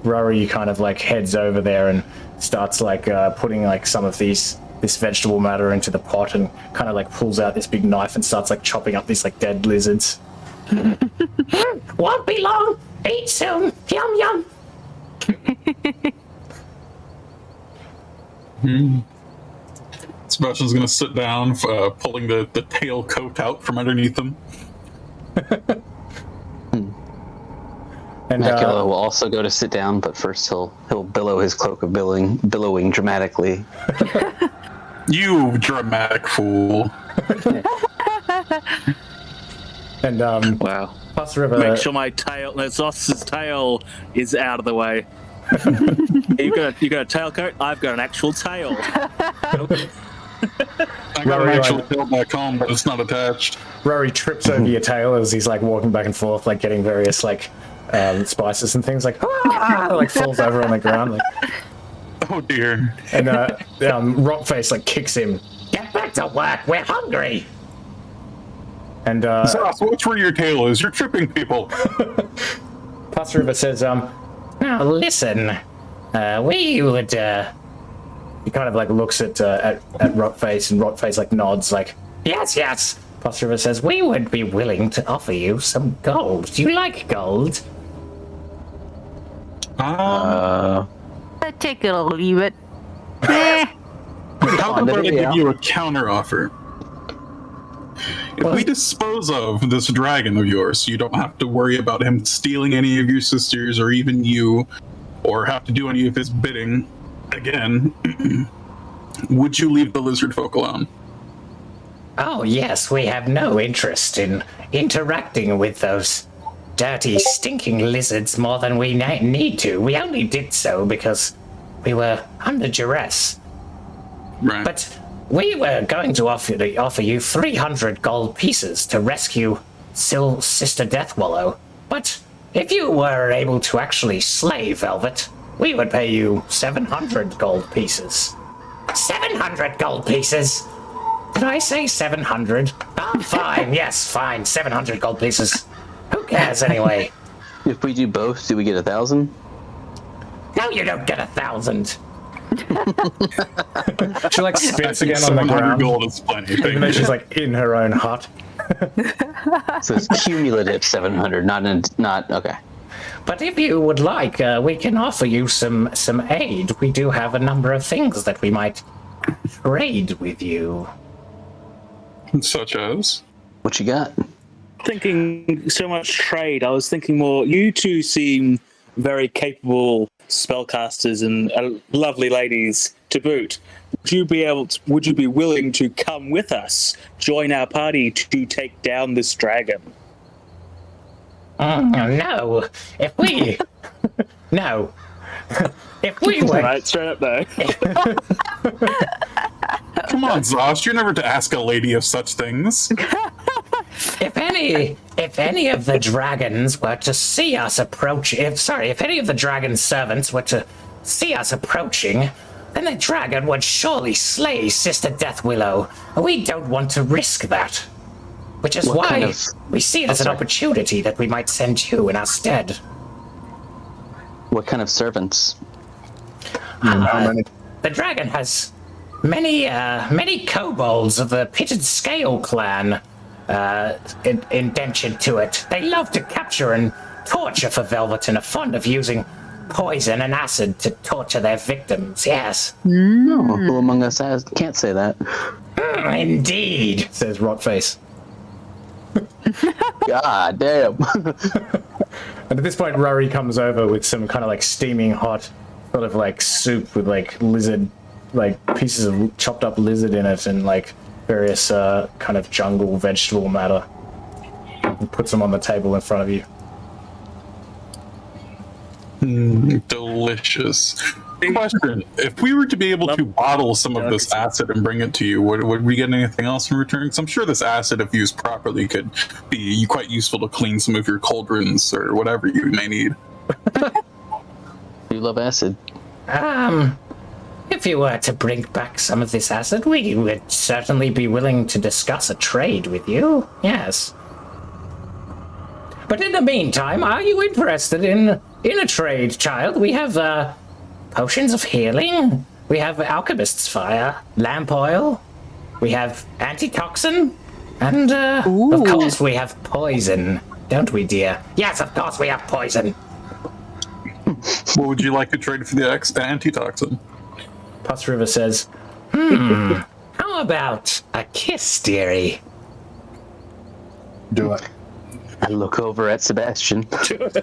Rory kind of like heads over there and starts like putting like some of this vegetable matter into the pot, and kind of like pulls out this big knife and starts like chopping up these like dead lizards. Won't be long. Eat soon. Yum yum. Sebastian's gonna sit down, pulling the tail coat out from underneath him. And Macula will also go to sit down, but first he'll billow his cloak of billowing dramatically. You dramatic fool. And Wow. Plus River. Make sure my tail, Zos's tail, is out of the way. you got a tail coat. I've got an actual tail. I got an actual tail back home, but it's not attached. Rory trips over your tail as he's like walking back and forth, like getting various like spices and things, like like falls over on the ground. Like. Oh dear. And Rockface like kicks him. Get back to work. We're hungry. And Zos, watch where your tail is. You're tripping people. Plus River says, Now listen, we would. he kind of like looks at Rockface, and Rockface like nods, like Yes. Plus River says, We would be willing to offer you some gold. Do you like gold? Take it or leave it. How about I give you a counter offer? If we dispose of this dragon of yours, you don't have to worry about him stealing any of your sisters or even you, or have to do any of his bidding again. Would you leave the lizard folk alone? Oh yes, we have no interest in interacting with those dirty, stinking lizards more than we need to. We only did so because we were under duress. Right. But we were going to offer you 300 gold pieces to rescue Sister Deathwallow. But if you were able to actually slay Velvet, we would pay you 700 gold pieces. 700 gold pieces? Did I say 700? Oh, fine, yes, fine, 700 gold pieces. Who cares anyway? If we do both, do we get 1,000? No, you don't get 1,000. she like spits again on the 700 ground, gold is plenty. even though she's like in her own hut. So it's cumulative 700, not okay. But if you would like, we can offer you some aid. We do have a number of things that we might trade with you. Such as? What you got? Thinking so much trade, I was thinking more. You two seem very capable spellcasters and lovely ladies to boot. Would you be willing to come with us, join our party to take down this dragon? No. If we no. If we were Right, straight up though. Come on, Zosh, you're never to ask a lady of such things. if any of the dragons were to see us if any of the dragon's servants were to see us approaching, then the dragon would surely slay Sister Deathwillow. We don't want to risk that. Which is why we see it as an opportunity that we might send you in our stead. What kind of servants? How many? The dragon has many kobolds of the Pitted Scale clan indentured to it. They love to capture and torture for Velvet and are fond of using poison and acid to torture their victims, yes. No, who among us can't say that? Indeed, Says Rockface. God damn. And at this point, Rory comes over with some kind of like steaming hot sort of like soup with like lizard, like pieces of chopped up lizard in it, and like various kind of jungle vegetable matter, and puts them on the table in front of you. delicious. Question: if we were to be able to bottle some of this acid and bring it to you, would we get anything else in return? Because I'm sure this acid, if used properly, could be quite useful to clean some of your cauldrons or whatever you may need. You love acid. If you were to bring back some of this acid, we would certainly be willing to discuss a trade with you. Yes. But in the meantime, are you interested in a trade, child? We have potions of healing. We have alchemist's fire, lamp oil. We have antitoxin, and of course we have poison, don't we, dear? Yes, of course we have poison. What would you like to trade for the antitoxin? Puss River says, How about a kiss, dearie? Do it. I look over at Sebastian.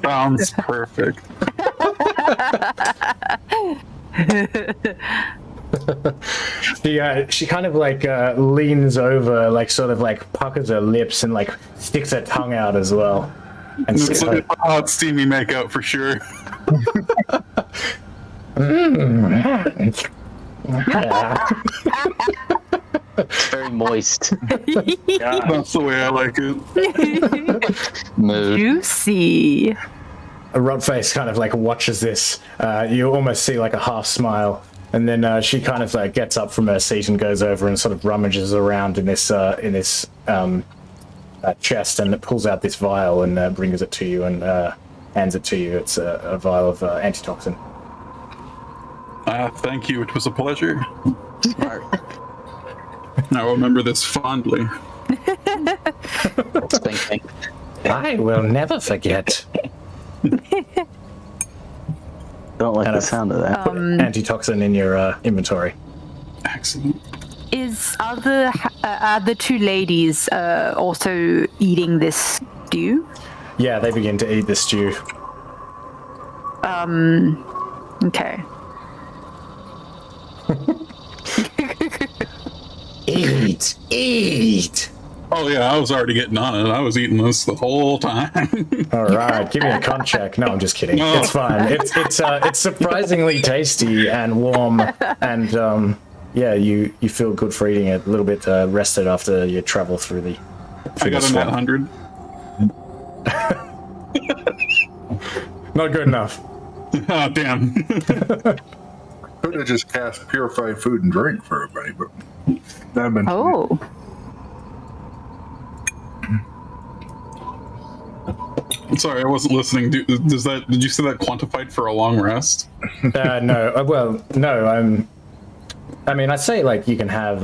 Sounds perfect. she kind of like leans over, like sort of like puckers her lips and like sticks her tongue out as well. And It's like a hot, steamy makeout for sure. Very moist. That's the way I like it. Mood. Juicy. Rotface kind of like watches this. You almost see like a half smile, and then she kind of like gets up from her seat and goes over and sort of rummages around in this chest and pulls out this vial and brings it to you and hands it to you. It's a vial of antitoxin. Thank you. It was a pleasure. I will remember this fondly. Thinking. I will never forget. Don't like the sound of that. Antitoxin in your inventory. Excellent. Are the two ladies also eating this stew? Yeah, they begin to eat the stew. Okay. Eat. Oh yeah, I was already getting on it. I was eating this the whole time. All right, give me a con check. No, I'm just kidding. No. It's fine. It's surprisingly tasty and warm, and yeah, you feel good for eating it. A little bit rested after your travel through the. I got a net 100. Not good enough. Oh damn. Could have just cast purified food and drink for everybody, but that'd been. Oh. Sorry, I wasn't listening. Did you say that quantified for a long rest? No. Well, no. I mean, I'd say like you can have.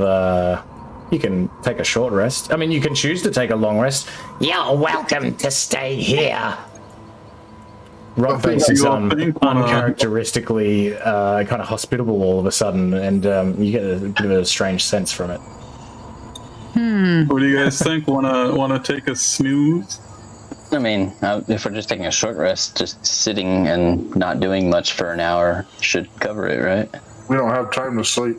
You can take a short rest. I mean, you can choose to take a long rest. You're welcome to stay here. Rotface is you all think, uncharacteristically kind of hospitable all of a sudden, and you get a bit of a strange sense from it. What do you guys think? Wanna take a snooze? I mean, if we're just taking a short rest, just sitting and not doing much for an hour should cover it, right? We don't have time to sleep.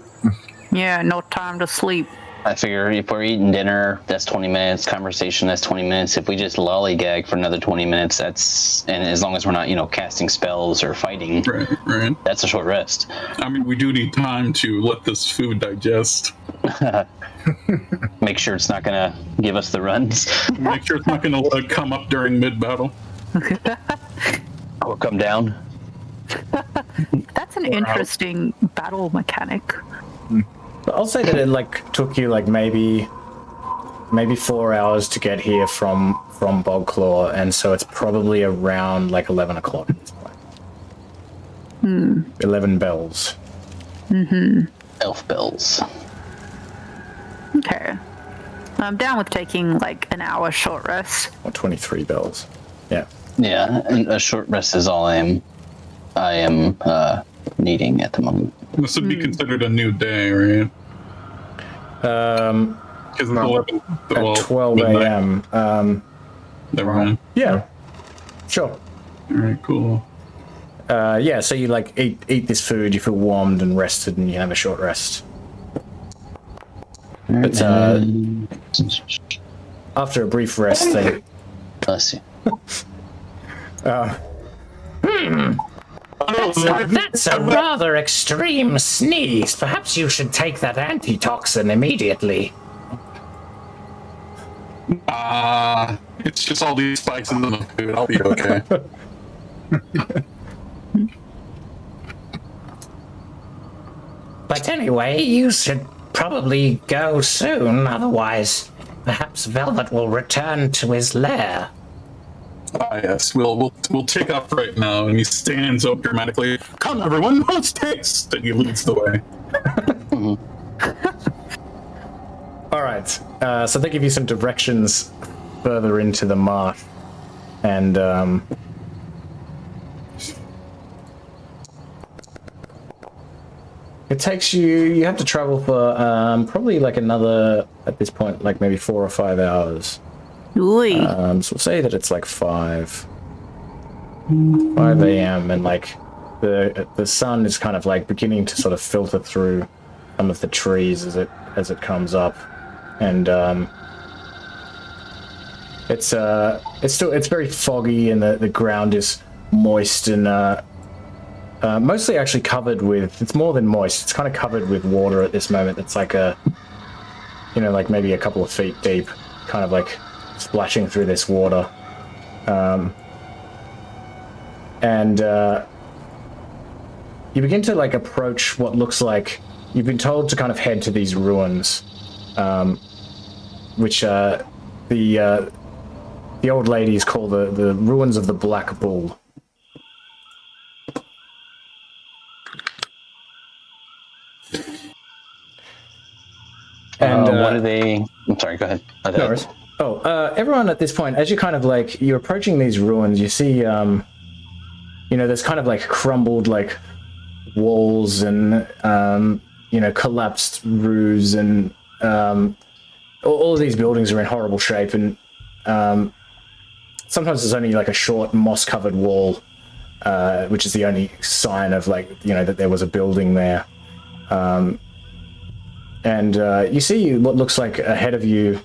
Yeah, no time to sleep. I figure if we're eating dinner, that's 20 minutes. Conversation, that's 20 minutes. If we just lollygag for another 20 minutes, and as long as we're not, casting spells or fighting, Right. that's a short rest. I mean, we do need time to let this food digest. Make sure it's not gonna give us the runs. Make sure it's not going to come up during mid-battle. Or come down. That's an interesting battle mechanic. I'll say that it like took you like maybe 4 hours to get here from Bogclaw, and so it's probably around like 11 o'clock at this point. 11 bells. Elf bells. Okay. I'm down with taking like an hour short rest. Or 23 bells. Yeah. Yeah, and a short rest is all I am needing at the moment. This would be considered a new day, right? Because it's 11, At 12 midnight. a.m. Never mind. Yeah. Sure. All right, cool. Yeah, so you like eat this food, you feel warmed and rested, and you have a short rest. But after a brief rest, Bless you. Oh That's a rather extreme sneeze. Perhaps you should take that antitoxin immediately. It's just all these spices in the food. I'll be okay. But anyway, you should probably go soon, otherwise perhaps Velvet will return to his lair. Yes, we'll take off right now. And he stands up dramatically. Come, everyone, let's taste! And he leads the way. All right. So they give you some directions further into the marsh, and it takes you. You have to travel for probably like another, at this point, like maybe 4 or 5 hours. Ooh. So we'll say that it's like 5 a.m. and like the sun is kind of like beginning to sort of filter through some of the trees as it comes up, and it's very foggy, and the ground is moist and mostly actually covered with, it's more than moist, it's kind of covered with water at this moment. It's like like maybe a couple of feet deep, kind of like splashing through this water, and you begin to like approach what looks like, you've been told to kind of head to these ruins, which the old ladies call the ruins of the Black Bull. And what are they? I'm sorry, go ahead. No worries. Everyone at this point, as you kind of like, you're approaching these ruins, you see, there's kind of like crumbled like walls and, collapsed roofs, and all of these buildings are in horrible shape, and sometimes there's only like a short moss-covered wall, which is the only sign of like, that there was a building there. And you see what looks like ahead of you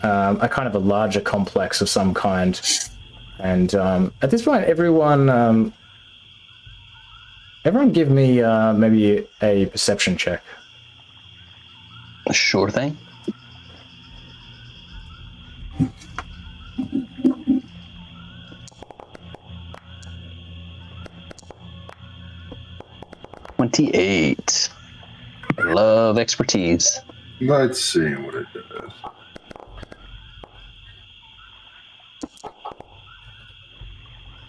a kind of a larger complex of some kind. And at this point, everyone give me maybe a perception check. Sure thing. $28. Love expertise. Let's see what it does.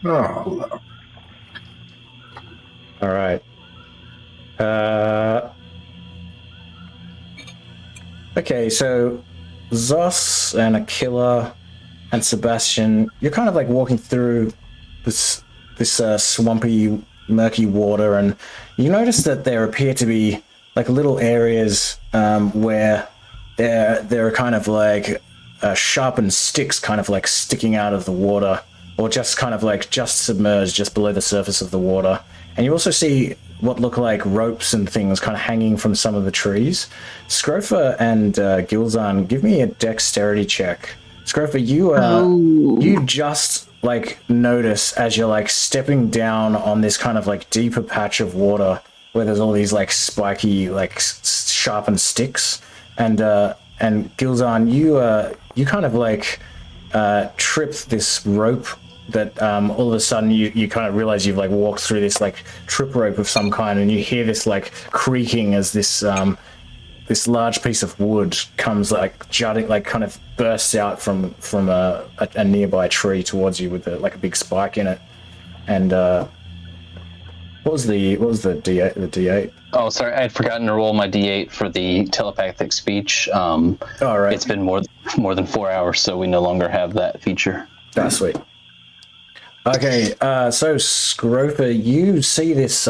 Oh, hello. All right. Okay, so Zos and Aquila and Sebastian, you're kind of like walking through this swampy, murky water, and you notice that there appear to be like little areas where there are kind of like sharpened sticks kind of like sticking out of the water, or just kind of like just submerged just below the surface of the water. And you also see what look like ropes and things kind of hanging from some of the trees. Scrofa and Gilzan, give me a dexterity check. Scrofa, you just like notice as you're like stepping down on this kind of like deeper patch of water where there's all these like spiky, like sharpened sticks, and Gilzan, you kind of like trip this rope that all of a sudden you kind of realize you've like walked through this like trip rope of some kind, and you hear this like creaking as this this large piece of wood comes like jutting, like kind of bursts out from a nearby tree towards you with like a big spike in it. And what was the D8? The D8? Oh, sorry, I had forgotten to roll my D8 for the telepathic speech. All right. It's been more than 4 hours, so we no longer have that feature. That's sweet. Okay, so Scrofa, you see this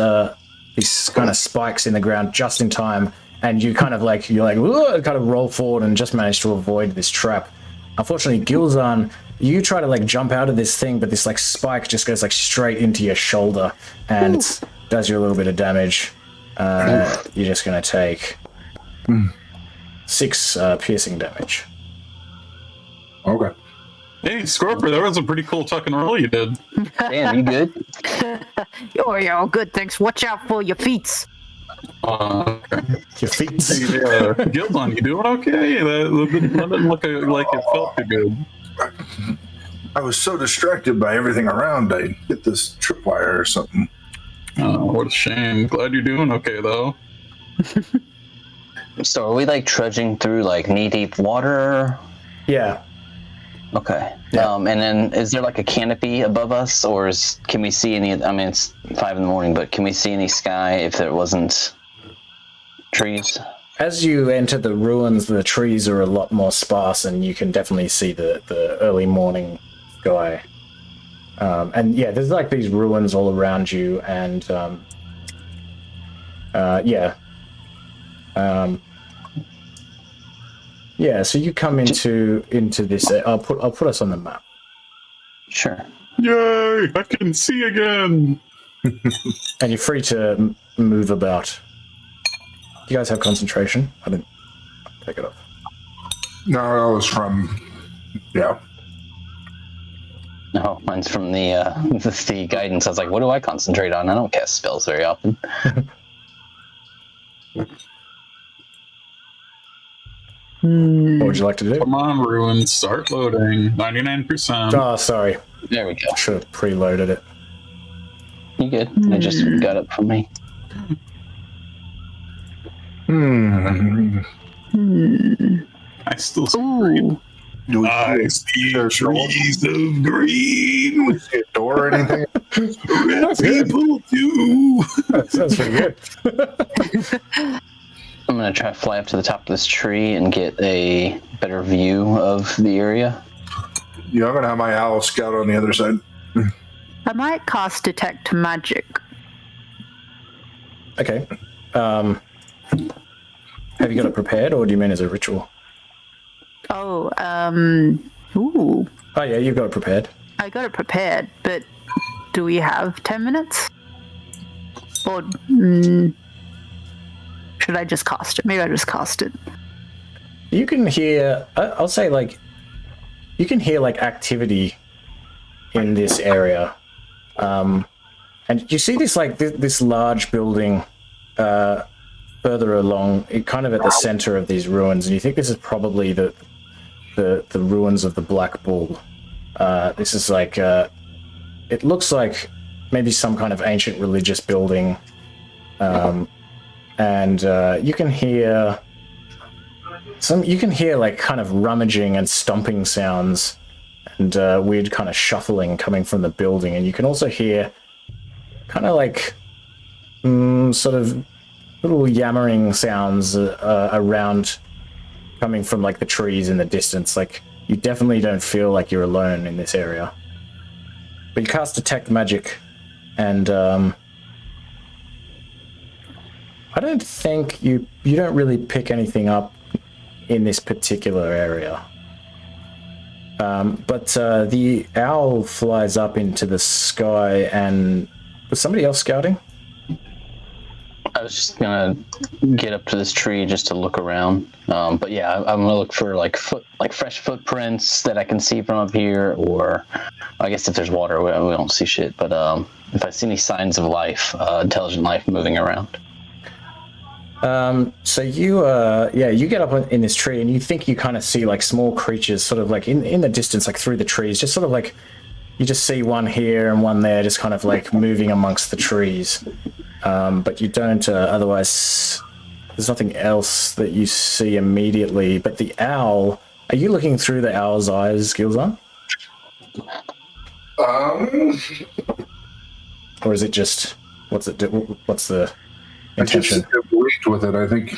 these kind of spikes in the ground just in time, and you kind of like kind of roll forward and just manage to avoid this trap. Unfortunately, Gilzan, you try to like jump out of this thing, but this like spike just goes like straight into your shoulder, and it does you a little bit of damage. You're just gonna take 6 piercing damage. Okay. Hey, Scorpio, that was a pretty cool tuck and roll you did. Damn, you good? Oh, yeah, all good. Thanks. Watch out for your feet. Okay. Your feet. Hey, Gildon, you doing okay? That didn't look like it felt too good. I was so distracted by everything around, I hit this tripwire or something. Oh, what a shame. Glad you're doing okay, though. So are we like trudging through like knee-deep water? Yeah. Okay. Yeah. And then is there like a canopy above us, or can we see any? I mean, it's 5 a.m, but can we see any sky if there wasn't trees? As you enter the ruins, the trees are a lot more sparse, and you can definitely see the early morning sky. And yeah, there's like these ruins all around you, and yeah, so you come into this. I'll put us on the map. Sure. Yay! I can see again! And you're free to move about. Do you guys have concentration? I didn't take it off. No, that was from, yeah. No, mine's from the guidance. I was like, what do I concentrate on? I don't cast spells very often. What would you like to do? Come on, Ruin, start loading. 99%. Oh, sorry. There we go. I should have preloaded it. You good? It just got up from me. I still see green. I see trees of green. We see a door or anything? Red people too. That sounds pretty good. I'm gonna try to fly up to the top of this tree and get a better view of the area. Yeah, I'm going to have my owl scout on the other side. I might cast detect magic. Okay. Have you got it prepared, or do you mean as a ritual? Oh, ooh. Oh yeah, you've got it prepared. I got it prepared, but do we have 10 minutes? Or should I just cast it? Maybe I just cast it. You can hear. I'll say like, you can hear like activity in this area, and you see this like this large building further along, kind of at the center of these ruins, and you think this is probably the ruins of the Black Bull. This is like it looks like maybe some kind of ancient religious building, and you can hear like kind of rummaging and stomping sounds and weird kind of shuffling coming from the building, and you can also hear kind of like sort of little yammering sounds around, coming from like the trees in the distance. Like, you definitely don't feel like you're alone in this area. But you cast detect magic, and I don't think you don't really pick anything up in this particular area. But the owl flies up into the sky, and was somebody else scouting? I was just gonna get up to this tree just to look around. But yeah, I'm gonna look for like fresh footprints that I can see from up here, or I guess if there's water, we don't see shit. But if I see any signs of life, intelligent life moving around. So you you get up in this tree, and you think you kind of see like small creatures sort of like in the distance, like through the trees, just sort of like you just see one here and one there, just kind of like moving amongst the trees. But you don't otherwise, there's nothing else that you see immediately. But the owl, are you looking through the owl's eyes, Gilzar? Or is it just, what's the intention? I just worked with it, I think.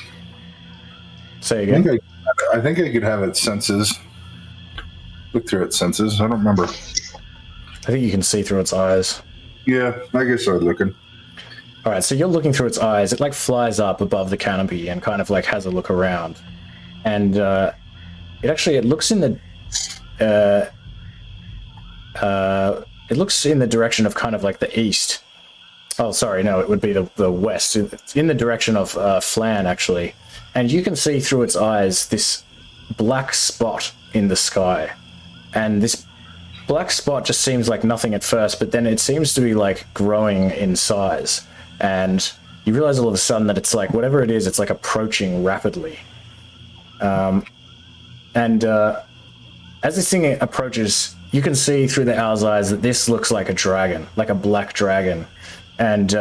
Say again? I think I could have its senses. Look through its senses. I don't remember. I think you can see through its eyes. Yeah, I guess I was looking. All right, so you're looking through its eyes. It like flies up above the canopy and kind of like has a look around, and it looks in the it looks in the direction of kind of like the east. Oh, sorry, no, it would be the west. It's in the direction of Phlan, actually, and you can see through its eyes this black spot in the sky, and this black spot just seems like nothing at first, but then it seems to be like growing in size, and you realize all of a sudden that it's like whatever it is, it's like approaching rapidly. And as this thing approaches, you can see through the owl's eyes that this looks like a dragon, like a black dragon, and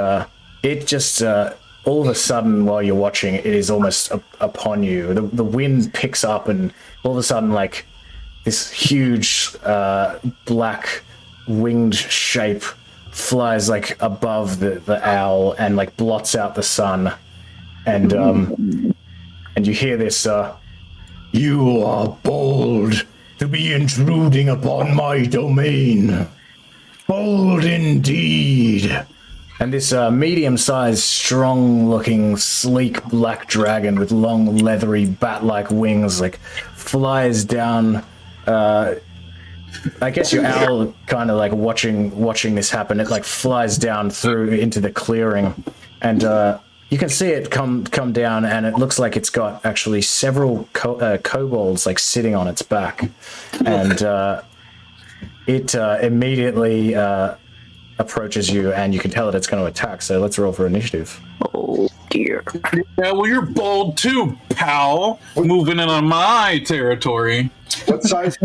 it just all of a sudden, while you're watching, it is almost upon you. The wind picks up, and all of a sudden, like this huge black winged shape flies like above the owl and like blots out the sun, and you hear this. You are bold to be intruding upon my domain. Bold indeed. And this medium-sized, strong-looking, sleek black dragon with long, leathery, bat-like wings, like, flies down. I guess your owl kind of like watching this happen. It like flies down through into the clearing, and you can see it come down, and it looks like it's got actually several kobolds like sitting on its back, and it immediately approaches you, and you can tell that it's going to attack. So let's roll for initiative. Oh dear. Yeah, well, you're bold too, pal. Moving in on my territory. What size?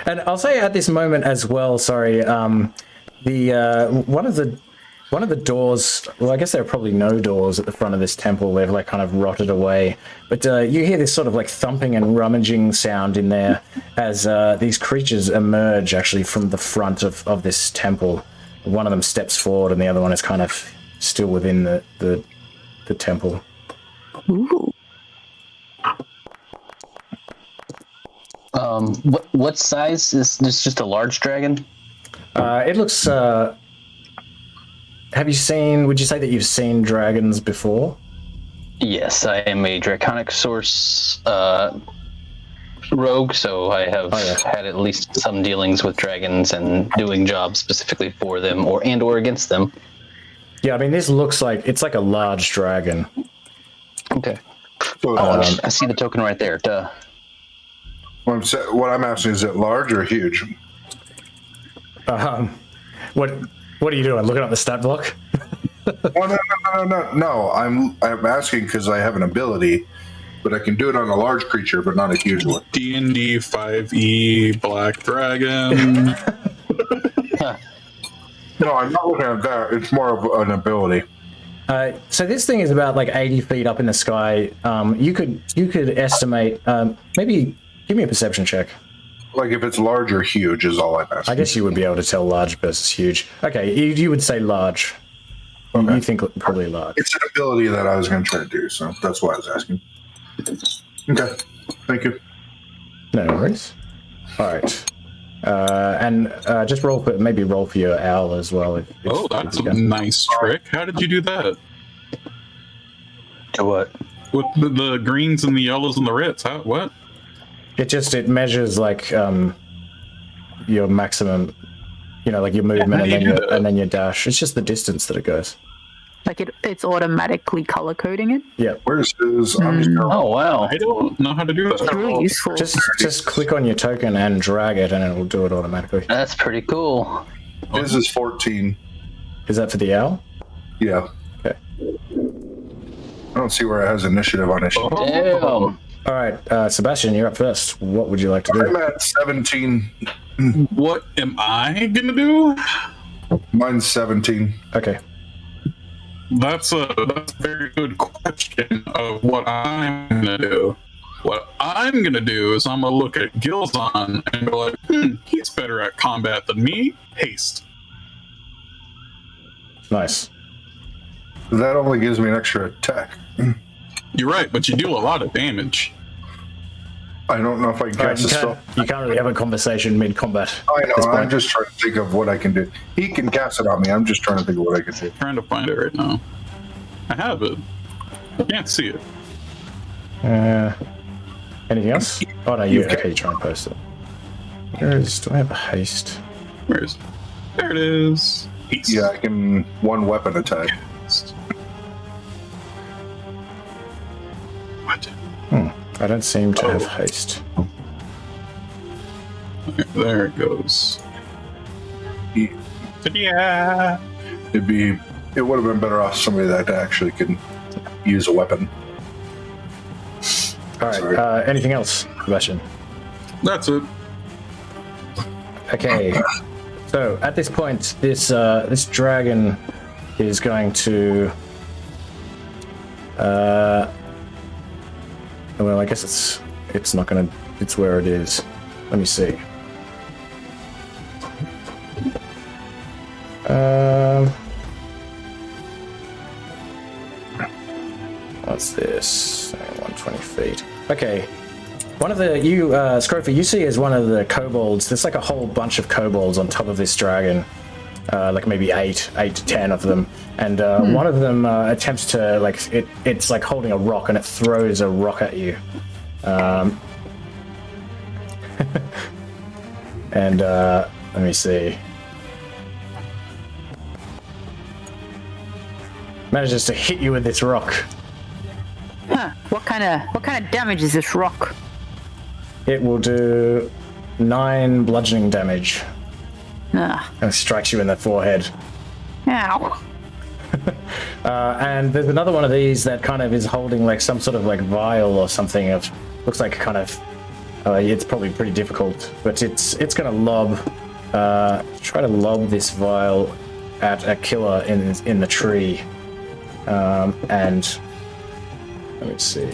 And I'll say at this moment as well. Sorry, the one of the doors. Well, I guess there are probably no doors at the front of this temple. They've like kind of rotted away. But you hear this sort of like thumping and rummaging sound in there as these creatures emerge actually from the front of this temple. One of them steps forward, and the other one is kind of still within the temple. Ooh. What size is this? Just a large dragon? It looks. Have you seen? Would you say that you've seen dragons before? Yes, I am a draconic source rogue, so I have had at least some dealings with dragons and doing jobs specifically for them or against them. Yeah, I mean, this looks like it's like a large dragon. Okay. I see the token right there. Duh. What I'm asking is it large or huge? What are you doing? Looking at the stat block? No. I'm asking because I have an ability, but I can do it on a large creature, but not a huge one. D&D 5e Black Dragon. No, I'm not looking at that. It's more of an ability. So this thing is about like 80 feet up in the sky. You could estimate. Maybe give me a perception check. Like if it's large or huge is all I'm asking. I guess you would be able to tell large versus huge. Okay, you would say large. Okay. You think probably large. It's an ability that I was going to try to do, so that's why I was asking. Okay, thank you. No worries. All right. And just roll for your owl as well. If That's a nice trick. How did you do that? To what? With the greens and the yellows and the reds? How? What? It measures like your maximum, like your movement and then your dash. It's just the distance that it goes. Like it's automatically color coding it. Yeah. Where's his? I'm just gonna, Oh wow! I don't know how to do It's that. really useful. Just click on your token and drag it, and it will do it automatically. That's pretty cool. his is 14. Is that for the owl? Yeah. Okay. I don't see where it has initiative on it. Damn. All right, Sebastian, you're up first. What would you like to I'm do? at 17. What am I gonna do? Mine's 17. Okay. That's a very good question of what I'm gonna do. What I'm gonna do is I'm gonna look at Gilzon and go like, he's better at combat than me. Haste. Nice. That only gives me an extra attack. You're right, but you do a lot of damage. I don't know if I can All right, cast a spell. you can't really have a conversation mid-combat. I know, I'm just trying to think of what I can do. He can cast it on me. I'm just trying to think of what I can do. Trying to find it right now. I have it. I can't see it. Anything else? Oh no, you're trying to post it. Do I have a haste? Where is it? There it is. Haste. Yeah, I can one weapon attack. What? I don't seem to have haste. There it goes. He- Yeah. It would have been better off somebody that actually can use a weapon. All right. Sorry. Anything else, Sebastian? That's it. Okay. So at this point, this dragon is going to. Well, I guess it's not gonna. It's where it is. Let me see. What's this? 120 feet. Okay. One of the Scrofa, you see as one of the kobolds. There's like a whole bunch of kobolds on top of this dragon, like maybe 8 to 10 of them, and one of them attempts to it's like holding a rock and it throws a rock at you, and let me see. Manages to hit you with this rock. Huh. What kind of damage is this rock? It will do 9 bludgeoning damage. Ah. And strikes you in the forehead. Ow. And there's another one of these that kind of is holding like some sort of like vial or something. Of looks like kind of. It's probably pretty difficult, but it's gonna lob. Try to lob this vial at a killer in the tree. And let me see.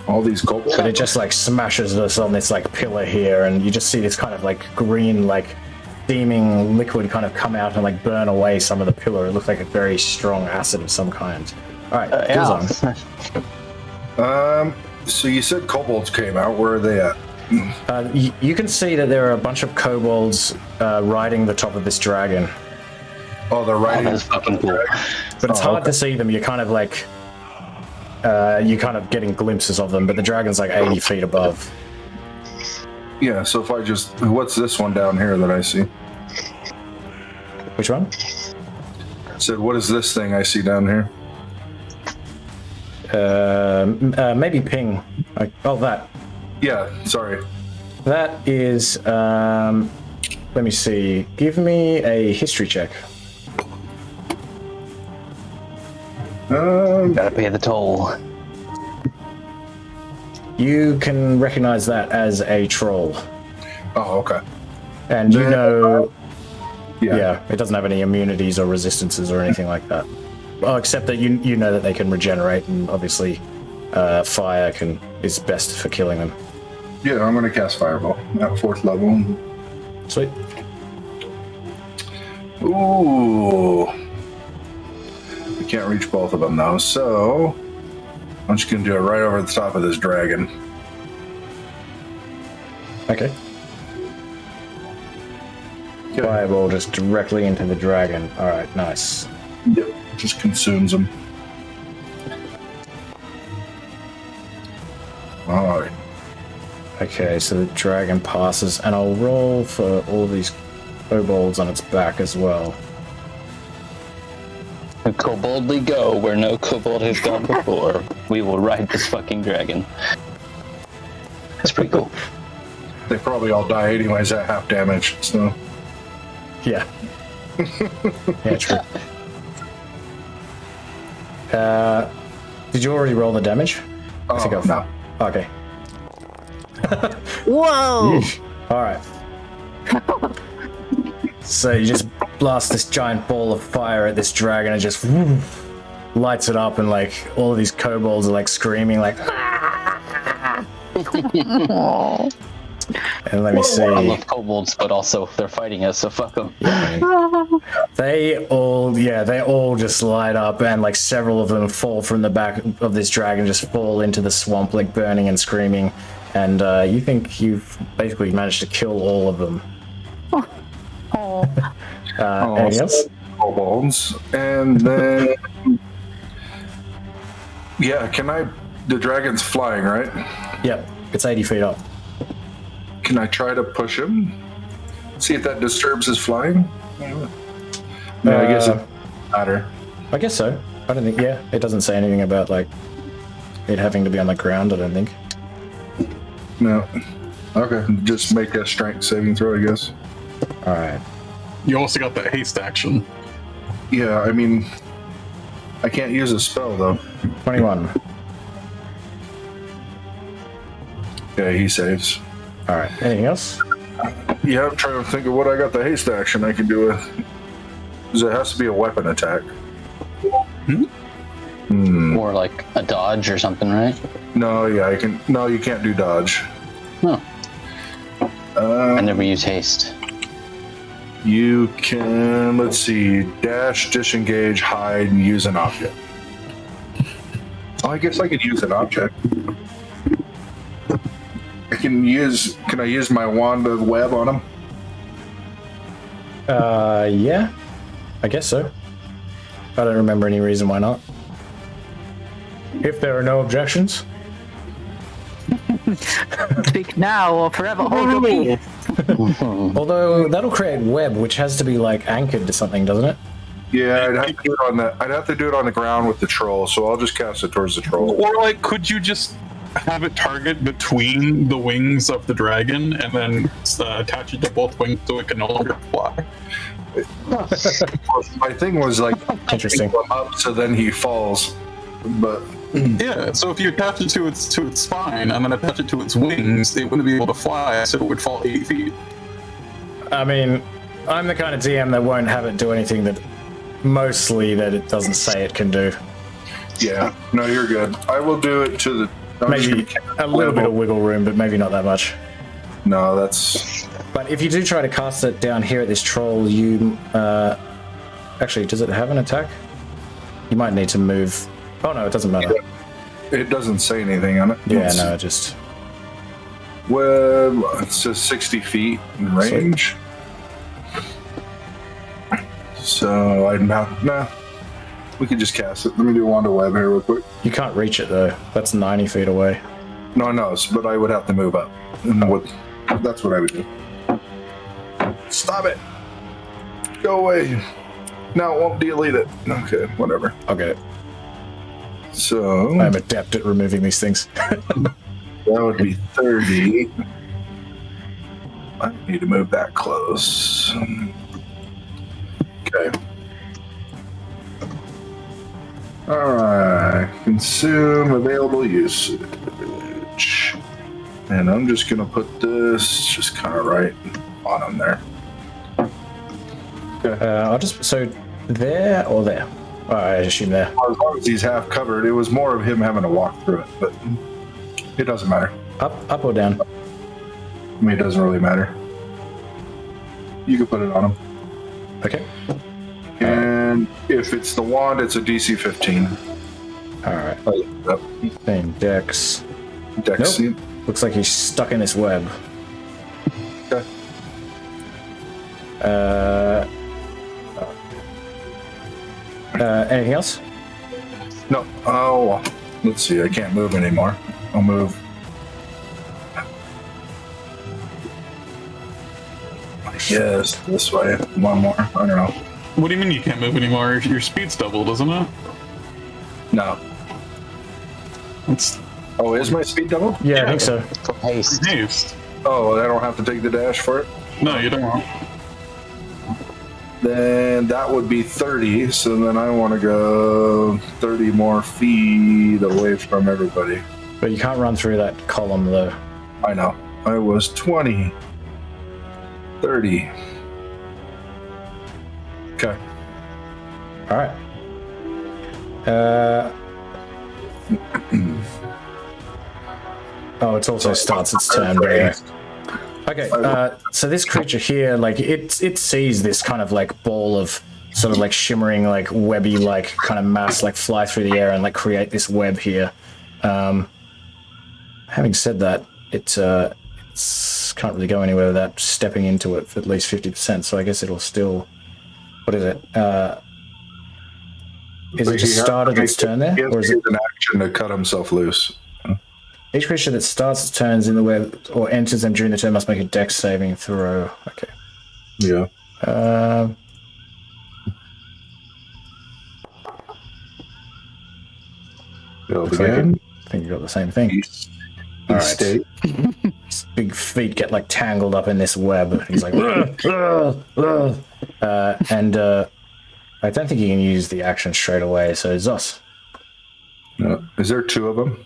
All these kobolds. But it just like smashes us on this like pillar here, and you just see this kind of like green, like steaming liquid kind of come out and like burn away some of the pillar. It looks like a very strong acid of some kind. All right, goes on. So you said kobolds came out. Where are they at? You can see that there are a bunch of kobolds riding the top of this dragon, Oh, they're riding. That's fucking cool. but it's hard to see them. You're kind of like you're kind of getting glimpses of them, but the dragon's like 80 feet above. Yeah. So if I just, what's this one down here that I see? Which one? I said, what is this thing I see down here? Maybe ping. That. Yeah. Sorry. That is. Let me see. Give me a history check. Gotta pay the toll. You can recognize that as a troll, Oh, okay. and you Then- know. Yeah. Yeah, it doesn't have any immunities or resistances or anything like that. Well, except that you know that they can regenerate, and obviously, fire is best for killing them. Yeah, I'm gonna cast Fireball at 4th level. Sweet. Ooh. I can't reach both of them though, so I'm just gonna do it right over the top of this dragon. Okay. Fireball just directly into the dragon. All right, nice. Yep. Just consumes them. All right. Okay, so the dragon passes, and I'll roll for all these kobolds on its back as well. Koboldly go where no kobold has gone before. We will ride this fucking dragon. That's pretty cool. They probably all die anyways at half damage, so. Yeah. Yeah, true. Did you already roll the damage? I think I've- No. Okay. Whoa! All right. So you just blast this giant ball of fire at this dragon and just lights it up, and like all of these kobolds are like screaming like. And let me I see. love kobolds, but also they're fighting us, so fuck them. They all just light up, and like several of them fall from the back of this dragon, just fall into the swamp, like burning and screaming. And you think you've basically managed to kill all of them. Anything else? Kobolds. And then. Yeah, the dragon's flying, right? Yep, it's 80 feet up. Can I try to push him? See if that disturbs his flying? Yeah, I guess it doesn't matter. I guess so. I don't think. Yeah, it doesn't say anything about like. it having to be on the ground, I don't think. No. Okay, just make a strength saving throw, I guess. Alright. You also got that haste action. Yeah, I mean, I can't use a spell though. 21. Okay, he saves. Alright, anything else? Yeah, I'm trying to think of what I got the haste action I can do with. Because it has to be a weapon attack. Or like a dodge or something, right? No, yeah, I can. No, you can't do dodge. No. I never use haste. You can, let's see, dash, disengage, hide, and use an object. Oh, I guess I could use an object. Can I use my wand of web on him? Yeah. I guess so. I don't remember any reason why not. If there are no objections. Speak now or forever hold your peace. Although that'll create web, which has to be like anchored to something, doesn't it? Yeah, I'd have to do it on the. I'd have to do it on the ground with the troll, so I'll just cast it towards the troll. Or like, could you just have it target between the wings of the dragon and then attach it to both wings so it can no longer fly? My thing was like Interesting. up, so then he falls. But Yeah, so if you attach it to its spine and then attach it to its wings, it wouldn't be able to fly, so it would fall 8 feet. I mean, I'm the kind of DM that won't have it do anything that it doesn't say it can do. yeah, no, you're good. I will do it to the. I'm just Maybe gonna- a little bit of wiggle room, but maybe not that much. No, that's. But if you do try to cast it down here at this troll, you actually, does it have an attack? You might need to move. Oh no, it doesn't matter. It doesn't say anything on it. Yeah, It's- no, just Well, it says 60 feet in range. So I'd not. Nah, we could just cast it. Let me do wand of web here real quick. you can't reach it though. That's 90 feet away. No, I know, but I would have to move up. And that's what I would do. Stop it! Go away! No, it won't delete it. Okay, whatever. I'll get it. So I'm adept at removing these things. that would be 30. I need to move that close. Okay. Alright. Consume available usage. And I'm just going to put this just kind of right on there. I'll just so there or there. Oh, I assume there. As long as he's half covered, it was more of him having to walk through it, but it doesn't matter. Up or down? I mean, it doesn't really matter. You can put it on him. Okay. And if it's the wand, it's a DC 15. All right. Yep. Same Dex. Dex. Nope. Looks like he's stuck in this web. Okay. Anything else? No. Oh, let's see. I can't move anymore. I'll move. Yes, this way. One more. I don't know. What do you mean you can't move anymore? Your speed's doubled, isn't it? No. It's Oh, is my speed double? Yeah, I think so. Haste. haste. Oh, I don't have to take the dash for it? No, you don't. Then that would be 30. So then I want to go 30 more feet away from everybody. But you can't run through that column though. I know. I was 20. 30. Okay. All right. Oh, it also starts its turn. But yeah. Okay. So this creature here, like it sees this kind of like ball of sort of like shimmering, like webby, like kind of mass, like fly through the air and like create this web here. Having said that, it's can't really go anywhere without stepping into it for at least 50%. So I guess it'll still. What is it? Is it just started its turn there, or is it an action to cut himself loose? each creature that starts its turns in the web or enters them during the turn must make a dex saving throw? Okay. Yeah. Looks like I think you got the same thing. East All state. His big feet get like tangled up in this web. He's like, and I don't think he can use the action straight away. So Zos. Is there 2 of them?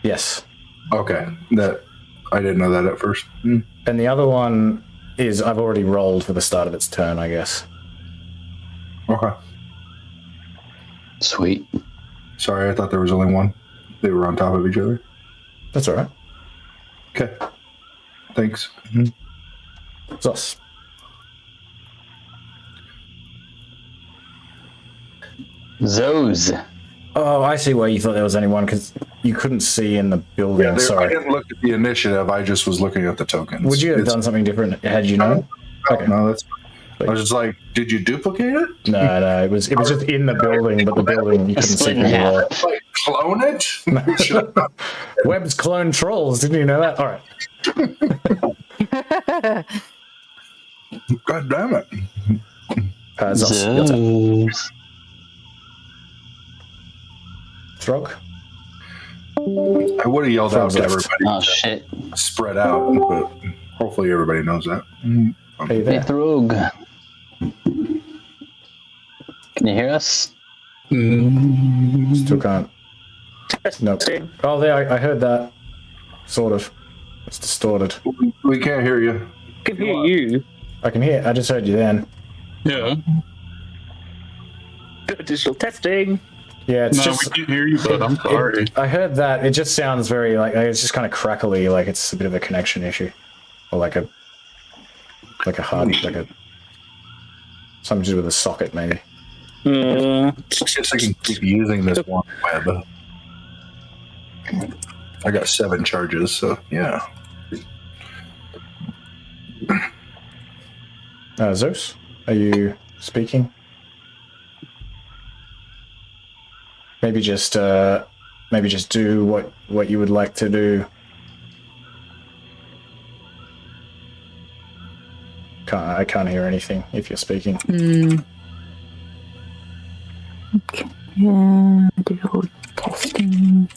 Yes. Okay, that I didn't know that at first. And the other one is I've already rolled for the start of its turn, I guess. Okay. Sweet. Sorry, I thought there was only one. They were on top of each other. That's all right. Okay. Thanks. Zos. Zoes. Oh, I see why you thought there was only one, because you couldn't see in the building. I Sorry. didn't look at the initiative. I just was looking at the tokens. Would you have done something different had you known? Okay. No, that's. I was just like, did you duplicate it? No, it was just in the building, but the building you couldn't see Split from in the half. wall. Like clone it? Web's clone trolls. Didn't you know that? All right. God damn it! Zos, your turn. Zoes. Throg. I would have yelled out Frog's to left. everybody Oh shit. spread out, but hopefully everybody knows that. Are you Hey, there? Throg. Can you hear us? Still can't. Nope. Testing. Oh, there. I heard that. Sort of. It's distorted. We can't hear you. I can hear you. I can hear. I just heard you then. Yeah. Digital testing. Yeah, it's No, just. we can't hear you, but I'm sorry. I heard that. It just sounds very like it's just kind of crackly. Like it's a bit of a connection issue, or like a hard like a something to do with a socket maybe. I guess I can keep using this one web. I got 7 charges, so yeah. Zeus, are you speaking? Maybe just do what you would like to do. I can't hear anything if you're speaking. Okay. Yeah, digital testing.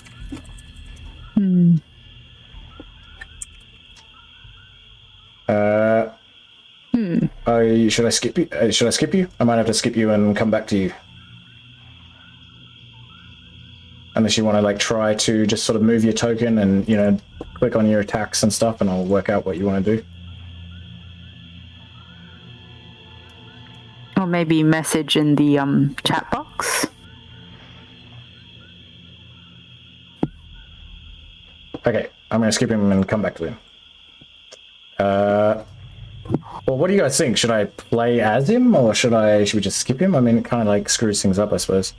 Should I skip you? Should I skip you? I might have to skip you and come back to you. Unless you want to like try to just sort of move your token and click on your attacks and stuff, and I'll work out what you want to do. Or maybe message in the chat box. Okay, I'm gonna skip him and come back to him. Well, what do you guys think? Should I play as him, or should we just skip him? I mean, it kind of like screws things up, I suppose.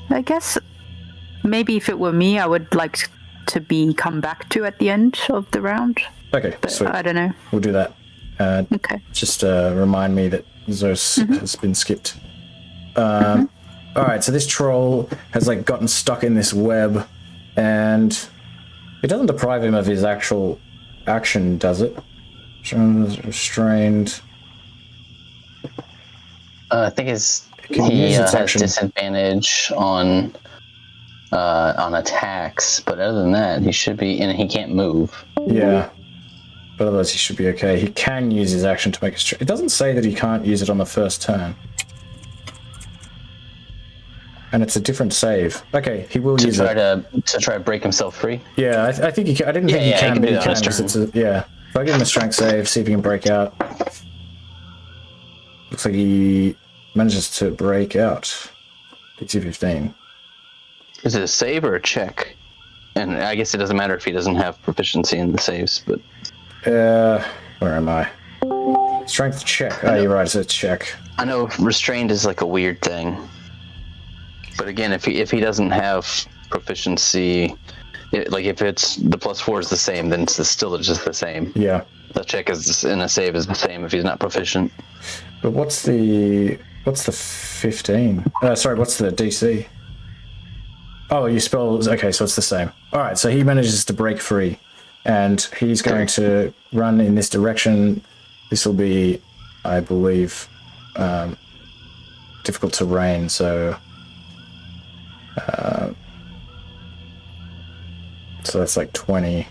I guess maybe if it were me, I would like to be come back to at the end of the round. Okay, But sweet. I don't know. We'll do that. Okay. Just remind me that Zeus has been skipped. All right, so this troll has like gotten stuck in this web, and it doesn't deprive him of his actual action, does it? Restrained. I think can he use its has action. disadvantage on attacks, but other than that, he should be, and he can't move. Yeah. But otherwise he should be okay. He can use his action to make a strike. It doesn't say that he can't use it on the first turn. And it's a different save. Okay, he will use To it. try to break himself free. Yeah, I think he can. I didn't think Yeah, he he can, can but do he that on can. his 'Cause turn. yeah. If I give him a strength save, see if he can break out. Looks like he manages to break out. DC 15. Is it a save or a check? And I guess it doesn't matter if he doesn't have proficiency in the saves, but Where am I? Strength check. Oh, you're right, it's a check. I know restrained is like a weird thing. But again, if he doesn't have proficiency, like if it's the +4 is the same, then it's still just the same. Yeah. The check is in a save is the same if he's not proficient. But what's the 15? Sorry, what's the DC? Oh, you spell. Okay, so it's the same. All right, so he manages to break free, and he's going to run in this direction. This will be, I believe, difficult terrain. So So that's like 20.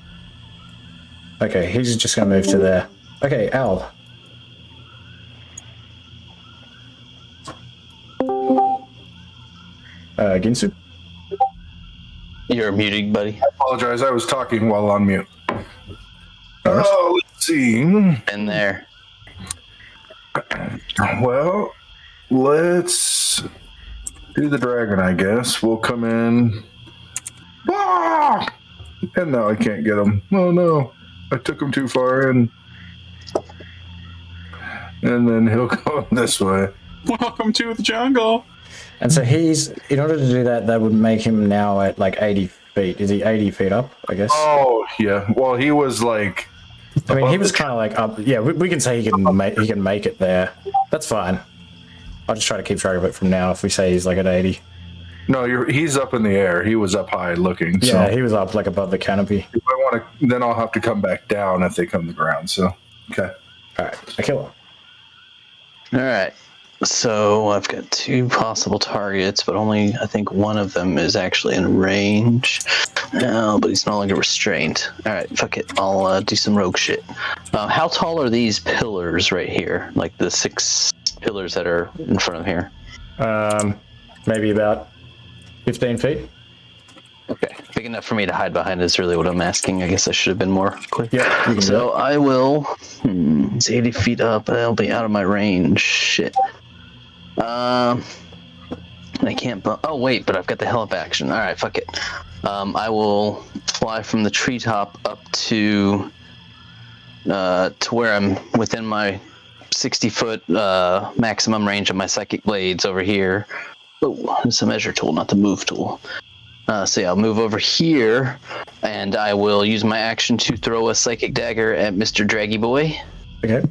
Okay, he's just gonna move to there. Okay, Al. Ginsu? You're muted, buddy. Apologize, I was talking while on mute. Oh, let's see. In there. Well, let's do the dragon, I guess. We'll come in. Ah! And now I can't get him. Oh no, I took him too far in. And then he'll go this way. Welcome to the jungle. And so he's, in order to do that, that would make him now at like 80 feet. Is he 80 feet up, I guess? Oh, yeah. Well, he was like... I mean, he was kind of like up. Yeah, we can say he can make it there. That's fine. I'll just try to keep track of it from now if we say he's like at 80. No, he's up in the air. He was up high looking. Yeah, so he was up like above the canopy. if I want to, then I'll have to come back down if they come to the ground. So, okay. All right, I kill him. All right. So I've got 2 possible targets, but only I think one of them is actually in range. No, but he's no longer restrained. All right, fuck it. I'll do some rogue shit. How tall are these pillars right here? Like the 6 pillars that are in front of here? Maybe about 15 feet. Okay, big enough for me to hide behind is really what I'm asking. I guess I should have been more clear. Yeah, you can do So I will. It's 80 feet up. That'll be out of my range. Shit. I can't. Oh wait, but I've got the help action. All right, fuck it. I will fly from the treetop up to where I'm within my 60-foot maximum range of my psychic blades over here. Oh, it's a measure tool, not the move tool. So yeah, I'll move over here, and I will use my action to throw a psychic dagger at Mr. Draggy Boy. Okay.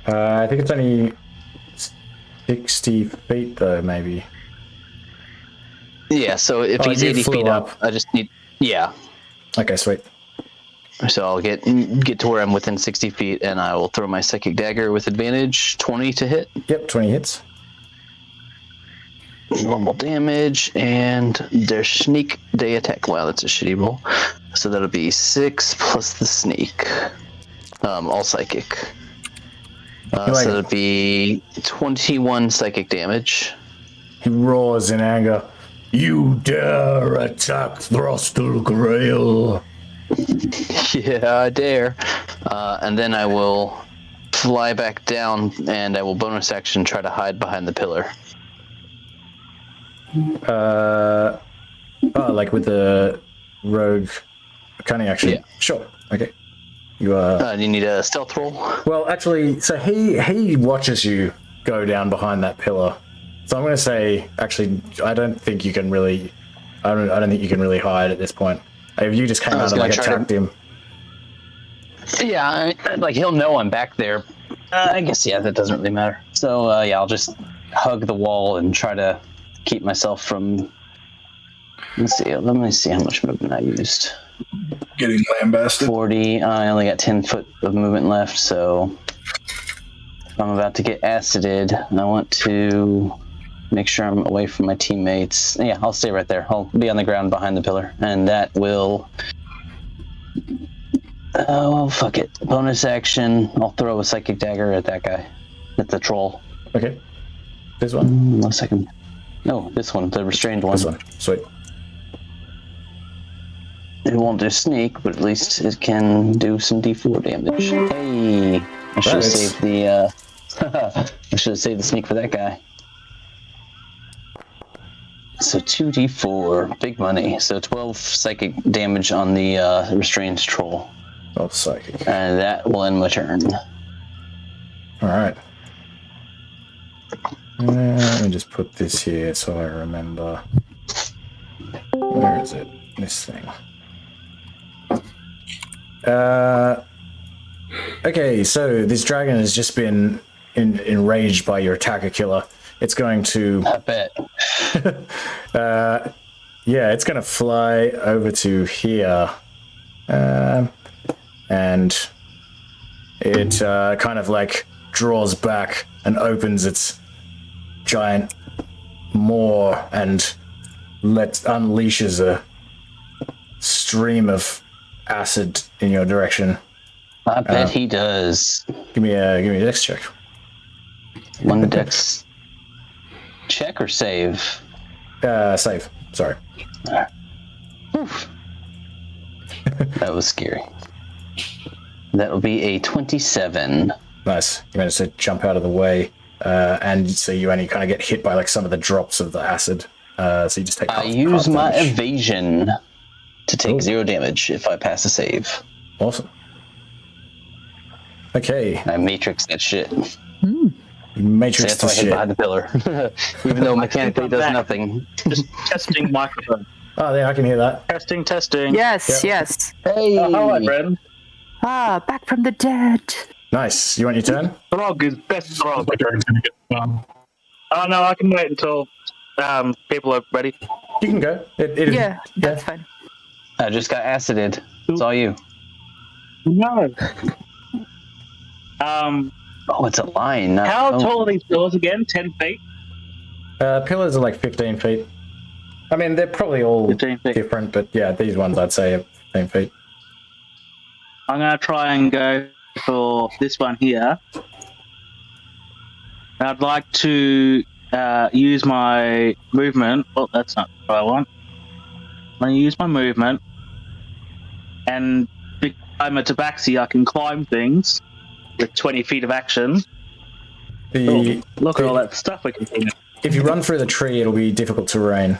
I think it's only 60 feet though, maybe. Yeah, so if he's you 80 flew feet up. up, I just need... Yeah. Okay, sweet. So I'll get to where I'm within 60 feet, and I will throw my psychic dagger with advantage. 20 to hit. Yep, 20 hits. Normal damage, and their sneak day attack. Wow, that's a shitty roll. So that'll be 6 plus the sneak. All psychic. So that'll be 21 psychic damage. He roars in anger. You dare attack Throstle Grail. Yeah, I dare. And then I will fly back down, and I will bonus action try to hide behind the pillar. Like with the rogue cunning action. Yeah. Sure. Okay. You need a stealth roll? Well, actually, so he watches you go down behind that pillar. So I'm going to say, actually, I don't think you can really hide at this point. If you just came out and like attacked him. Yeah, like he'll know I'm back there. I guess that doesn't really matter. So I'll just hug the wall and try to keep myself from. Let me see how much movement I used. Getting lambasted. 40. I only got 10 foot of movement left, so if I'm about to get acided, and I want to make sure I'm away from my teammates. Yeah, I'll stay right there. I'll be on the ground behind the pillar, and that will. Oh, fuck it. Bonus action. I'll throw a psychic dagger at that guy, at the troll. Okay. This one. 1 second. No, this one, the restrained one. This one. Sweet. It won't do sneak, but at least it can do some D4 damage. Hey, I should have saved the. I should have saved the sneak for that guy. So 2d4, big money. So 12 psychic damage on the restrained troll. Oh, psychic. And that will end my turn. All right. Let me just put this here so I remember. Where is it? This thing. Okay, so this dragon has just been enraged by your attacker killer. It's going to. I bet. Yeah, it's going to fly over to here. And it kind of like draws back and opens its giant maw and unleashes a stream of acid in your direction. I bet he does. Give me a dex check. One dex check or save? Save. Sorry. Oof. That was scary. That will be a 27. Nice. You managed to jump out of the way, and so you only kind of get hit by like some of the drops of the acid. So you just take. I use my evasion to take 0 damage if I pass a save. Awesome. Okay. I matrix that shit. Matrix So that's why I hid behind the pillar. Even though mechanically it does nothing. Just testing microphone. Oh, yeah, I can hear that. Testing. Yes, yes. Hey! Oh, hello, friend. Back from the dead. Nice. You want your turn? Throg is best Throg. My turn's gonna get Oh no, I can wait until people are ready. You can go. Yeah, that's fine. I just got acided. It's all you. No. Oh, it's a line. Not, How tall are these doors again? 10 feet? Pillars are like 15 feet. I mean, they're probably all 15 feet. different, but yeah, these ones I'd say are 15 feet. I'm going to try and go for this one here. I'd like to use my movement. Well, that's not what I want. I'm going to use my movement. And because I'm a tabaxi, I can climb things with 20 feet of action. Look at all that stuff we can do. If you run through the tree, it'll be difficult terrain.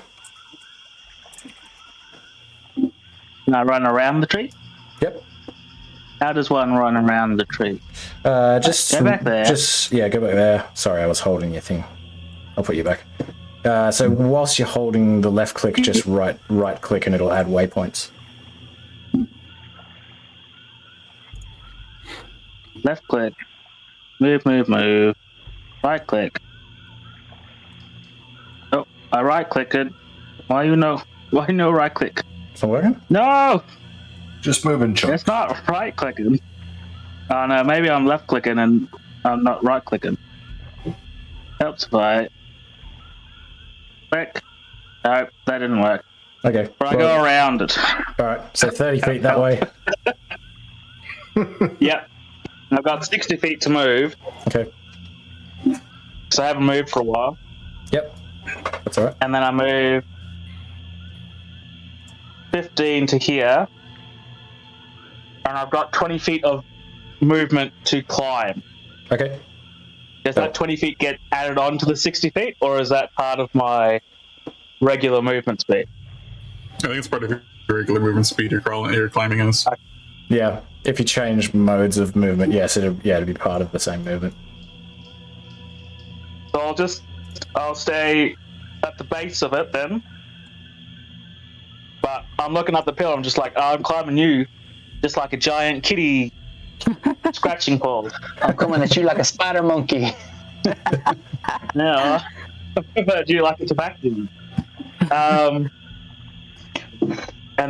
Can I run around the tree? Yep. How does one run around the tree? Just Go back there. Go back there. Sorry, I was holding your thing. I'll put you back. So whilst you're holding the left click, just right click and it'll add waypoints. Left click. Move. Right click. Oh, I right clicked it. Why no right click? It's not working? No! Just moving, chunk. It's not right clicking. Oh no, maybe I'm left clicking and I'm not right clicking. Helps if I click. No, that didn't work. Okay. But I go around it. Alright, so 30 feet that way. Yep. I've got 60 feet to move, Okay. so I haven't moved for a while. Yep. That's alright. And then I move 15 to here. And I've got 20 feet of movement to climb. Okay. Does that 20 feet get added on to the 60 feet, or is that part of my regular movement speed? I think it's part of your regular movement speed you're climbing is. Yeah. If you change modes of movement, yes, it'll be part of the same movement. So I'll stay at the base of it then. But I'm looking at the pillar, I'm just like, I'm climbing you, just like a giant kitty scratching paw. I'm coming at you like a spider monkey. Yeah. But you like a tobacco. And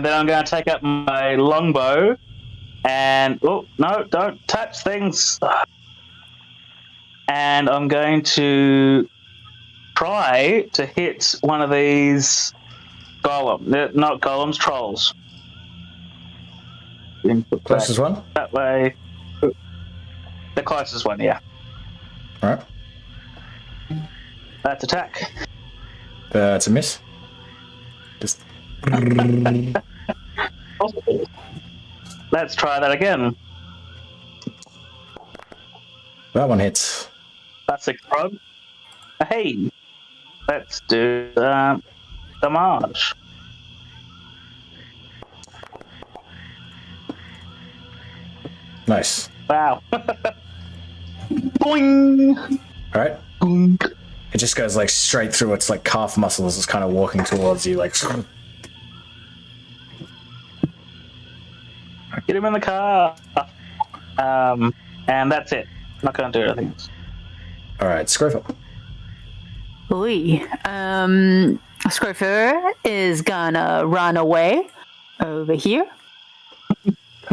then I'm going to take up my longbow and... Oh, no, don't touch things. And I'm going to try to hit one of these not golems, trolls. Closest one? That way. The closest one, yeah. Alright. That's attack. It's a miss. Just... Let's try that again. That one hits. That's a grub. Hey, let's do the Marsh. Nice. Wow. Boing! Alright. Boing. It just goes like straight through its like calf muscles. It's kind of walking towards you like... Get him in the car. And that's it. Not going to do anything else. Alright, Scrofa. Oi. Scrofer is gonna run away over here.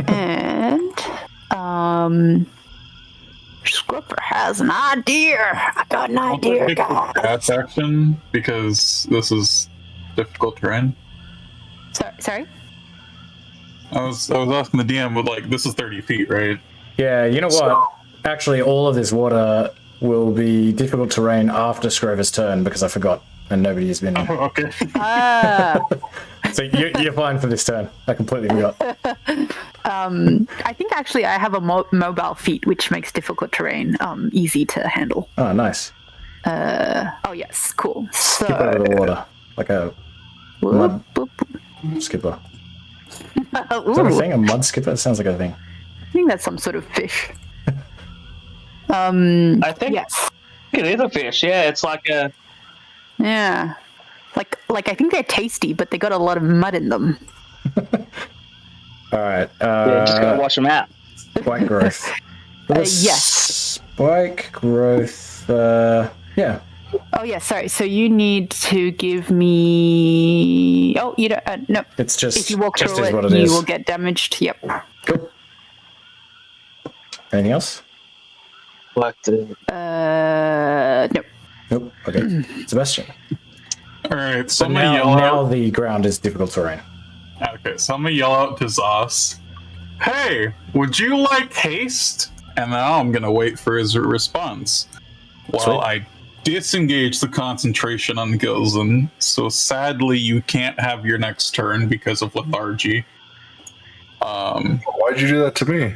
And Scruffer has an idea. I got an I'll idea, take the guys. dash action because this is difficult terrain. Sorry? I was asking the DM, but like this is 30 feet, right? Yeah, you know what? Actually, all of this water will be difficult terrain after Scrover's turn because I forgot and nobody has been. Okay. So you're fine for this turn. I completely forgot. I think actually I have a mobile feat, which makes difficult terrain easy to handle. Oh, nice. Oh, yes. Cool. So, Skip over the water. Like a mud skipper. Is that a Ooh, thing? A mud skipper? It sounds like a thing. I think that's some sort of fish. I think Yes. it is a fish. Yeah, it's like a. Yeah. Like I think they're tasty, but they got a lot of mud in them. All right. Yeah, just gotta watch them out. Spike growth. Yes. Spike growth. Yeah. Oh yeah, sorry. So you need to give me. Oh, you don't. No. It's just. If you walk just through is it, what it you is. will get damaged. Yep. Cool. Anything else? What? No. Nope. Okay. Sebastian. All right. So So I'm gonna now, yell now out. the ground is difficult terrain. Okay, so I'm gonna yell out to Zos. Hey, would you like haste? And now I'm gonna wait for his response. While Sweet. I disengage the concentration on Gilzen, so sadly you can't have your next turn because of lethargy. Why'd you do that to me?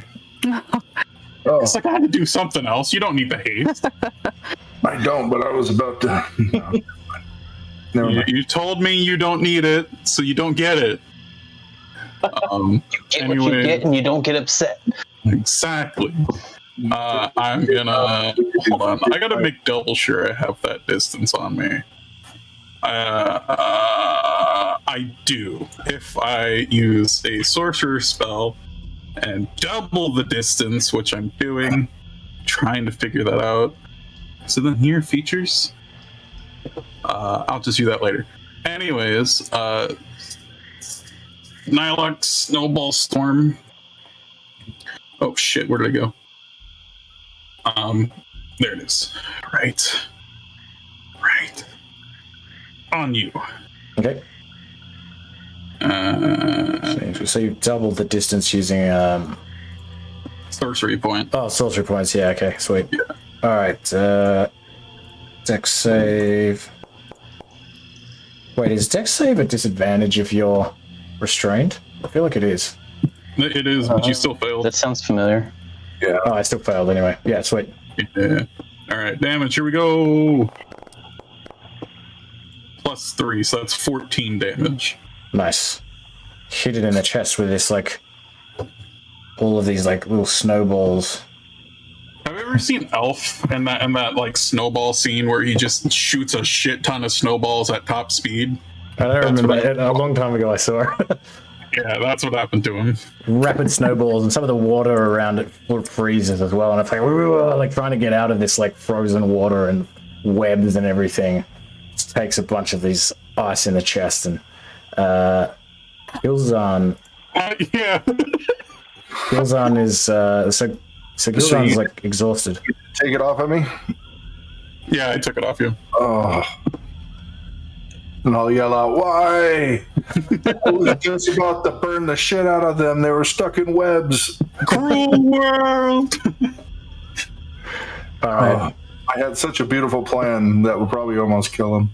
Oh, It's like I had to do something else. You don't need the haste. I don't, but I was about to. No. Never you, mind. you told me you don't need it, so you don't get it. Get what you Anyway. get, and you don't get upset. Exactly. I'm gonna hold on. I gotta make double sure I have that distance on me. I do. If I use a sorcerer spell and double the distance, which I'm doing, trying to figure that out. So then here features. I'll just do that later. Anyways, Nihilux Snowball Storm. Oh shit, where did I go? There it is. Right. On you. Okay. So you've doubled the distance using Sorcery point. sorcery points. Yeah. Okay. Sweet. All right. Dex save. Wait, is Dex save a disadvantage if you're restrained? I feel like it is. It is, but you still failed. That sounds familiar. Oh, I still failed anyway. Yeah. Sweet. Yeah. Alright, damage, here we go. +3, so that's 14 damage. Nice. Hit it in the chest with this like all of these like little snowballs. Have you ever seen Elf and that like snowball scene where he just shoots a shit ton of snowballs at top speed? I don't remember it. A long time ago I saw it. Yeah, that's what happened to him. Rapid snowballs, and some of the water around it freezes as well. And it's like, like trying to get out of this like frozen water and webs and everything. It takes a bunch of these ice in the chest. And Gilzan Yeah. is so Gilzan's like exhausted. Take it off at me. Yeah, I took it off you. Oh. And I'll yell out, why? I was just about to burn the shit out of them. They were stuck in webs. Cruel world! All right. I had such a beautiful plan that would probably almost kill him.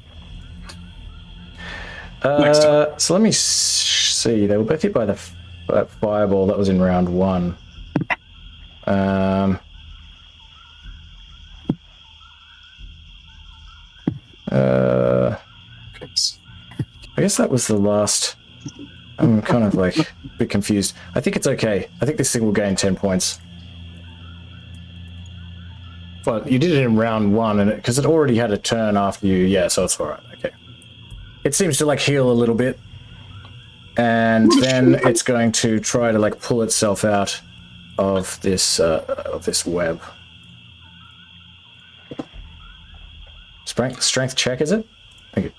So let me see. They were both hit by the fireball that was in round 1. I guess that was the last. I'm kind of like a bit confused. I think it's okay. I think this thing will gain 10 points. But you did it in round 1, and because it already had a turn after you, yeah, so it's alright. Okay. It seems to like heal a little bit, and then it's going to try to like pull itself out of this web. Strength check, is it? Thank you.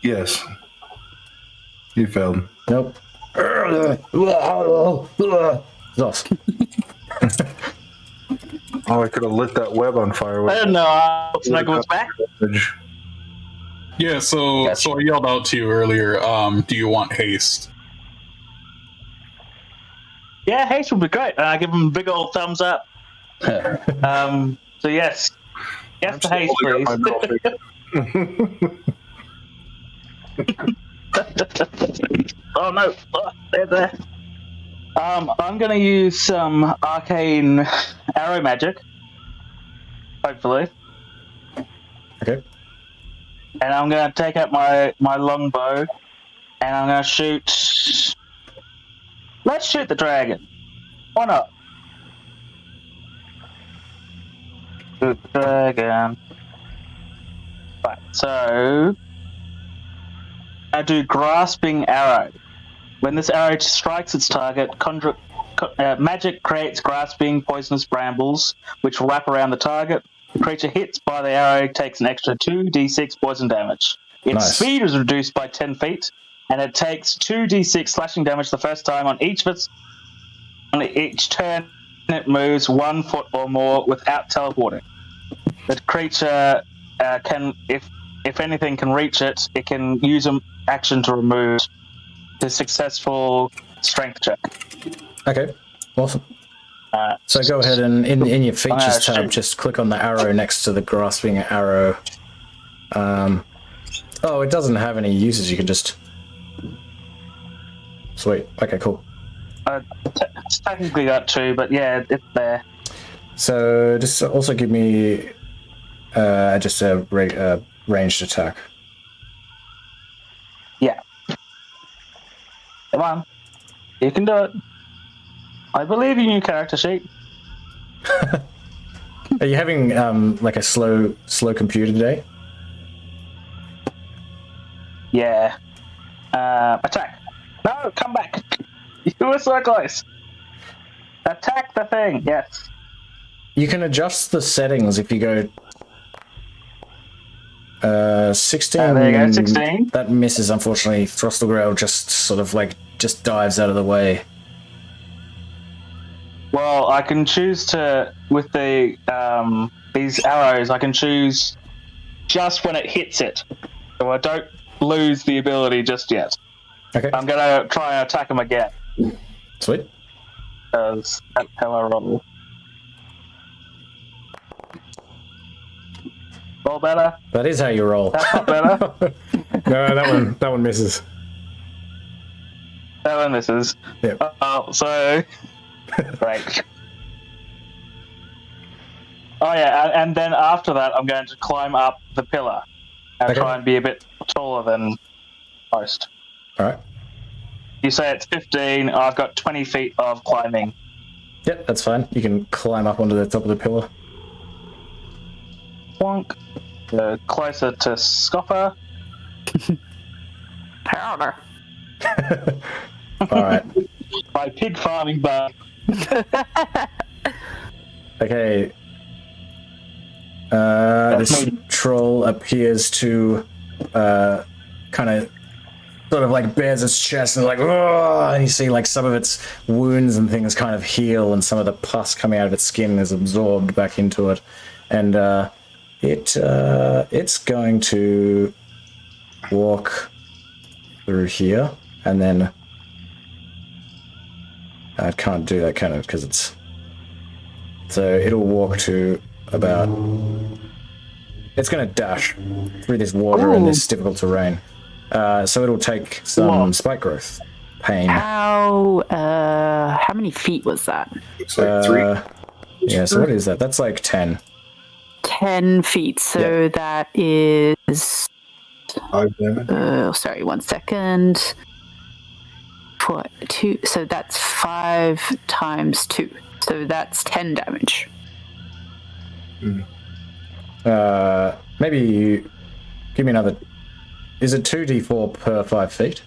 Yes. You failed. Nope. Zos. Oh, I could have lit that web on fire. With I don't know. Snuggle was back. Yeah, so Gotcha. I yelled out to you earlier, do you want haste? Yeah, haste would be great. I give him a big old thumbs up. So yes. Yes to haste, please. Oh no. Oh, there. I'm gonna use some arcane arrow magic. Hopefully. Okay. And I'm gonna take out my longbow and I'm gonna shoot. Let's shoot the dragon. Why not? Shoot the dragon. Right, so I do grasping arrow. When this arrow strikes its target, magic creates grasping poisonous brambles which wrap around the target. The creature hits by the arrow takes an extra 2d6 poison damage. Its Nice. speed is reduced by 10 feet, and it takes 2d6 slashing damage the first time on each turn it moves 1 foot or more without teleporting. The creature can, if anything can reach it, it can use an action to remove the successful strength check. Okay. Awesome. So go ahead and in your features tab, shoot. just click on the arrow next to the grasping arrow. Oh, it doesn't have any uses. You can just. Sweet. Okay, cool. It's technically got 2, but yeah, it's there. So just also give me just a ranged attack. Yeah. Come on. You can do it. I believe in your character sheet. Are you having like a slow computer today? Yeah. Attack. No, come back. You were so close. Attack the thing. Yes. You can adjust the settings if you go 16. There you go, 16. That misses, unfortunately. Throstelgrail just sort of like just dives out of the way. Well, I can choose to, with the these arrows, I can choose just when it hits it. So I don't lose the ability just yet. Okay. I'm going to try and attack him again. Sweet. Because that's how I roll. Roll better. That is how you roll. That's not better. No, that one misses. That one misses. Yep. So great. Oh yeah, and then after that, I'm going to climb up the pillar and Okay. try and be a bit taller than most. All right. You say it's 15. I've got 20 feet of climbing. Yep, that's fine. You can climb up onto the top of the pillar. Plonk. Go closer to Scopper. Powder. All right. My pig farming bug. Okay. This me. troll appears to kind of sort of like bares its chest and like, "Whoa!" And you see like some of its wounds and things kind of heal, and some of the pus coming out of its skin is absorbed back into it, and it's going to walk through here, and then I can't do that kind of because it's so it'll walk to about. It's going to dash through this water and this difficult terrain. So it'll take some spike growth pain. How many feet was that? It's like 3. Yeah, so what is that? That's like 10. 10 feet. So Yeah. that is. 5 damage. Sorry, 1 second. 2. So that's 5 times 2. So that's 10 damage. Maybe you give me another. Is it 2d4 per 5 feet?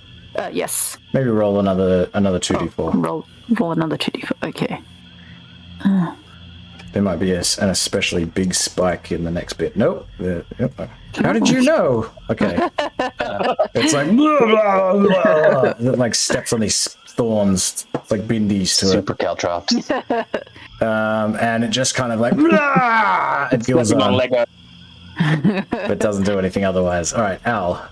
Yes. Maybe roll another 2d4. Roll another 2d4. Okay. There might be an especially big spike in the next bit. Nope. Yep. How did you know? Okay. It's like blah, blah, blah, blah. It like steps on these thorns. It's like bindies to it. Super caltrops. and it just kind of like it goes on, but doesn't do anything otherwise. All right, Al.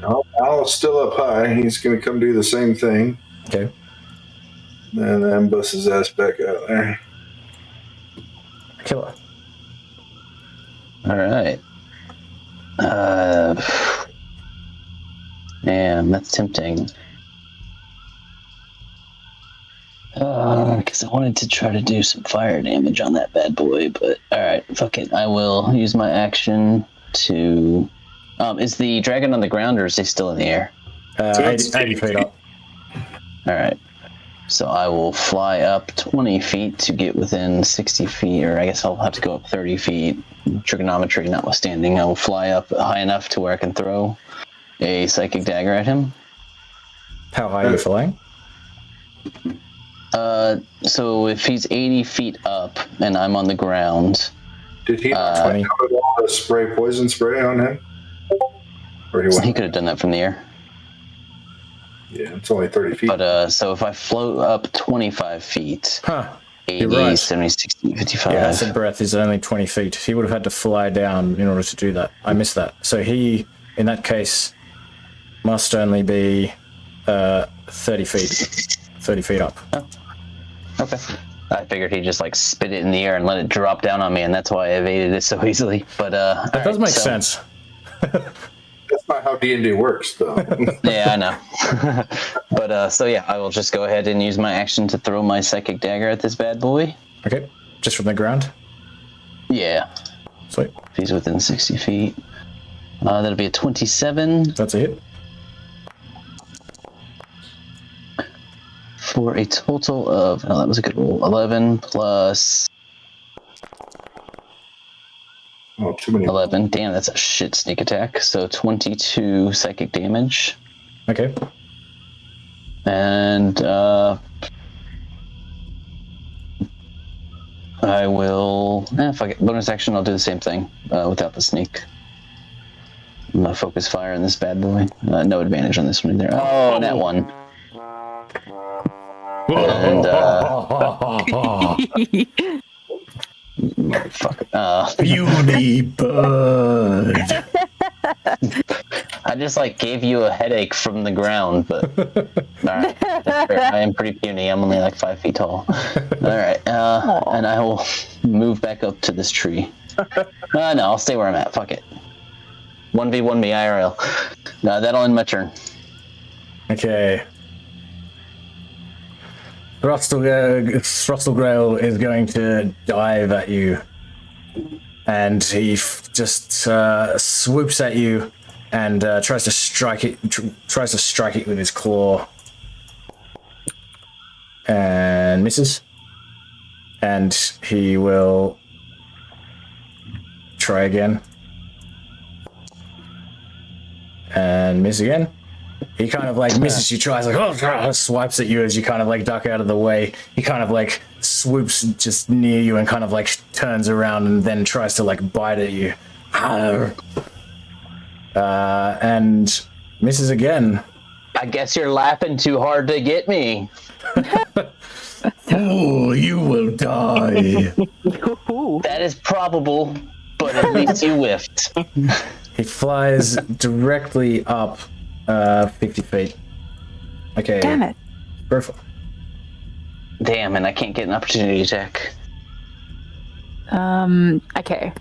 No, Al's still up high. He's going to come do the same thing. Okay. And then bust his ass back out there. Killer. All right. Damn, that's tempting. Because I wanted to try to do some fire damage on that bad boy, but alright, fuck it. I will use my action to... is the dragon on the ground, or is he still in the air? 80 feet up. Alright. So I will fly up 20 feet to get within 60 feet, or I guess I'll have to go up 30 feet. Trigonometry notwithstanding, I will fly up high enough to where I can throw a psychic dagger at him. How high are you flying? So if he's 80 feet up and I'm on the ground... Did he not 20. spray poison spray on him? Or He could have done that from the air. Yeah, it's only 30 feet. But, so if I float up 25 feet... Huh. 80, right. 70, 60, 55. Yeah, acid breath is only 20 feet. He would have had to fly down in order to do that. I missed that. So he, in that case, must only be 30 feet. 30 feet up. Oh. Okay. I figured he'd just like spit it in the air and let it drop down on me, and that's why I evaded it so easily. But that does make sense. That's not how D&D works, though. Yeah, I know. But so yeah, I will just go ahead and use my action to throw my psychic dagger at this bad boy. Okay, just from the ground. Yeah. Sweet. If he's within 60 feet, that'll be a 27. That's a hit. For a total of, oh, that was a good roll. 11 plus Oh, too many. 11. Damn, that's a shit sneak attack. So 22 psychic damage. Okay. And I will, fuck it. Bonus action, I'll do the same thing without the sneak. I'm gonna focus fire on this bad boy. No advantage on this one either. Oh, that one. And motherfucker. Beauty bird. I just like gave you a headache from the ground, but alright, that's fair. I am pretty puny. I'm only like 5 feet tall. Alright, and I will move back up to this tree. No, I'll stay where I'm at. Fuck it. 1v1 me IRL. That'll end my turn. Okay. Throstle is going to dive at you, and he just swoops at you and tries to strike it. Tries to strike it with his claw, and misses. And he will try again, and miss again. He kind of like misses you, tries like, swipes at you as you kind of like duck out of the way. He kind of like swoops just near you and kind of like turns around and then tries to like bite at you. And misses again. I guess you're laughing too hard to get me. Oh, you will die. That is probable, but at least you whiffed. He flies directly up 50 feet. Okay. Damn it. Perfect. Damn, and I can't get an opportunity attack. Okay.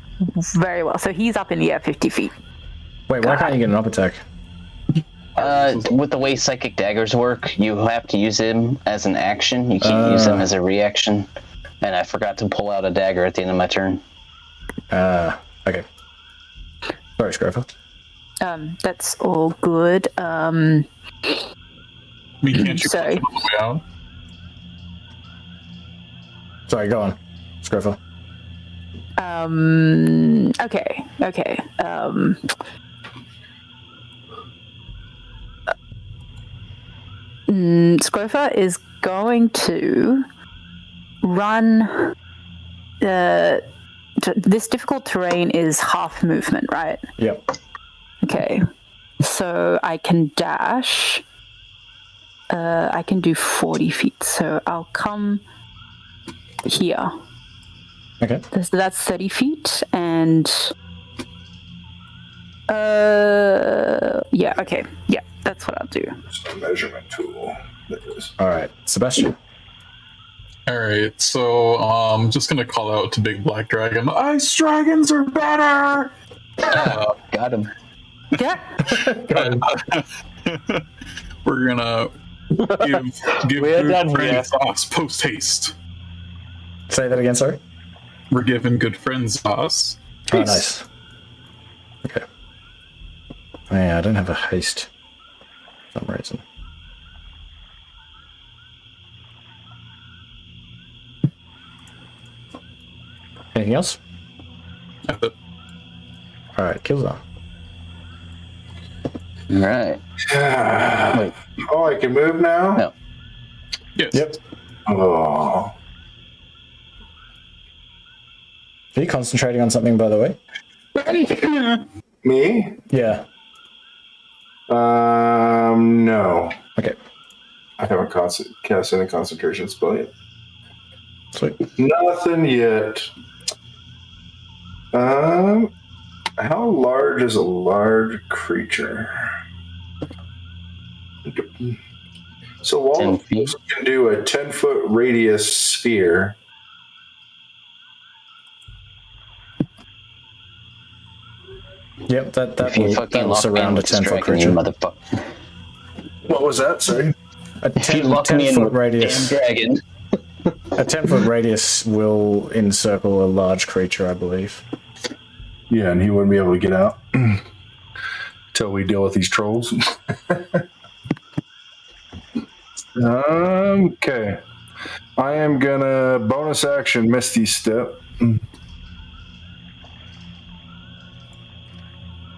Very well. So he's up in the air 50 feet. Wait, why can't you get an up attack? With the way psychic daggers work, you have to use them as an action. You can't use them as a reaction. And I forgot to pull out a dagger at the end of my turn. Okay. Sorry, Scrapper. That's all good. I mean, can't you Sorry. punch him on the way out? Sorry, go on, Scrapper. Okay. Scrofa is going to run. This difficult terrain is half movement, right? Yep. Okay. So I can dash. I can do 40 feet. So I'll come here. Okay. So that's 30 feet, and yeah, okay, yeah, that's what I'll do. It's a measurement tool. That is. All right, Sebastian. All right, so I'm just gonna call out to Big Black Dragon. Ice dragons are better. Got him. Yeah. We're gonna give We're good done friends us post haste. Say that again, sorry. We're giving good friends us. Oh, haste. nice. Okay. Oh, yeah, I don't have a haste for some reason. Anything else? That's it. All right, kill zone. All right. Wait. Oh, I can move now? No. Yes. Yep. Oh. Are you concentrating on something, by the way? Me? Yeah. No. Okay. I haven't cast any concentration spell yet. Sweet. Nothing yet. How large is a large creature? So Wall 10 of Force can do a 10-foot radius sphere. Yep, that If you will, fucking that will lock me in surround a with this 10-foot dragon, you creature. motherfucker. What was that, sorry? A If you 10, lock me in 10-foot with radius. damn dragon. A 10-foot radius will encircle a large creature, I believe. Yeah, and he wouldn't be able to get out until we deal with these trolls. Okay. I am gonna bonus action Misty Step.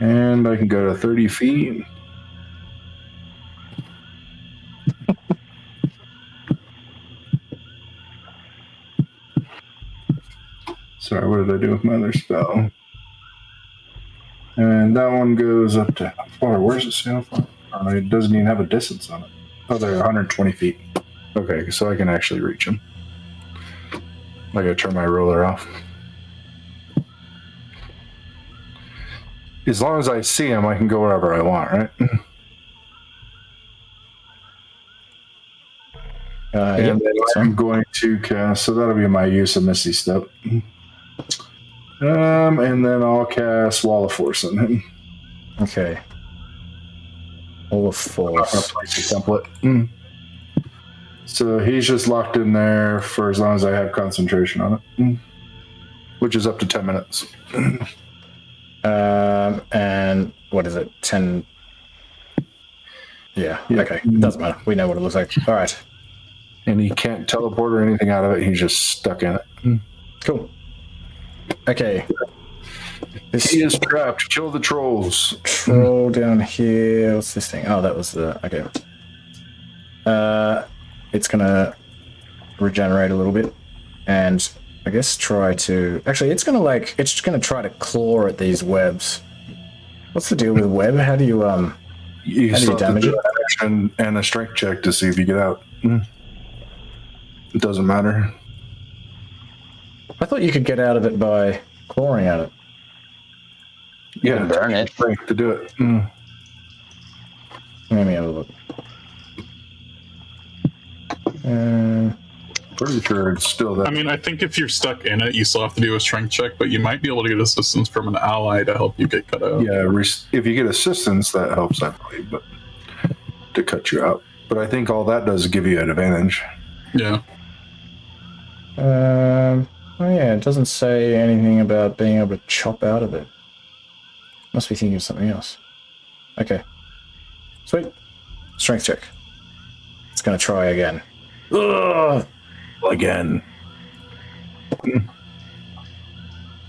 And I can go to 30 feet. Sorry, what did I do with my other spell? And that one goes up to how far? Where's it say how far? Oh, it doesn't even have a distance on it. Oh, they're 120 feet. Okay, so I can actually reach him. I gotta turn my roller off. As long as I see him, I can go wherever I want, right? And Yep. then I'm going to cast, so that'll be my use of Misty Step. And then I'll cast Wall of Force on him. Okay. All of force. Place a template. So he's just locked in there for as long as I have concentration on it, which is up to 10 minutes. And what is it? 10. Yeah. Okay. Doesn't matter. We know what it looks like. All right. And he can't teleport or anything out of it. He's just stuck in it. Cool. Okay. This He is trapped. Kill the trolls. troll down here. What's this thing? Oh, that was the. Okay. It's gonna regenerate a little bit, and I guess try to. Actually, it's gonna try to claw at these webs. What's the deal with web? How do you You How do you still have to damage do it? an action and a strength check to see if you get out. It doesn't matter. I thought you could get out of it by clawing at it. You can burn it. Strength to do it. Let me have a look. Pretty sure it's still that. I mean, I think if you're stuck in it, you still have to do a strength check, but you might be able to get assistance from an ally to help you get cut out. Yeah, if you get assistance, that helps, I believe, but to cut you out. But I think all that does is give you an advantage. Yeah. Oh yeah, it doesn't say anything about being able to chop out of it. Must be thinking of something else. Okay. Sweet. Strength check. It's gonna try again. Ugh! Again.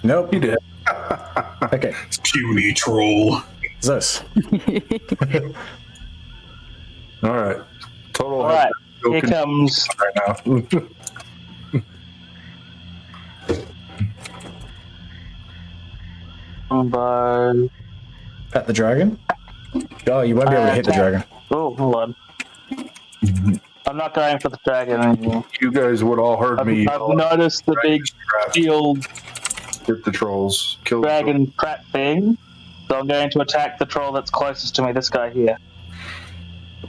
Nope. You did. Okay. Puny troll. Zeus. All right. Total. All right, no here control comes. right now. By... At the dragon? Oh, you won't be able to hit the dragon. Oh, hold on. I'm not going for the dragon anymore. You guys would all heard me. I've noticed the big shield Hit the trolls. Kill the dragon crap thing, so I'm going to attack the troll that's closest to me. This guy here. I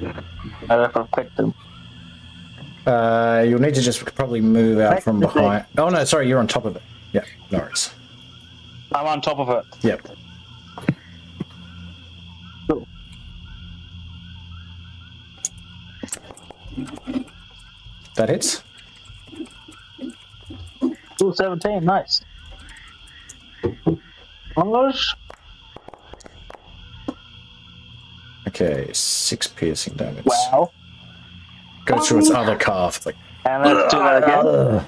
don't know if I've clicked him. You'll need to just probably move out from behind. Oh no, sorry, you're on top of it. Yeah, no worries. I'm on top of it. Yep. Cool. That hits. Ooh, 17, nice. Almost. Okay, 6 piercing damage. Wow. Goes through its other calf. It's like, And let's do that again.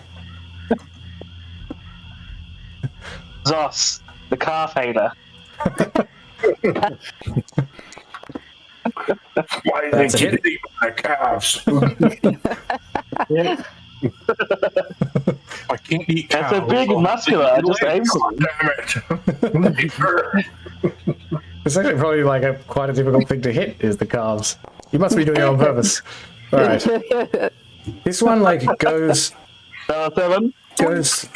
Zos, the calf hater. Why That's they a hit. keep eating my calves? Yeah. I can't eat cows. That's a big and muscular. I just aimed for him. Damn it. it's actually probably like quite a difficult thing to hit is the calves. You must be doing it on purpose. All right. This one like goes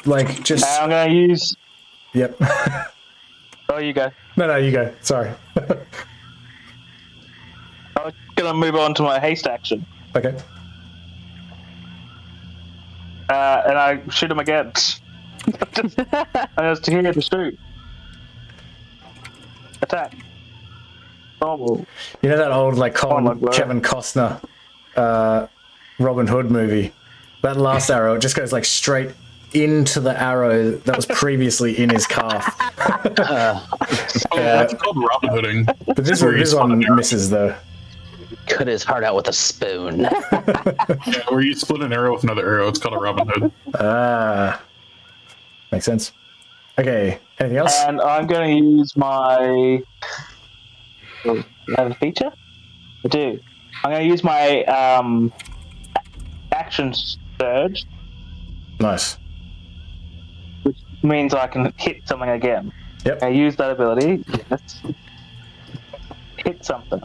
like just. I'm going to use. Yep. Oh, you go. No, you go. Sorry. I'm going to move on to my haste action. Okay. And I shoot him again. I just here to shoot. Attack. Normal. You know that old like my God. Kevin Costner Robin Hood movie? That last arrow, it just goes like straight into the arrow that was previously in his calf. That's called Robin Hooding. But this Where you one split an arrow. misses though. Cut his heart out with a spoon. Yeah, where you split an arrow with another arrow. It's called a Robin Hood. Makes sense. Okay, anything else? And I'm going to use my. I have a feature? I do. I'm going to use my action surge, Nice. which means I can hit something again. Yep. I use that ability. Yes. Hit something.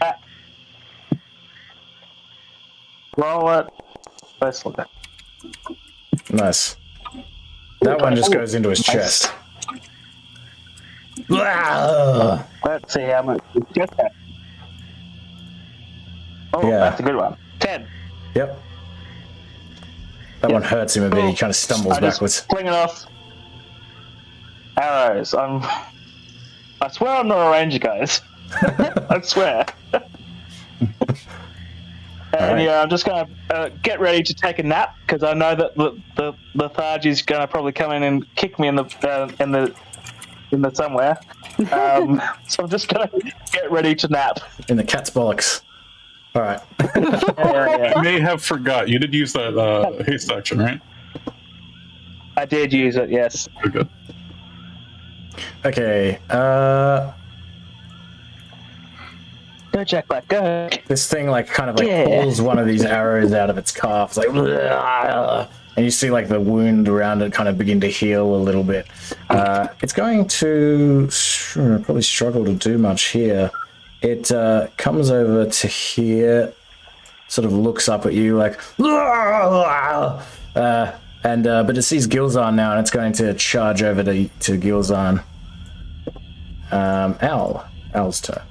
Ah. Roll it. Let's look at Nice. That one just goes into his chest. Let's see how much we get that. Oh, Yeah. that's a good one. 10. Yep. That one hurts him a bit. He kind of stumbles I just backwards. fling it off. Arrows. I swear I'm not a ranger, guys. I swear. And yeah, I'm just gonna get ready to take a nap because I know that the Lethargy's gonna probably come in and kick me in the somewhere. So I'm just gonna get ready to nap. In the cat's bollocks. All right. Yeah. You may have forgot. You did use that haste action, right? I did use it. Yes. Very good. Okay. Go, Jack Black. Go. This thing like kind of like pulls one of these arrows out of its calf, like, and you see like the wound around it kind of begin to heal a little bit. It's going to probably struggle to do much here. It comes over to here, sort of looks up at you like, but it sees Gilzan now, and it's going to charge over to Gilzan. Al's turn.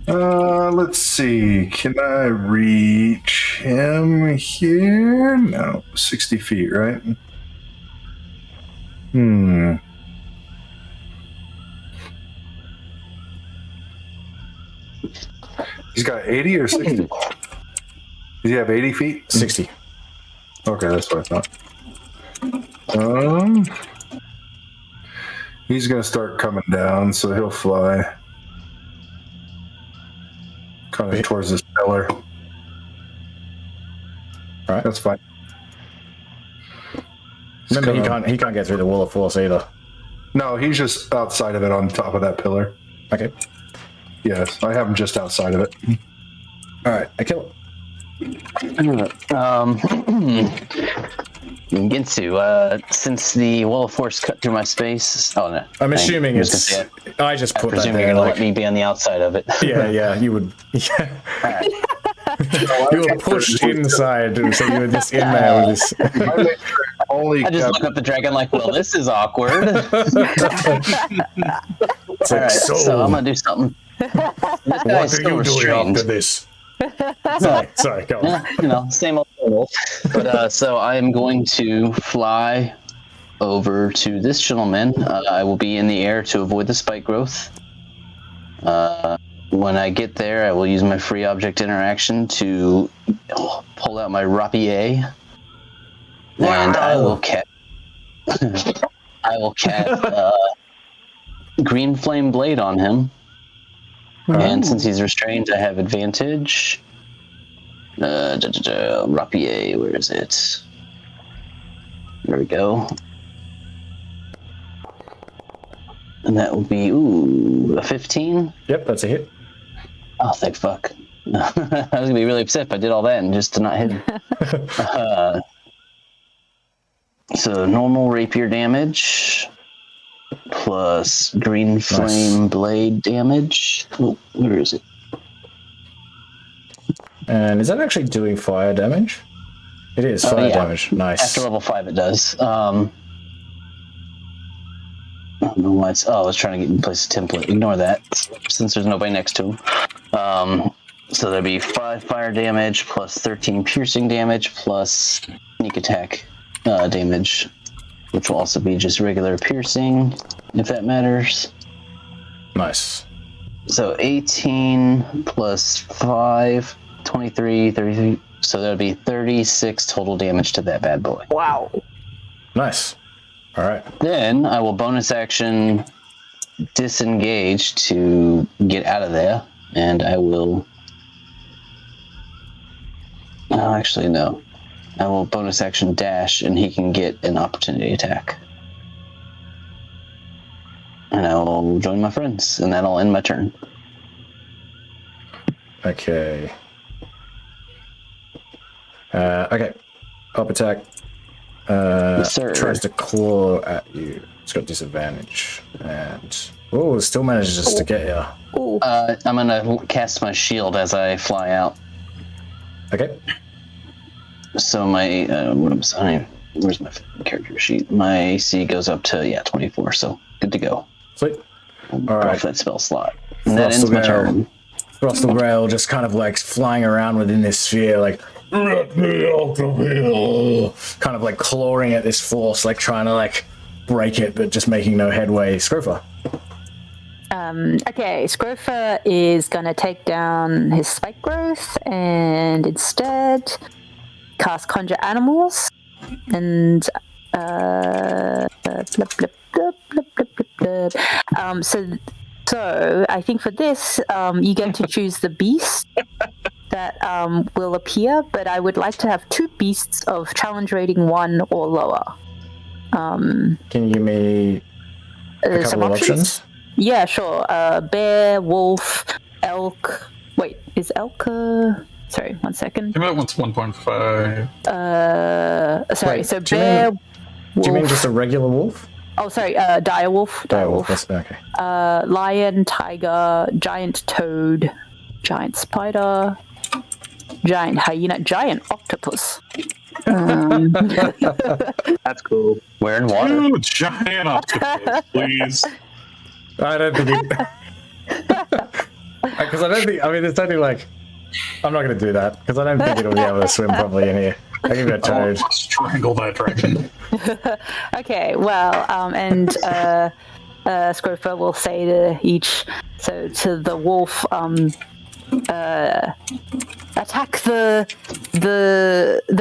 Let's see. Can I reach him here? No, 60 feet, right? He's got 80 or 60? Does he have 80 feet? 60. Okay, that's what I thought. He's gonna start coming down, so he'll fly kind of towards this pillar. All right. That's fine. Remember, he can't get through the wall of force either. No, he's just outside of it on top of that pillar. Okay. Yes, I have him just outside of it. All right. I kill it. Ginsu, since the wall of force cut through my space. Oh no. I'm assuming I was it's. gonna say, I just I put that presume there. you're gonna Like, let me be on the outside of it. yeah, you would. Yeah. Alright. You were pushed inside, so you were just in there with this. I make sure only I just kept- look up the dragon like, well, this is awkward. It's All like, right, so I'm gonna do something. This what guy's are still you doing restrained. after this? Sorry, go on. Same old. But so I am going to fly over to this gentleman. I will be in the air to avoid the spike growth. When I get there, I will use my free object interaction to pull out my rapier, and I will cast. Green flame blade on him, and since he's restrained, I have advantage. Rapier, where is it? There we go. And that will be a 15. Yep, that's a hit. Oh, thank fuck. I was gonna be really upset if I did all that and just to not hit him. So normal rapier damage plus green flame blade damage. Oh, where is it? And is that actually doing fire damage? It is fire yeah. damage. Nice. After level 5 it does. I don't know why it's... Oh, I was trying to get in place a template. Ignore that, since there's nobody next to him. So there'd be 5 fire damage, plus 13 piercing damage, plus sneak attack damage, which will also be just regular piercing, if that matters. Nice. So 18 plus 5, 23, 33... So that would be 36 total damage to that bad boy. Wow. Nice. All right. Then I will bonus action disengage to get out of there, and I will... Oh, actually, no. I will bonus action dash, and he can get an opportunity attack. And I will join my friends, and that'll end my turn. Okay. Okay. Up attack. Yes, sir. Tries to claw at you. It's got disadvantage. And oh, still manages to get you. I'm gonna cast my shield as I fly out. Okay. So my where's my character sheet? My AC goes up to 24. So good to go. Sweet. All Off right. that spell slot. And that ends my turn. Frostal Grail just kind of like flying around within this sphere, like let me out of here. Kind of like clawing at this force, like trying to like break it, but just making no headway. Scrofa. Okay, Scrofa is going to take down his spike growth and instead cast Conjure Animals and so I think for this you get to choose the beast that will appear, but I would like to have 2 beasts of challenge rating 1 or lower. Can you give me a couple of options? Yeah, sure. Bear, wolf, elk. Wait, is elk? Sorry, 1 second. I think that one's 1.5. Sorry. Wait, So do you bear. Do you mean just a regular wolf? Oh, sorry. Direwolf. Direwolf. That's okay. Lion, tiger, giant toad, giant spider, giant hyena, giant octopus. That's cool. Where in water? Ooh, giant octopus, please. I don't think it. Because I don't think. I mean, it's only like. I'm not going to do that because I don't think it'll be able to swim properly in here. I'll give it a I'll toad. strangle that dragon. Okay, well, and Scrofa will say to each, so to the wolf, attack the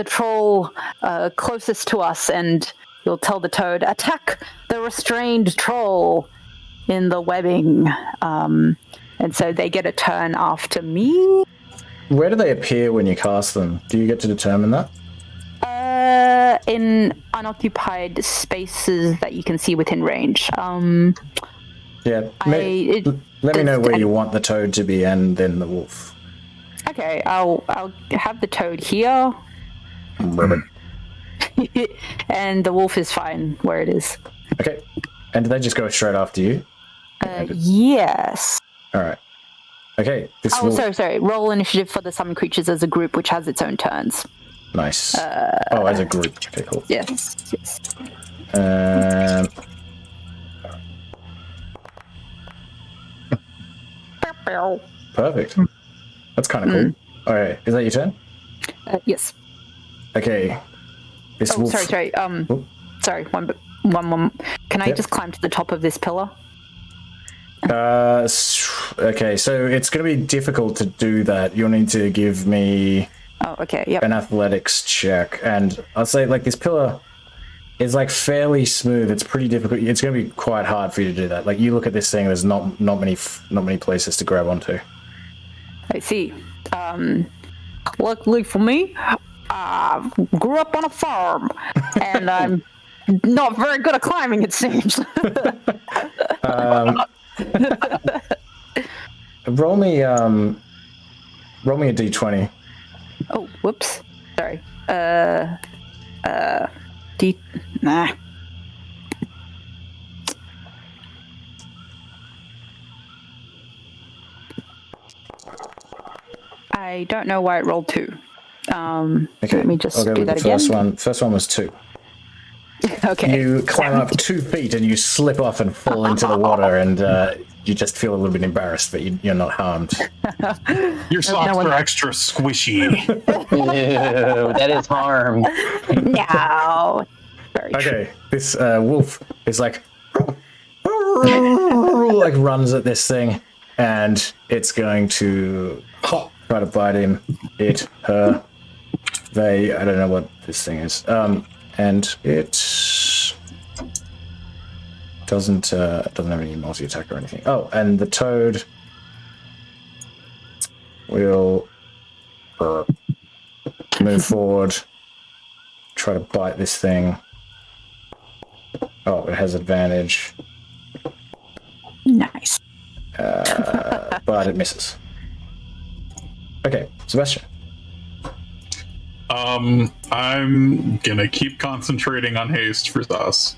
troll closest to us, and you'll tell the toad, attack the restrained troll in the webbing. And so they get a turn after me. Where do they appear when you cast them? Do you get to determine that? In unoccupied spaces that you can see within range. Yeah. Let me know where you want the toad to be and then the wolf. Okay, I'll have the toad here, and the wolf is fine where it is. Okay. And do they just go straight after you? Yes. All right. Okay. This Oh, wolf. sorry. Roll initiative for the summon creatures as a group, which has its own turns. Nice. As a group. Okay, cool. Yes. Perfect. That's kind of cool. All right. Is that your turn? Yes. Okay. This Oh, wolf. sorry. Sorry. One. Can I just climb to the top of this pillar? Okay, so it's going to be difficult to do that. You'll need to give me Oh, okay. Yep. an athletics check, and I'll say like this pillar is like fairly smooth. It's pretty difficult. It's going to be quite hard for you to do that. Like you look at this thing, there's not many places to grab onto. I see. Luckily for me, I grew up on a farm, and I'm not very good at climbing, it seems. Roll me a d20. Oh, whoops. Sorry. Nah. I don't know why it rolled 2. Okay, let me just I'll go do with that the again. First one was 2. Okay. You climb up 2 feet and you slip off and fall into the water, and you just feel a little bit embarrassed, but you're not harmed. Your socks are extra squishy. Ew, that is harm. No. Very true. Okay, this wolf is like runs at this thing, and it's going to try to bite him. It, her, they. I don't know what this thing is. And it doesn't have any multi-attack or anything. Oh, and the toad will move forward, try to bite this thing. Oh, it has advantage. Nice. But it misses. Okay, Sebastian. I'm gonna keep concentrating on haste for Thas.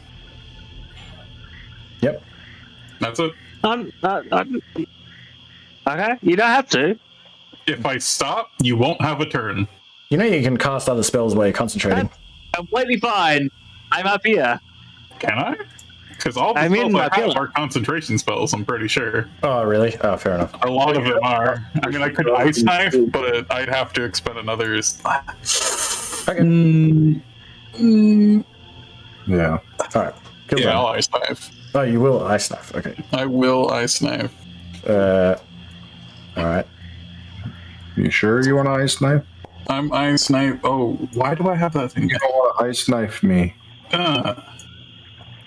Yep. That's it. Okay, you don't have to. If I stop, you won't have a turn. You know you can cast other spells while you're concentrating. Completely fine. I'm up here. Can I? Because all the I'm in spells my I have pillar. are concentration spells, I'm pretty sure. Oh, really? Oh, fair enough. A lot of them are. I mean, I could ice knife, but I'd have to expend another. Okay. Yeah. All right. Good Yeah, one. I'll ice knife. Oh, you will ice knife. Okay. I will ice knife. All right. You sure you want to ice knife? I'm ice knife. Oh, why do I have that thing? You don't want to ice knife me.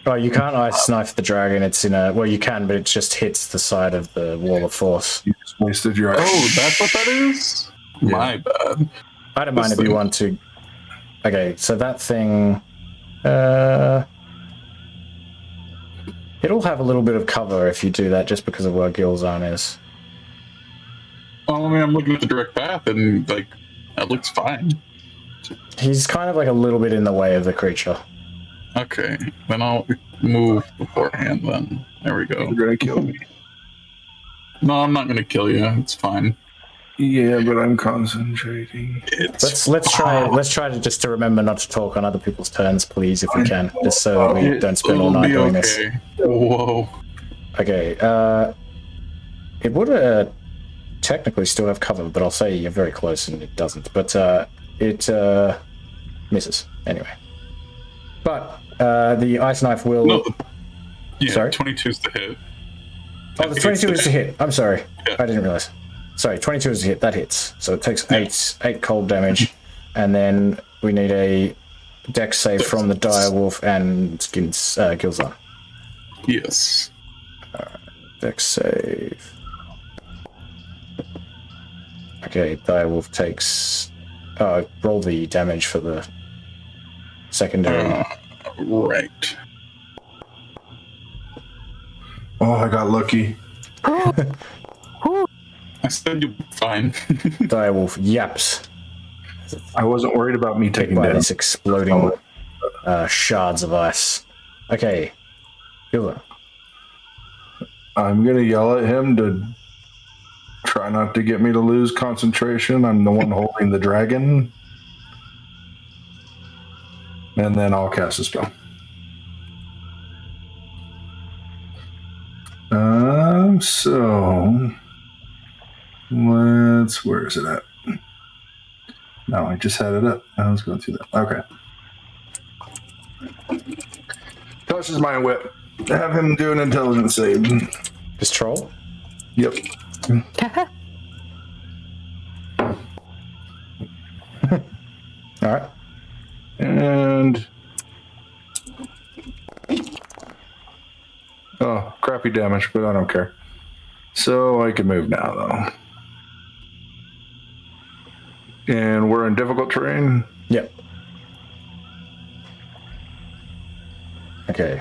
Oh, you can't ice knife the dragon. It's in a... Well, you can, but it just hits the side of the wall of force. You just wasted your Oh, that's what that is? Yeah. My bad. I don't mind This if you thing. want to... Okay, so that thing... It'll have a little bit of cover if you do that, just because of where Gilzan is. Well, I mean, I'm looking at the direct path, and, like, that looks fine. He's kind of like a little bit in the way of the creature. Okay, then I'll move beforehand, then. There we go. You're gonna kill me. No, I'm not gonna kill you. It's fine. Yeah, but I'm concentrating. It's Let's try to just to remember not to talk on other people's turns, please, if we can, just so that we don't spend all It'll night be doing this. okay. Whoa. Okay, it would technically still have cover, but I'll say you're very close and it doesn't. But it misses anyway. But the ice knife will. No. Yeah, Sorry? 22's the hit. Oh, the 22 is to hit. I'm sorry, Yeah. I didn't realize. Sorry, 22 is to hit. That hits. So it takes eight cold damage, and then we need a dex save Dex from the save. dire wolf and Gilzan. Yes. Dex save. Okay, direwolf takes. Roll the damage for the secondary. Right. Oh, I got lucky. I said you'll be fine. Direwolf yaps I wasn't worried about me taking by down. these exploding shards of ice. Okay, Gilda. I'm gonna yell at him to try not to get me to lose concentration. I'm the one holding the dragon. And then I'll cast a spell. So where is it at? No, I just had it up. I was going through that. Okay. Tosses my whip. Have him do an intelligence save. This troll? Yep. Alright. And oh, crappy damage, but I don't care. So I can move now, though. And we're in difficult terrain. Yep. Okay.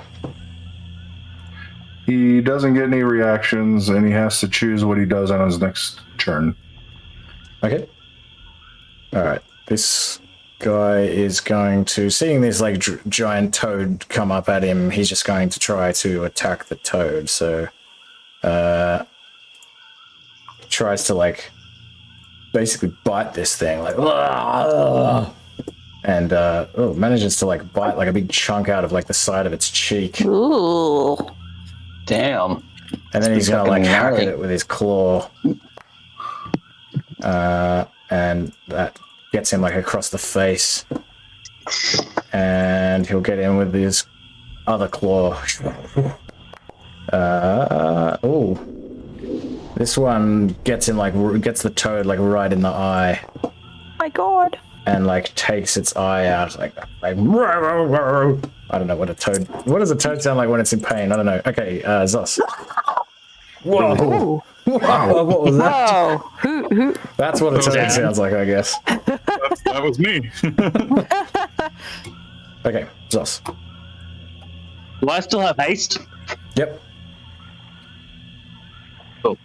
He doesn't get any reactions, and he has to choose what he does on his next turn. Okay. Alright. This guy is going to, seeing this like giant toad come up at him, he's just going to try to attack the toad. So, tries to like basically bite this thing, like, and manages to like bite like a big chunk out of like the side of its cheek. Ooh. Damn. And then he's gonna like fucking hack at gnarly. it with his claw. And that gets him like across the face. And he'll get in with his other claw. This one gets him like, gets the toad like right in the eye. My God. And like takes its eye out, like I don't know what does a toad sound like when it's in pain? I don't know. Okay, Zos. Whoa! Wow! What was that? Oh, who? That's what a toad sounds like, I guess. That was me. Okay, Zos. Do I still have haste? Yep. Cool.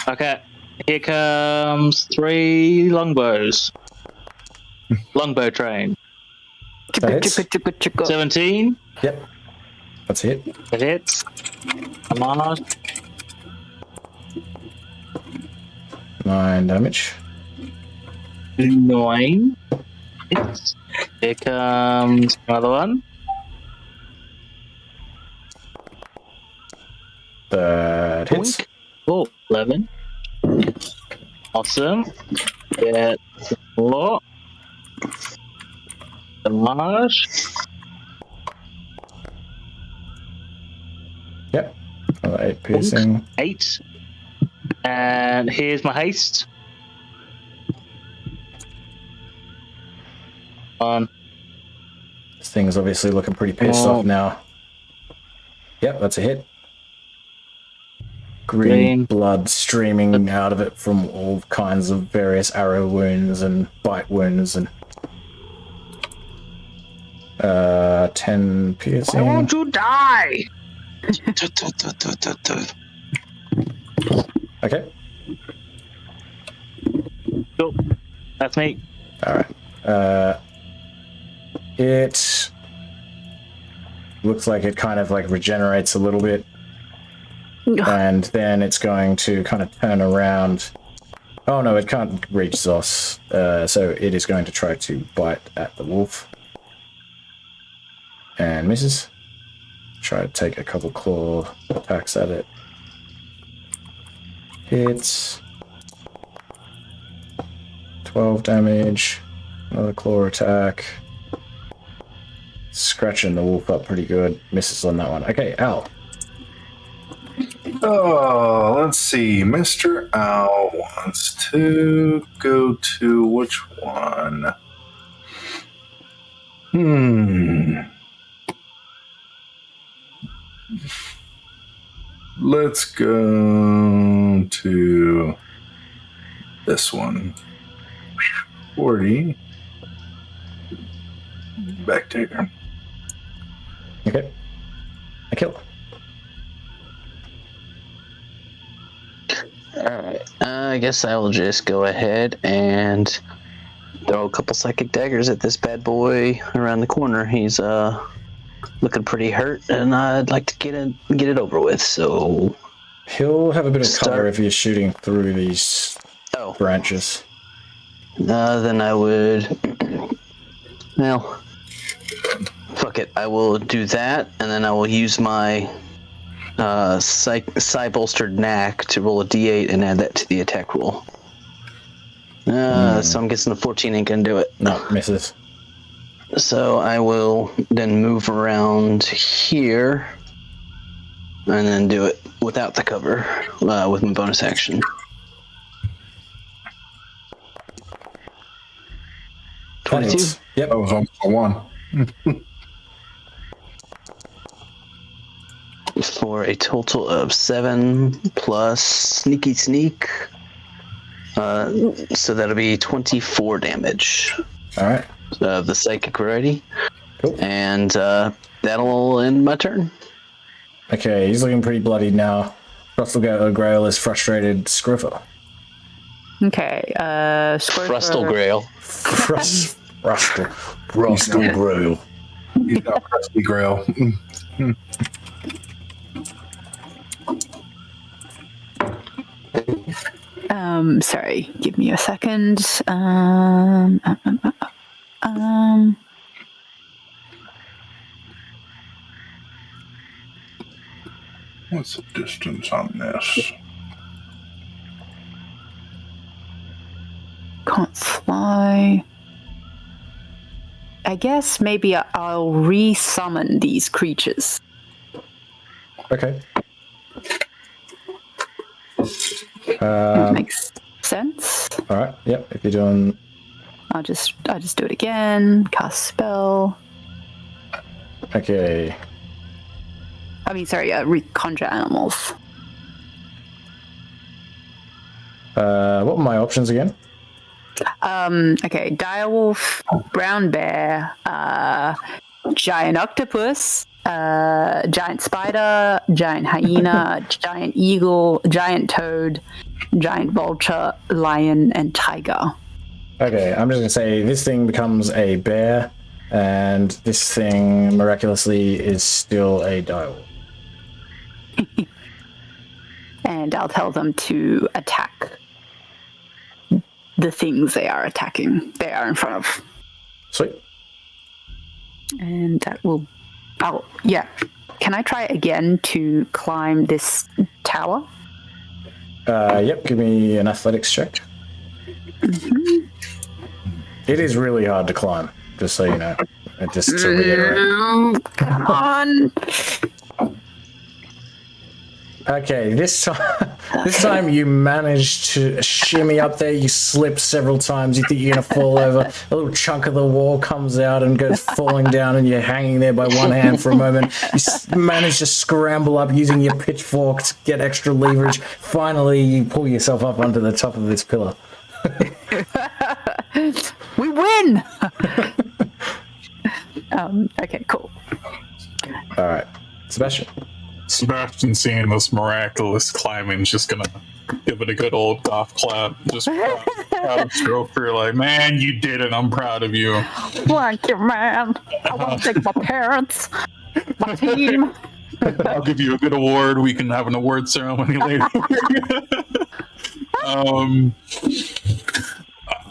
Okay. Here comes 3 longbows. Longbow train. That hits. 17. Yep. That's it. It hits. Come on. 9 damage. 9. Hits. Here comes another one. That hits. Oh, 11. Awesome. Get 4. The Marsh. Yep. 8 piercing. 8. And here's my haste. On. This thing's obviously looking pretty pissed off now. Yep, that's a hit. Green blood streaming out of it from all kinds of various arrow wounds and bite wounds and 10 piercing. Why won't you die? Okay. Cool. That's me. Alright. It looks like it kind of like regenerates a little bit. And then it's going to kind of turn around. Oh no, it can't reach Zos. So it is going to try to bite at the wolf. And misses. Try to take a couple claw attacks at it. Hits. 12 damage. Another claw attack. Scratching the wolf up pretty good. Misses on that one. Okay, Al. Oh, let's see. Mr. Owl wants to go to which one? Let's go to this one. 40. Back taker. Okay. I kill. Alright, I guess I will just go ahead and throw a couple psychic daggers at this bad boy around the corner. He's looking pretty hurt, and I'd like to get it over with. So He'll have a bit of cover if you're shooting through these branches. Then I would. Well, fuck it. I will do that, and then I will use my psi bolstered knack to roll a d8 and add that to the attack roll. So I'm guessing the 14 ain't gonna do it. No, misses. So I will then move around here and then do it without the cover with my bonus action. Yep. That was almost a 1. For a total of 7 plus sneaky sneak. So that'll be 24 damage. All right. Of the psychic variety. Cool. And that'll end my turn. Okay, he's looking pretty bloody now. Frustle Grail is frustrated. Scriffer. Okay, Frustle Grail. Frustle Grail. He's not Krusty Grail. Sorry, give me a second. What's the distance on this? Can't fly. I guess maybe I'll re-summon these creatures. Okay. Makes sense. All right. Yep. If you're doing, I'll just do it again. Cast spell. okay. I mean, sorry. Reconjure animals. What were my options again? Okay. Direwolf, brown bear, giant octopus, giant spider, giant hyena, giant eagle, giant toad, giant vulture, lion, and tiger. Okay, I'm just gonna say this thing becomes a bear, and this thing miraculously is still a direwolf. And I'll tell them to attack the things they are attacking. They are in front of. Sweet. And that will. Yeah. Can I try again to climb this tower? Yep. Give me an athletics check. Mm-hmm. It is really hard to climb, just so you know. Just to reiterate. Come on. Okay, this time you managed to shimmy up there. You slip several times. You think you're gonna fall over. A little chunk of the wall comes out and goes falling down, and you're hanging there by one hand for a moment. You manage to scramble up using your pitchfork to get extra leverage. Finally, you pull yourself up onto the top of this pillar. We win. Okay, cool. All right, Sebastian. Sebastian seeing this miraculous climbing is just gonna give it a good old golf clap. Just proud stroke for like, man, you did it. I'm proud of you. Thank you, man. I want to thank my parents, my team. I'll give you a good award. We can have an award ceremony later.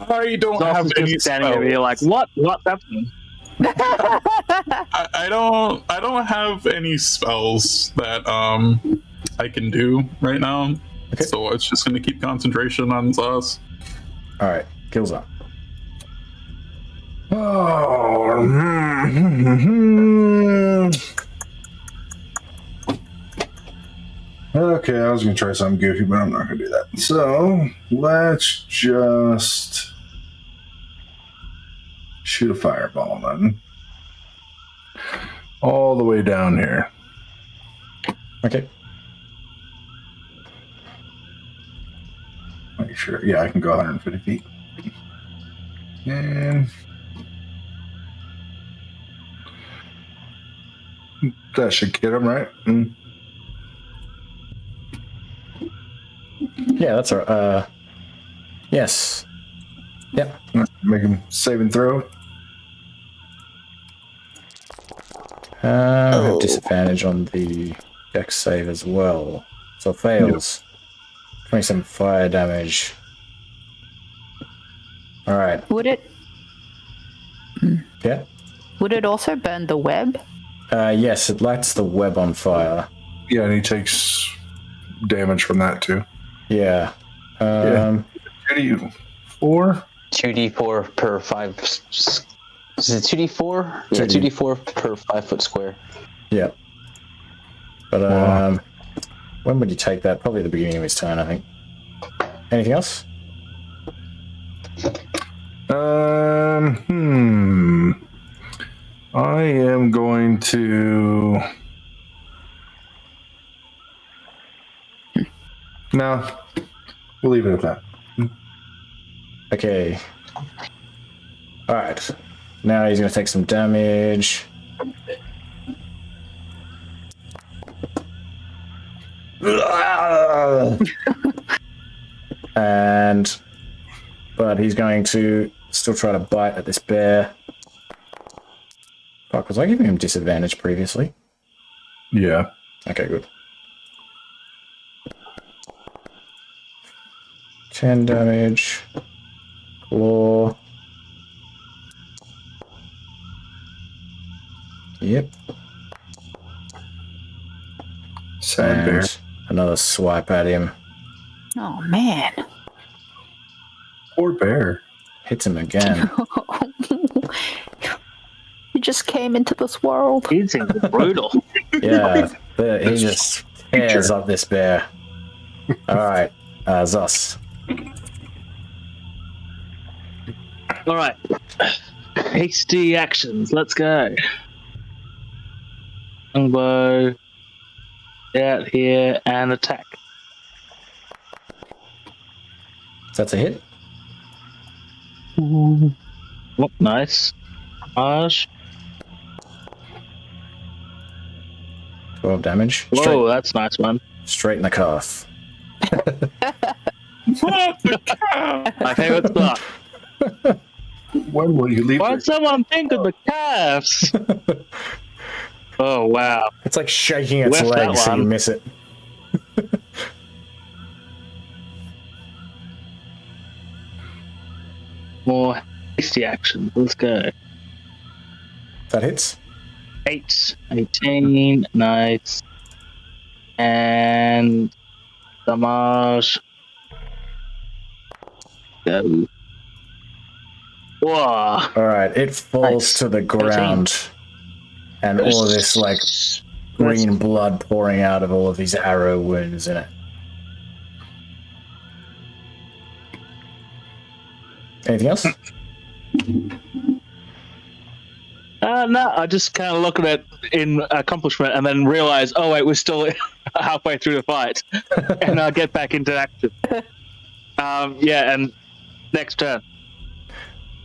I don't have any standing over here like, what? What's happening? I don't have any spells that I can do right now. Okay. So it's just gonna keep concentration on Zaz. Alright, kills up. Oh. Okay, I was gonna try something goofy, but I'm not gonna do that. So let's just shoot a fireball then. All the way down here. Okay. Make sure. Yeah, I can go 150 feet. And that should get him, right? Yeah, that's our. Yes. Yep. Make him save and throw. Have disadvantage on the dex save as well. So it fails. 27 fire damage. Alright. Would it Yeah? would it also burn the web? Yes, it lights the web on fire. Yeah, and he takes damage from that too. Yeah. Yeah. 2d4? 2d4 per 5. Is it 2d4? Yeah, 2D. 2d4 per 5 foot square. Yeah. But, when would you take that? Probably at the beginning of his turn, I think. Anything else? I am going to. No, we'll leave it at that. Okay. Alright. Now he's going to take some damage. But he's going to still try to bite at this bear. Fuck, was I giving him disadvantage previously? Yeah. Okay, good. 10 damage. Claw. Yep. Sad bear. And another swipe at him. Oh man. Poor bear. Hits him again. You just came into this world. He seems brutal. Yeah, he just tears up this bear. Alright, Zos. All right. Hasty actions. Let's go. Longbow. Out here and attack. That's a hit. Oh, nice. Marsh. 12 damage. Whoa, that's a nice one. Straight in the calf. My favorite spot. When will you leave? Why'd someone think of the calves? Oh, wow. It's like shaking its Whiff that legs so you one. miss it. More hasty actions. Let's go. That hits. 18. Nice. And damage. Go. Whoa. Alright, it falls Nice. to the ground. And all of this, like, green blood pouring out of all of these arrow wounds in it. Anything else? No, I just kind of look at it in accomplishment and then realize, oh wait, we're still halfway through the fight, and I'll get back into action. Yeah, and next turn.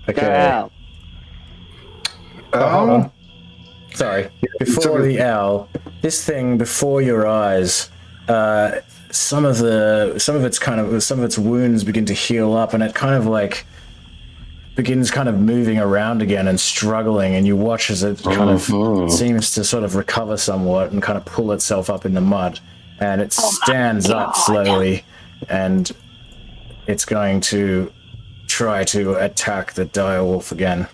Okay. Go out. Hold on. Sorry. Before the owl, this thing before your eyes, some of its wounds begin to heal up, and it kind of like begins kind of moving around again and struggling, and you watch as it kind of seems to sort of recover somewhat and kind of pull itself up in the mud, and it stands up slowly, and it's going to try to attack the direwolf again.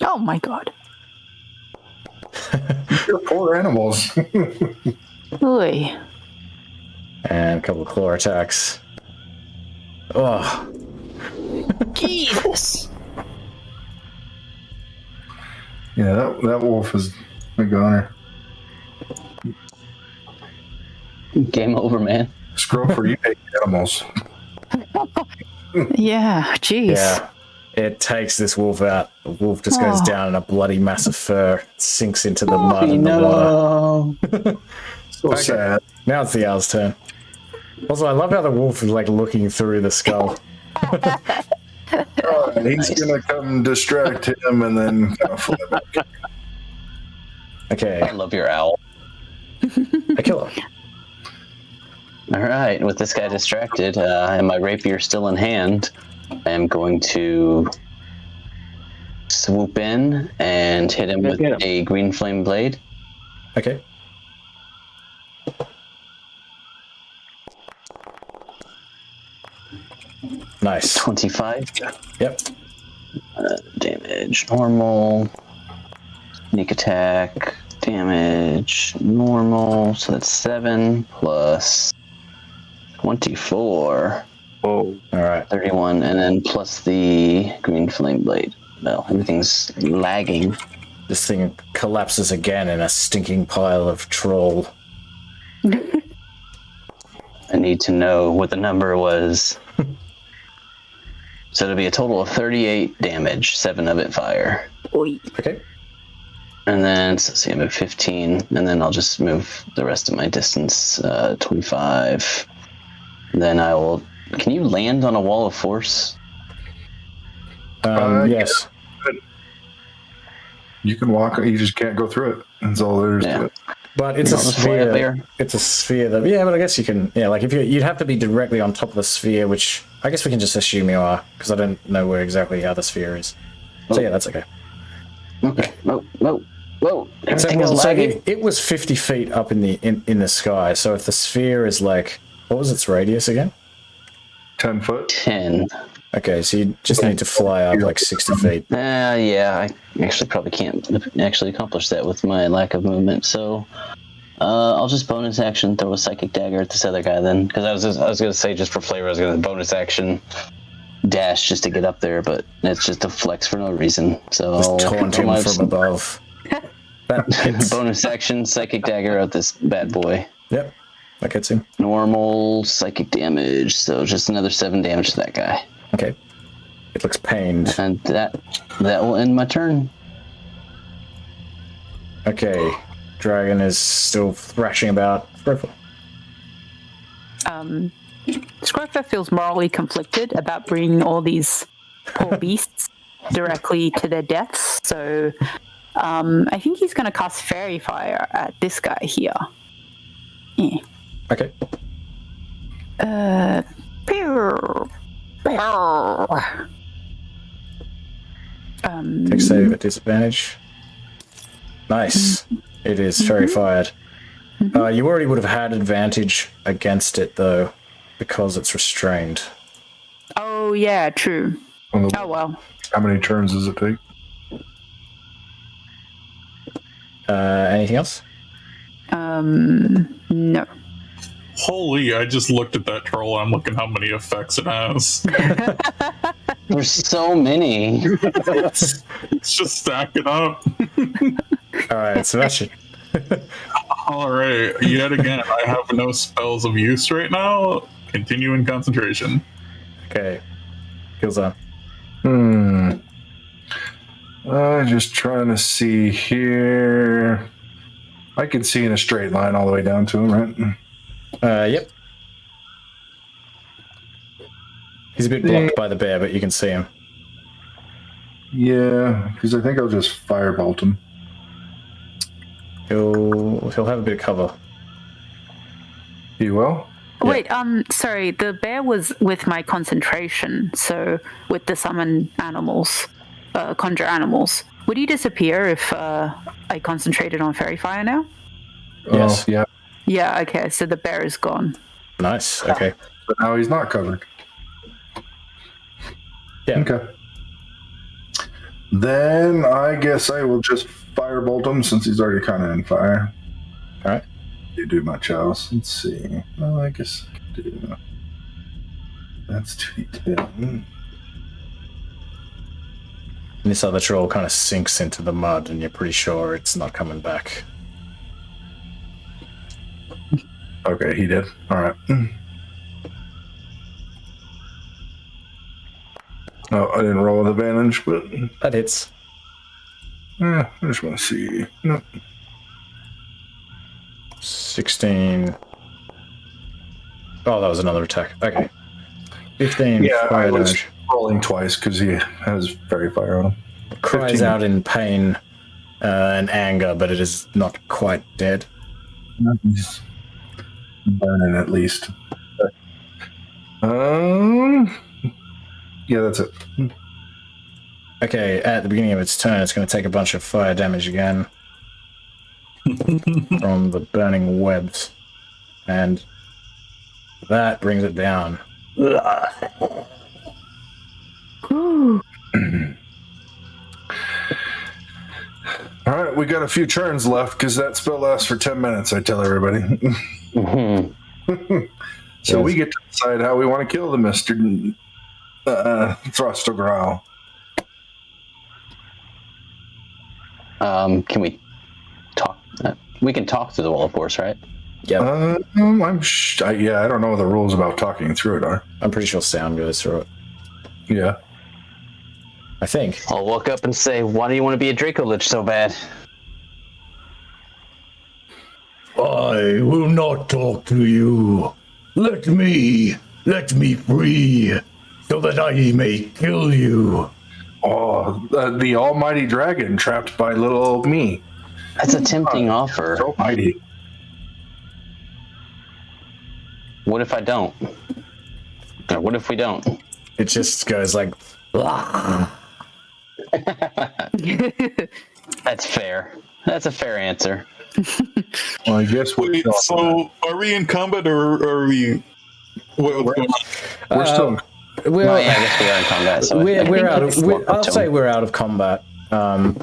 Oh my god. You're poor animals. Oy. And a couple of claw attacks. Oh, Jesus. Yeah, that wolf is a goner. Game over, man. Scroll for you hate animals. Yeah, jeez. yeah. It takes this wolf out. The wolf just goes down in a bloody mass of fur, sinks into the mud and the water. So sad. Now it's the owl's turn. Also, I love how the wolf is like looking through the skull. And he's gonna come distract him and then kind of fly back. Okay, I love your owl. I kill him. All right, with this guy distracted and my rapier still in hand, I am going to swoop in and hit him with a green flame blade. Okay. Nice. 25. Yep. Damage, normal. Sneak attack, damage, normal. So that's 7 plus 24. Oh, All right. 31, and then plus the green flame blade. Well, everything's lagging. This thing collapses again in a stinking pile of troll. I need to know what the number was. So it'll be a total of 38 damage, 7 of it fire. Oi. Okay. And then, so see, I'm at 15, and then I'll just move the rest of my distance, 25. Then I will... Can you land on a wall of force? Yes. You can walk, you just can't go through it. That's all there is to it. But it's a I'll just fly up sphere. there. It's a sphere that, yeah, but I guess you can, yeah, like if you'd have to be directly on top of the sphere, which I guess we can just assume you are, because I don't know where exactly how the sphere is. So yeah, that's okay. Okay. Whoa. So, Everything is lagging. it was 50 feet up in the sky. So if the sphere is like, what was its radius again? 10 foot. 10. Okay, so you just need to fly up like 60 feet. Yeah, I actually probably can't actually accomplish that with my lack of movement. So I'll just bonus action throw a psychic dagger at this other guy then, because I was gonna say just for flavor I was gonna bonus action dash just to get up there, but it's just a flex for no reason. So Just I'll taunt throw him my from above. That hits. bonus action psychic dagger at this bad boy. Yep, that gets him. Normal psychic damage, so just another 7 damage to that guy. Okay. It looks pained. And that will end my turn. Okay. Dragon is still thrashing about. Scrofa feels morally conflicted about bringing all these poor beasts directly to their deaths, so I think he's going to cast Fairy Fire at this guy here. Yeah. Okay. Pew. Pew. Take save at disadvantage. Nice. It is fairy fired. You already would have had advantage against it though, because it's restrained. Oh yeah, true. Oh well. How many turns does it take? Anything else? No. Holy, I just looked at that troll. I'm looking how many effects it has. There's so many. It's just stacking up. Alright, Sebastian. Alright, yet again, I have no spells of use right now. Continue in concentration. Okay. Kills on. Just trying to see here. I can see in a straight line all the way down to him, right? Yep. He's a bit blocked by the bear, but you can see him. Yeah, because I think I'll just firebolt him. He'll have a bit of cover. You will? Wait, sorry, the bear was with my concentration, so with the summon animals, conjure animals. Would he disappear if I concentrated on Fairy Fire now? Yes. Oh, yeah. Yeah, okay, so the bear is gone. Nice. Okay. But now he's not covered. Yeah. Okay. Then I guess I will just firebolt him since he's already kind of in fire. All right. You do much else? Let's see. Well, I guess I could do. That's 2d10. And this other troll kind of sinks into the mud, and you're pretty sure it's not coming back. Okay, he did. All right. Oh, I didn't roll with advantage, but That hits. I just want to see. No. 16. Oh, that was another attack. Okay. 15 Yeah, I fire was damage. rolling twice because he has fairy fire on him. Cries 15. out in pain and anger, but it is not quite dead. He's burning at least. Yeah, that's it. Okay, at the beginning of its turn, it's going to take a bunch of fire damage again from the burning webs, and that brings it down. All right, we got a few turns left because that spell lasts for 10 minutes, I tell everybody. So we get to decide how we want to kill the Mr. Throstograu. Can we talk? We can talk to the wall, of course, right? Yeah, I don't know what the rules about talking through it are. I'm pretty sure sound goes through it. Yeah. I think. I'll walk up and say, "Why do you want to be a Draco Lich so bad?" I will not talk to you. Let me free, so that I may kill you. Oh, the almighty dragon trapped by little old me. That's a tempting offer. So mighty. What if I don't? Or what if we don't? It just goes like, That's fair. That's a fair answer. Well, I guess Wait, so are we in combat or are we? What's going on? we're still. Well, yeah, I guess we are in combat. So we're out of. I'll say we're out of combat. Yeah,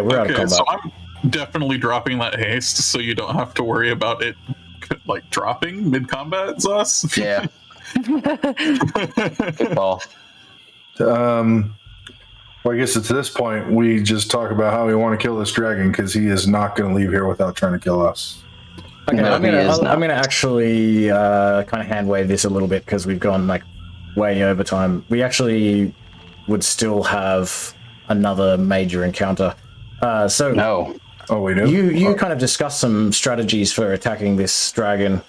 we're out of combat. So I'm definitely dropping that haste, so you don't have to worry about it, like dropping mid combat. Zus. Yeah. Good ball. Well, I guess at this point we just talk about how we want to kill this dragon because he is not going to leave here without trying to kill us. Okay, No, I'm gonna actually kind of hand wave this a little bit because we've gone like way over time. We actually would still have another major encounter. No. Oh, we do. You kind of discussed some strategies for attacking this dragon,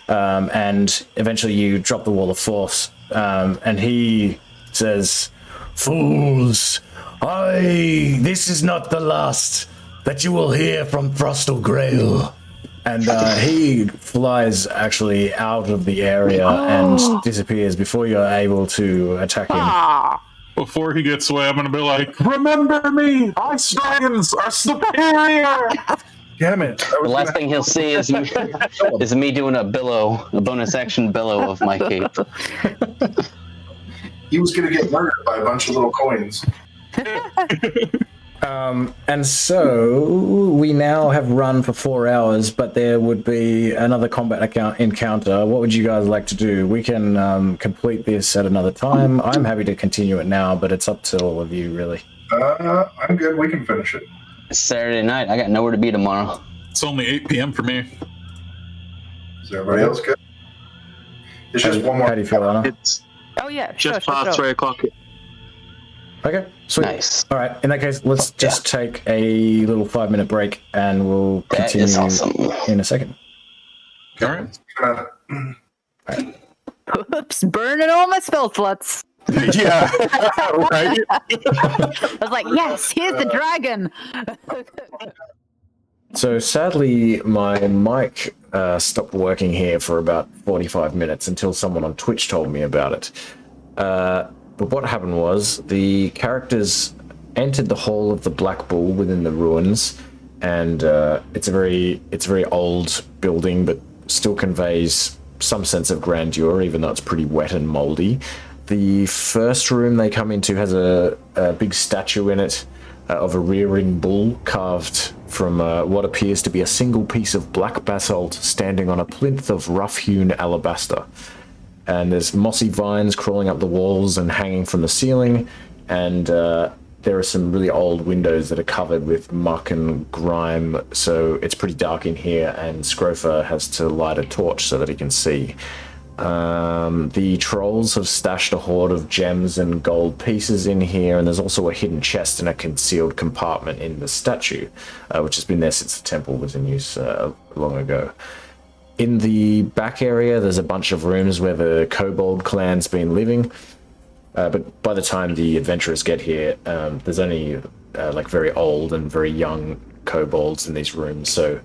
and eventually you drop the wall of force, and he says, "Fools, this is not the last that you will hear from Throstle Grail." And he flies actually out of the area and disappears before you're able to attack him. Before he gets away, I'm gonna be like, "Remember me! Ice dragons are superior." Damn it! The last thing he'll see is me doing a bonus action billow of my cape. He was going to get murdered by a bunch of little coins. And so we now have run for 4 hours, but there would be another combat encounter. What would you guys like to do? We can complete this at another time. I'm happy to continue it now, but it's up to all of you, really. I'm good. We can finish it. It's Saturday night. I got nowhere to be tomorrow. It's only 8 p.m. for me. Is everybody else good? It's just one more. How do you feel, Anna? It's Oh yeah, just past 3 o'clock. Okay, sweet. Nice. All right, in that case, let's just take a little 5-minute break, and we'll That continue is awesome. in a second. All right. Oops, burning all my spell slots. Yeah. Right. I was like, yes, here's the dragon. So sadly, my mic stopped working here for about 45 minutes until someone on Twitch told me about it. But what happened was the characters entered the hall of the Black Bull within the ruins, and it's a very old building, but still conveys some sense of grandeur, even though it's pretty wet and moldy. The first room they come into has a big statue in it of a rearing bull carved from what appears to be a single piece of black basalt standing on a plinth of rough-hewn alabaster. And there's mossy vines crawling up the walls and hanging from the ceiling, and there are some really old windows that are covered with muck and grime, so it's pretty dark in here, and Scrofa has to light a torch so that he can see. The trolls have stashed a hoard of gems and gold pieces in here, and there's also a hidden chest in a concealed compartment in the statue, which has been there since the temple was in use long ago. In the back area, there's a bunch of rooms where the kobold clan's been living, but by the time the adventurers get here, there's only like very old and very young kobolds in these rooms, so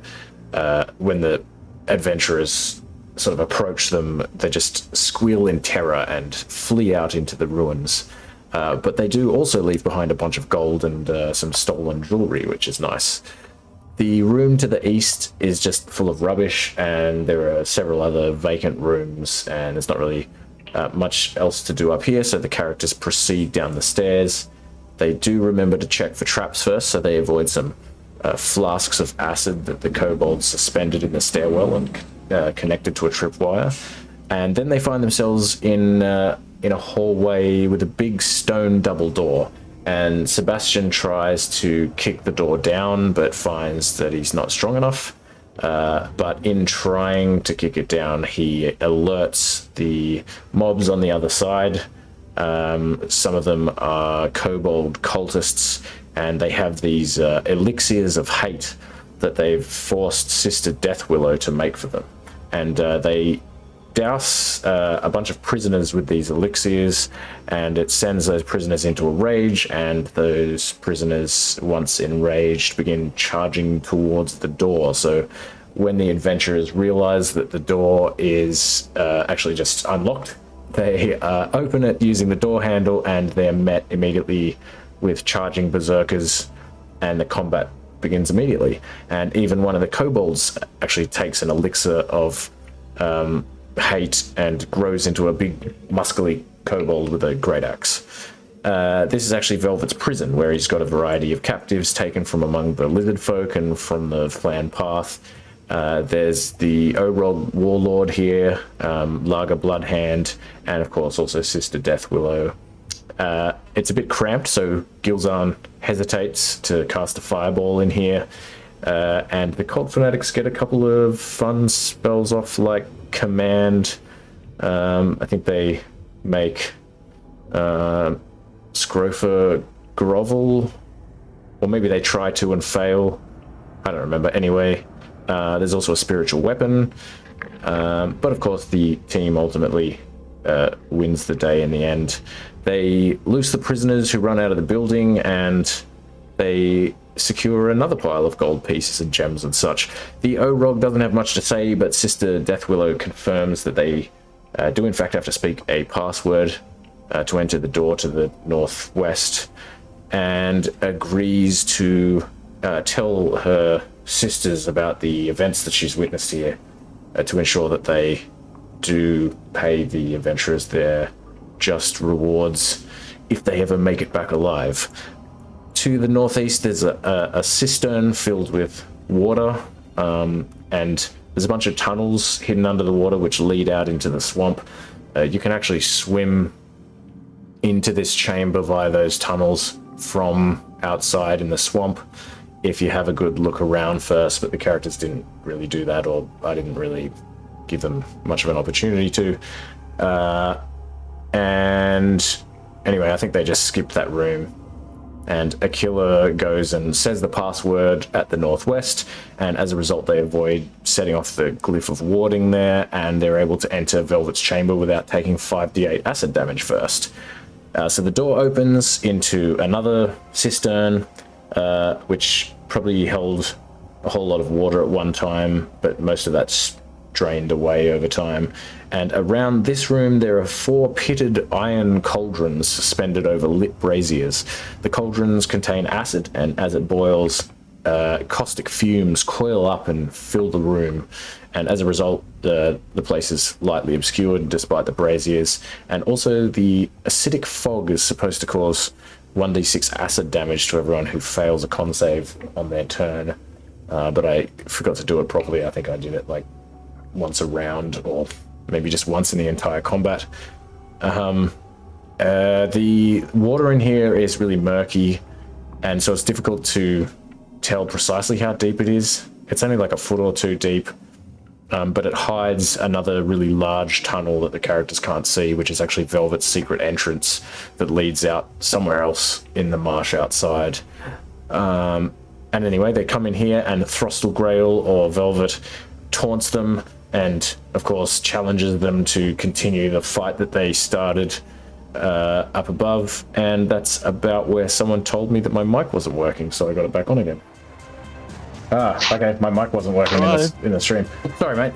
when the adventurers sort of approach them, they just squeal in terror and flee out into the ruins. But they do also leave behind a bunch of gold and some stolen jewelry, which is nice. The room to the east is just full of rubbish, and there are several other vacant rooms, and there's not really much else to do up here, so the characters proceed down the stairs. They do remember to check for traps first, so they avoid some flasks of acid that the kobolds suspended in the stairwell and connected to a tripwire. And then they find themselves in a hallway with a big stone double door. And Sebastian tries to kick the door down, but finds that he's not strong enough. But in trying to kick it down, he alerts the mobs on the other side. Some of them are kobold cultists, and they have these elixirs of hate that they've forced Sister Deathwillow to make for them. And they douse a bunch of prisoners with these elixirs, and it sends those prisoners into a rage, and those prisoners, once enraged, begin charging towards the door. So when the adventurers realize that the door is actually just unlocked, they open it using the door handle, and they're met immediately with charging berserkers, and the combat begins immediately. And even one of the kobolds actually takes an elixir of hate and grows into a big muscly kobold with a great axe. This is actually Velvet's prison, where he's got a variety of captives taken from among the lizard folk and from the Phlan path. There's the Orog warlord here, Lager Bloodhand, and of course also Sister Deathwillow. It's a bit cramped, so Gilzan hesitates to cast a fireball in here, and the cult fanatics get a couple of fun spells off, like command. I think they make Scrofa grovel, or maybe they try to and fail. I don't remember. Anyway, there's also a spiritual weapon, but of course the team ultimately wins the day in the end. They loose the prisoners who run out of the building, and they secure another pile of gold pieces and gems and such. The Orog doesn't have much to say, but Sister Deathwillow confirms that they do in fact have to speak a password to enter the door to the northwest, and agrees to tell her sisters about the events that she's witnessed here, to ensure that they do pay the adventurers their just rewards if they ever make it back alive. To the northeast, there's a cistern filled with water, and there's a bunch of tunnels hidden under the water which lead out into the swamp. You can actually swim into this chamber via those tunnels from outside in the swamp if you have a good look around first, but the characters didn't really do that, or I didn't really give them much of an opportunity to. And anyway, I think they just skipped that room. And Aquila goes and says the password at the northwest, and as a result they avoid setting off the glyph of warding there, and they're able to enter Velvet's chamber without taking 5d8 acid damage first. So the door opens into another cistern, which probably held a whole lot of water at one time, but most of that's drained away over time. And around this room there are 4 pitted iron cauldrons suspended over lit braziers. The cauldrons contain acid, and as it boils, caustic fumes coil up and fill the room, and as a result the place is lightly obscured despite the braziers. And also the acidic fog is supposed to cause 1d6 acid damage to everyone who fails a con save on their turn, but I forgot to do it properly. I think I did it like once a round, or maybe just once in the entire combat. The water in here is really murky, and so it's difficult to tell precisely how deep it is. It's only like a foot or two deep, but it hides another really large tunnel that the characters can't see, which is actually Velvet's secret entrance that leads out somewhere else in the marsh outside. And anyway, they come in here, and Throstle Grail, or Velvet, taunts them and of course challenges them to continue the fight that they started up above. And that's about where someone told me that my mic wasn't working, so I got it back on again. Okay. My mic wasn't working in the stream. Sorry, mate.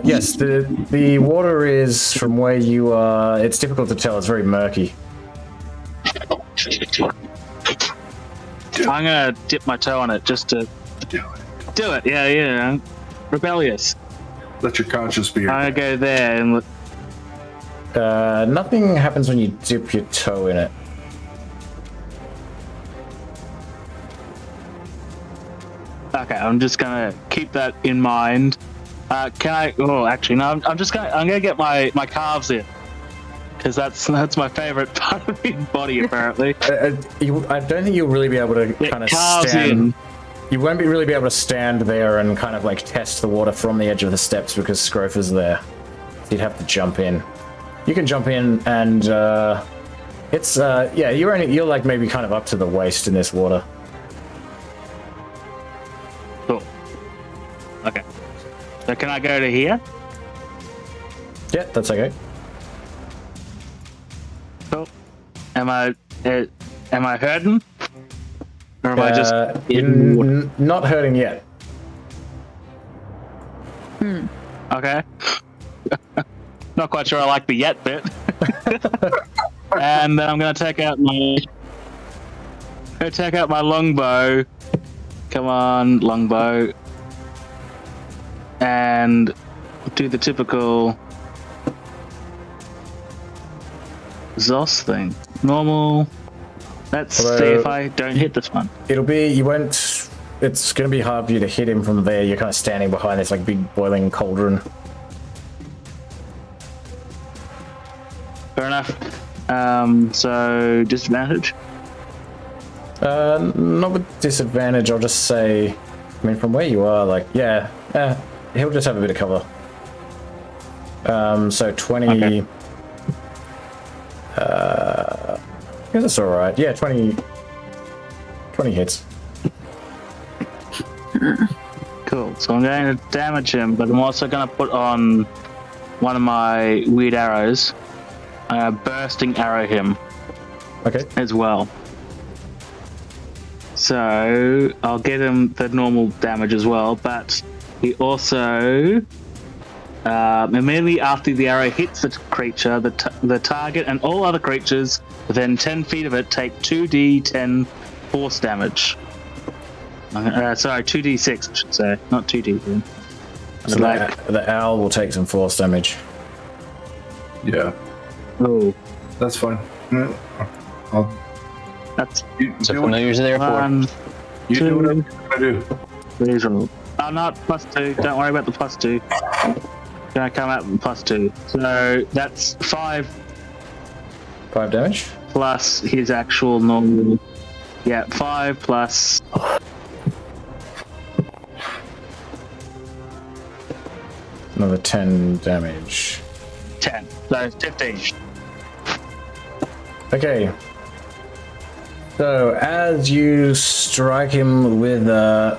Yes, the water is from where you are. It's difficult to tell. It's very murky. I'm gonna dip my toe on it just to do it. Yeah. Rebellious. Let your conscience be. I'm gonna go there and look. Nothing happens when you dip your toe in it. Okay, I'm just gonna keep that in mind. Can I? Oh, actually, no. I'm gonna get my calves in, because that's my favorite part of the body, apparently. I don't think you'll really be able to kind of stand. In. You won't really be able to stand there and kind of like test the water from the edge of the steps because Scrofe is there. So you'd have to jump in. You can jump in, and it's yeah. You're like maybe kind of up to the waist in this water. Cool. Okay. So can I go to here? Yeah, that's okay. Cool. Am I hurting? Or am I just not hurting yet? Okay. Not quite sure I like the yet bit. And then I'm gonna take out my longbow. Come on, longbow. And do the typical Zos thing. Normal. Let's see if I don't hit this one. It'll be, you won't, it's going to be hard for you to hit him from there. You're kind of standing behind this like big boiling cauldron. Fair enough. So disadvantage? Not with disadvantage, I'll just say, I mean, from where you are, like, yeah, he'll just have a bit of cover. So 20, okay. I guess that's alright. Yeah, 20 hits. Cool. So I'm going to damage him, but I'm also going to put on one of my weird arrows. Bursting arrow him. Okay. As well. So I'll get him the normal damage as well, but he also immediately after the arrow hits the creature, the target and all other creatures within 10 feet of it take 2d10 force damage. Sorry, 2d6 I should say, not 2d10. So the owl will take some force damage. Yeah. Oh, that's fine. That's so familiar's there for. You do what I'm gonna do. Reasonable. Oh, not +2. Don't worry about the +2. Gonna come out with +2. So that's 5. 5 damage? Plus his actual normal. Yeah, 5 plus. Another 10 damage. 10. So 15. Okay. So as you strike him with yeah,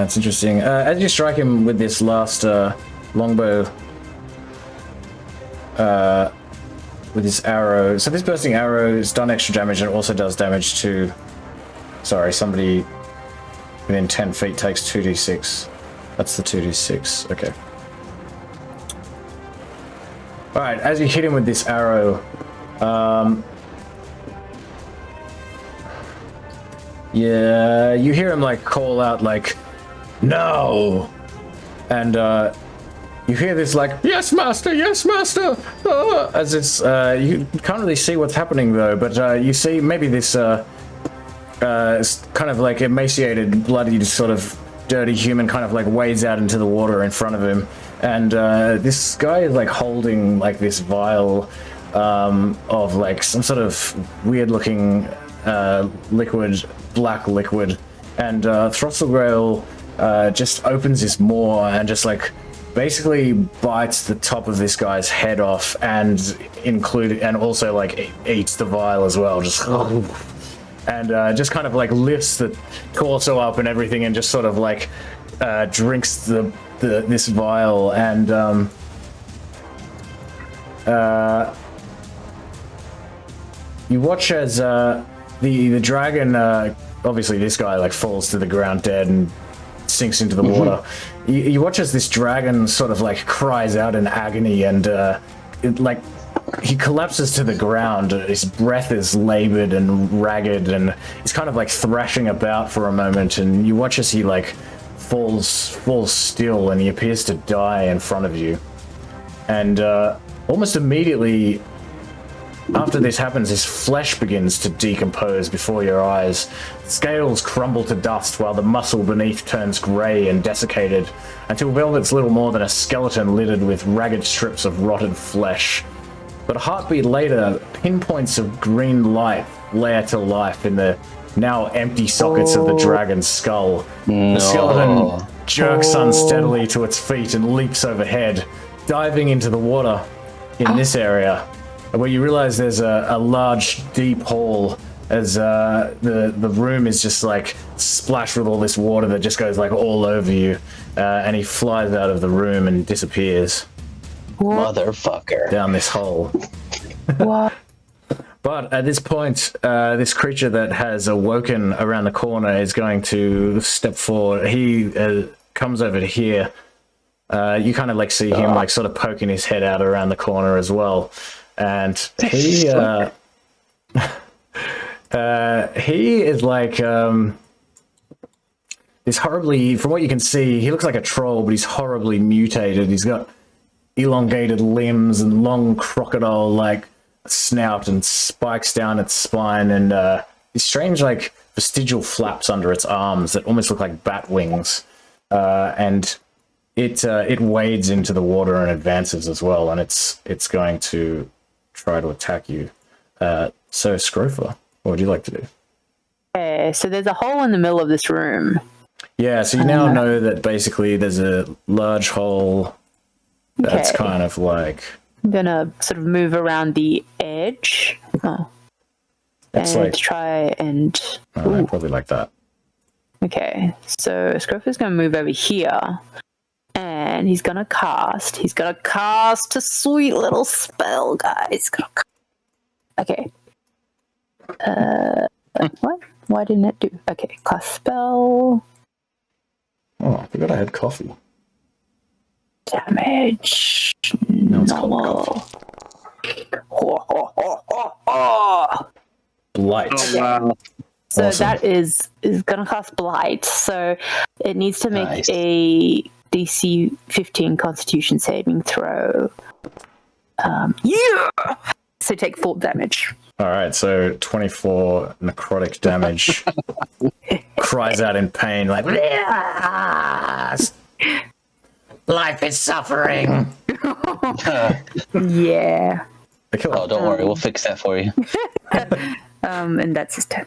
it's interesting. As you strike him with this last longbow, with this arrow. So this bursting arrow is done extra damage and it also does damage to. Sorry, somebody within 10 feet takes 2d6. That's the 2d6. Okay. All right. As you hit him with this arrow, yeah, you hear him like call out like, "No!" And you hear this like, "Yes, master! Yes, master!" As it's you can't really see what's happening though, but you see maybe this kind of like emaciated, bloodied, sort of dirty human kind of like wades out into the water in front of him, and this guy is like holding like this vial of like some sort of weird-looking liquid. Black liquid, and Throttlegrail just opens his maw and just like basically bites the top of this guy's head off and also like eats the vial as well, just and just kind of like lifts the torso up and everything and just sort of like drinks this vial, and you watch as the dragon, obviously this guy like falls to the ground dead and sinks into the water. You watch as this dragon sort of like cries out in agony, and he collapses to the ground. His breath is labored and ragged, and he's kind of like thrashing about for a moment, and you watch as he like falls still, and he appears to die in front of you. And almost immediately after this happens, his flesh begins to decompose before your eyes. Scales crumble to dust while the muscle beneath turns grey and desiccated, until Velvet's little more than a skeleton littered with ragged strips of rotted flesh. But a heartbeat later, pinpoints of green light flare to life in the now empty sockets of the dragon's skull. The skeleton jerks unsteadily to its feet and leaps overhead, diving into the water in this area, where you realize there's a large, deep hole, as the room is just like splashed with all this water that just goes like all over you, and he flies out of the room and disappears. Motherfucker. Down this hole. What? But at this point, this creature that has awoken around the corner is going to step forward. He comes over to here. You kind of like see him like sort of poking his head out around the corner as well. And he he is like this horribly, from what you can see, he looks like a troll, but he's horribly mutated. He's got elongated limbs and long crocodile-like snout and spikes down its spine, and these strange like vestigial flaps under its arms that almost look like bat wings. And it wades into the water and advances as well, and it's going to try to attack you. So Scrofa, what would you like to do? Okay, so there's a hole in the middle of this room. Yeah, so you now know that basically there's a large hole that's Okay. kind of like... I'm gonna sort of move around the edge. It's and like... try and... probably like that. Okay, so Scrofa's gonna move over here. And he's gonna cast a sweet little spell, guys. Okay. What? Why didn't it do? Okay, cast spell. Oh, I forgot I had coffee. Damage. No, it's Normal. called Blight. Oh, wow. So Awesome. that is gonna cast Blight. So it needs to make Nice. a DC 15 Constitution saving throw. Yeah. So take 4 damage. All right, so 24 necrotic damage. Cries out in pain, like... Yes! Life is suffering. Yeah. I kill Oh, don't worry, we'll fix that for you. And that's his turn.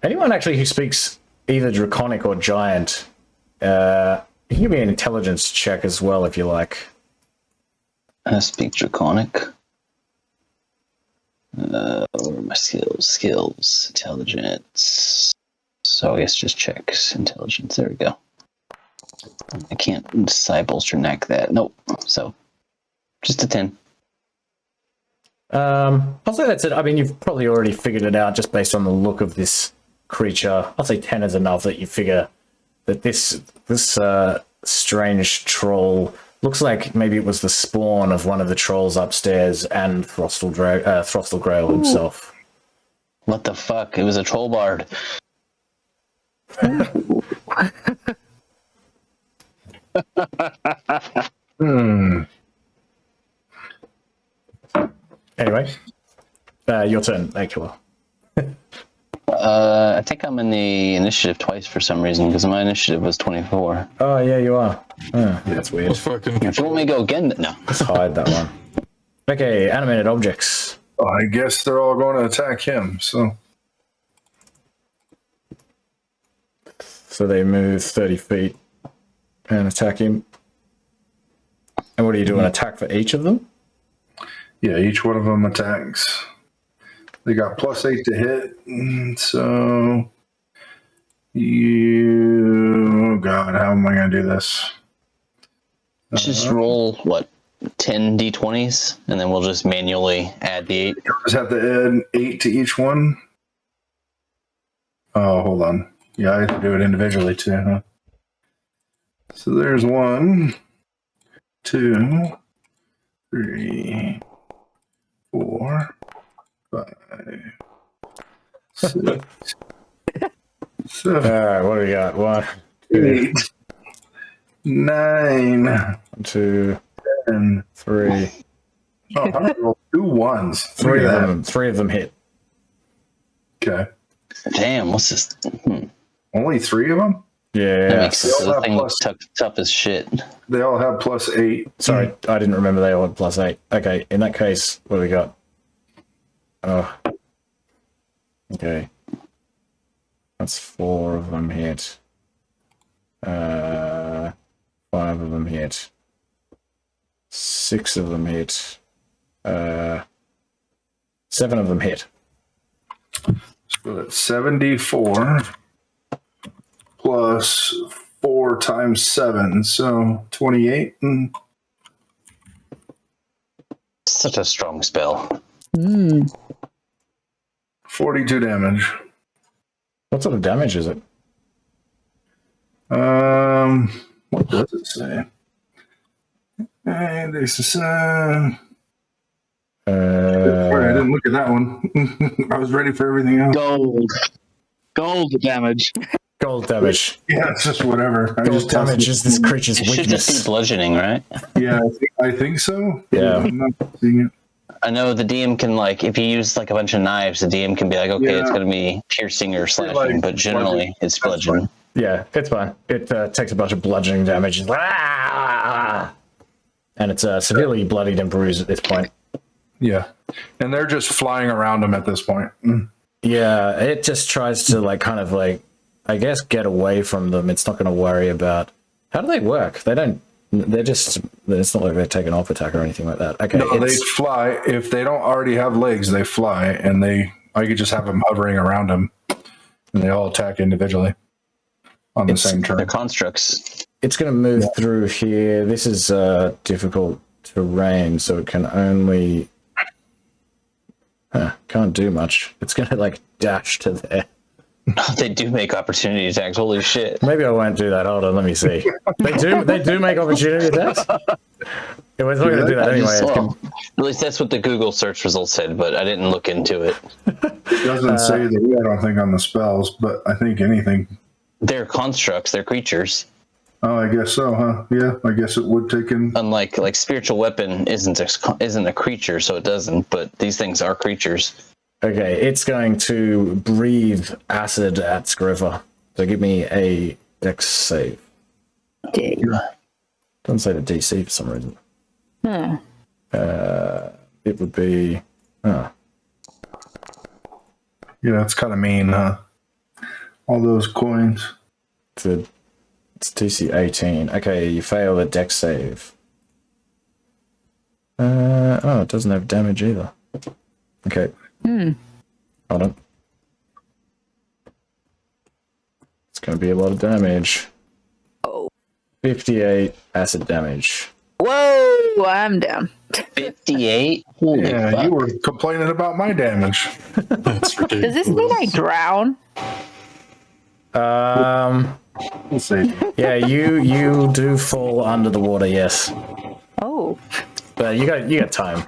Anyone actually who speaks either Draconic or Giant, you can give me an intelligence check as well if you like. I speak Draconic. What are my skills? Skills, intelligence. So I guess just checks intelligence. There we go. I can't bolster neck that. Nope. So just a 10. I'll say that's it. I mean, you've probably already figured it out just based on the look of this creature. I'll say 10 is enough that you figure that this strange troll looks like maybe it was the spawn of one of the trolls upstairs and Throstle Grail himself. What the fuck? It was a troll bard. Anyway, your turn, Akila. I think I'm in the initiative twice for some reason because my initiative was 24. Oh, yeah, you are. Oh, that's weird. Fucking If you want me to go again, no. Let's hide that one. Okay, animated objects. I guess they're all going to attack him. So they move 30 feet and attack him. And what do you do? An attack for each of them? yeah, each one of them attacks. They got +8 to hit. So you, God, how am I going to do this? Just roll, 10 d20s, and then we'll just manually add the 8. Just have to add 8 to each one. Oh, hold on. Yeah, I have to do it individually too, huh? So there's 1, 2, 3, 4, 5, 6, 7, Alright, what do we got? 1, 2, 8, 9, 2, 10. 3. Oh, I rolled 2 ones. Three Look of at them. 3 of them hit. that. Okay. Damn, what's this? Only 3 of them? That Yeah. makes sense. They all The have thing looks plus- tough as shit. They all have +8. Sorry, I didn't remember they all had +8. Okay, in that case, what do we got? Oh. Okay. That's 4 of them hit. 5 of them hit. 6 of them hit. 7 of them hit. So that's 74 plus 4 times 7, so 28. Such a strong spell. 42 damage. What sort of damage is it? What does it say? And this is sorry, I didn't look at that one. I was ready for everything else. Gold damage. Gold damage. Yeah, it's just whatever. I Gold just damage is this creature's It should just be weakness. bludgeoning, right? Yeah, I think so. Yeah. I'm not seeing it. I know the DM can, like, if you use like a bunch of knives, the DM can be like, okay, it's Yeah. going to be piercing or slashing, like but generally bludgeoning. it's That's bludgeoning. Yeah, it's fine. It takes a bunch of bludgeoning damage. It's like, "Ah!" And it's severely bloodied and bruised at this point. Yeah. And they're just flying around him at this point. Yeah, it just tries to I guess get away from them. It's not going to worry about how do they work. It's not like they take an off attack or anything like that. Okay, No, they fly. If they don't already have legs, they fly, and I could just have them hovering around them, and they all attack individually on the same They're turn. constructs. it's going to move through here. This is difficult terrain, so it can only can't do much. It's going to dash to there. They do make opportunity attacks. Holy shit. Maybe I won't do that. Hold on, let me see. They do make opportunity attacks. It was not going to do that anyway. At least that's what the Google search results said, but I didn't look into it. It doesn't say that, I don't think, on the spells, but I think anything. They're constructs, they're creatures. Oh, I guess so, huh? Yeah, I guess it would take in. Unlike spiritual weapon isn't a creature, so it doesn't, but these things are creatures. Okay, it's going to breathe acid at Scriver. So give me a dex save. Doesn't say the DC for some reason. It would be. Yeah, it's kind of mean, huh? All those coins. It's DC 18. Okay, you fail the dex save. It doesn't have damage either. Okay. Hold on. It's going to be a lot of damage. 58 acid damage. Whoa, I'm down. 58? Holy Yeah, fuck. you were complaining about my damage. That's ridiculous. Does this mean I drown? We'll see. Yeah, you do fall under the water, yes. Oh. But you got time.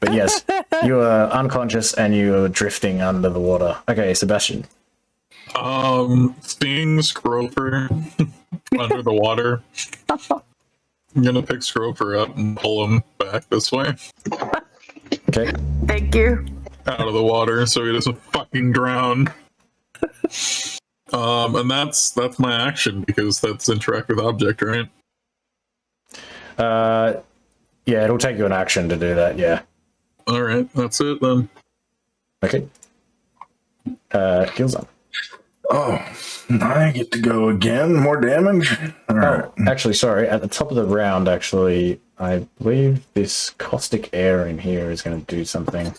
But yes, you are unconscious and you are drifting under the water. Okay, Sebastian. Seeing Scroper under the water, I'm gonna pick Scroper up and pull him back this way Okay. Thank you. out of the water so he doesn't fucking drown. And that's my action because that's interactive object, right? Yeah, it'll take you an action to do that, yeah. All right, that's it then. Okay. Heals up. Oh, I get to go again. More damage. All right. Oh, actually, sorry. At the top of the round, actually, I believe this caustic air in here is going to do something.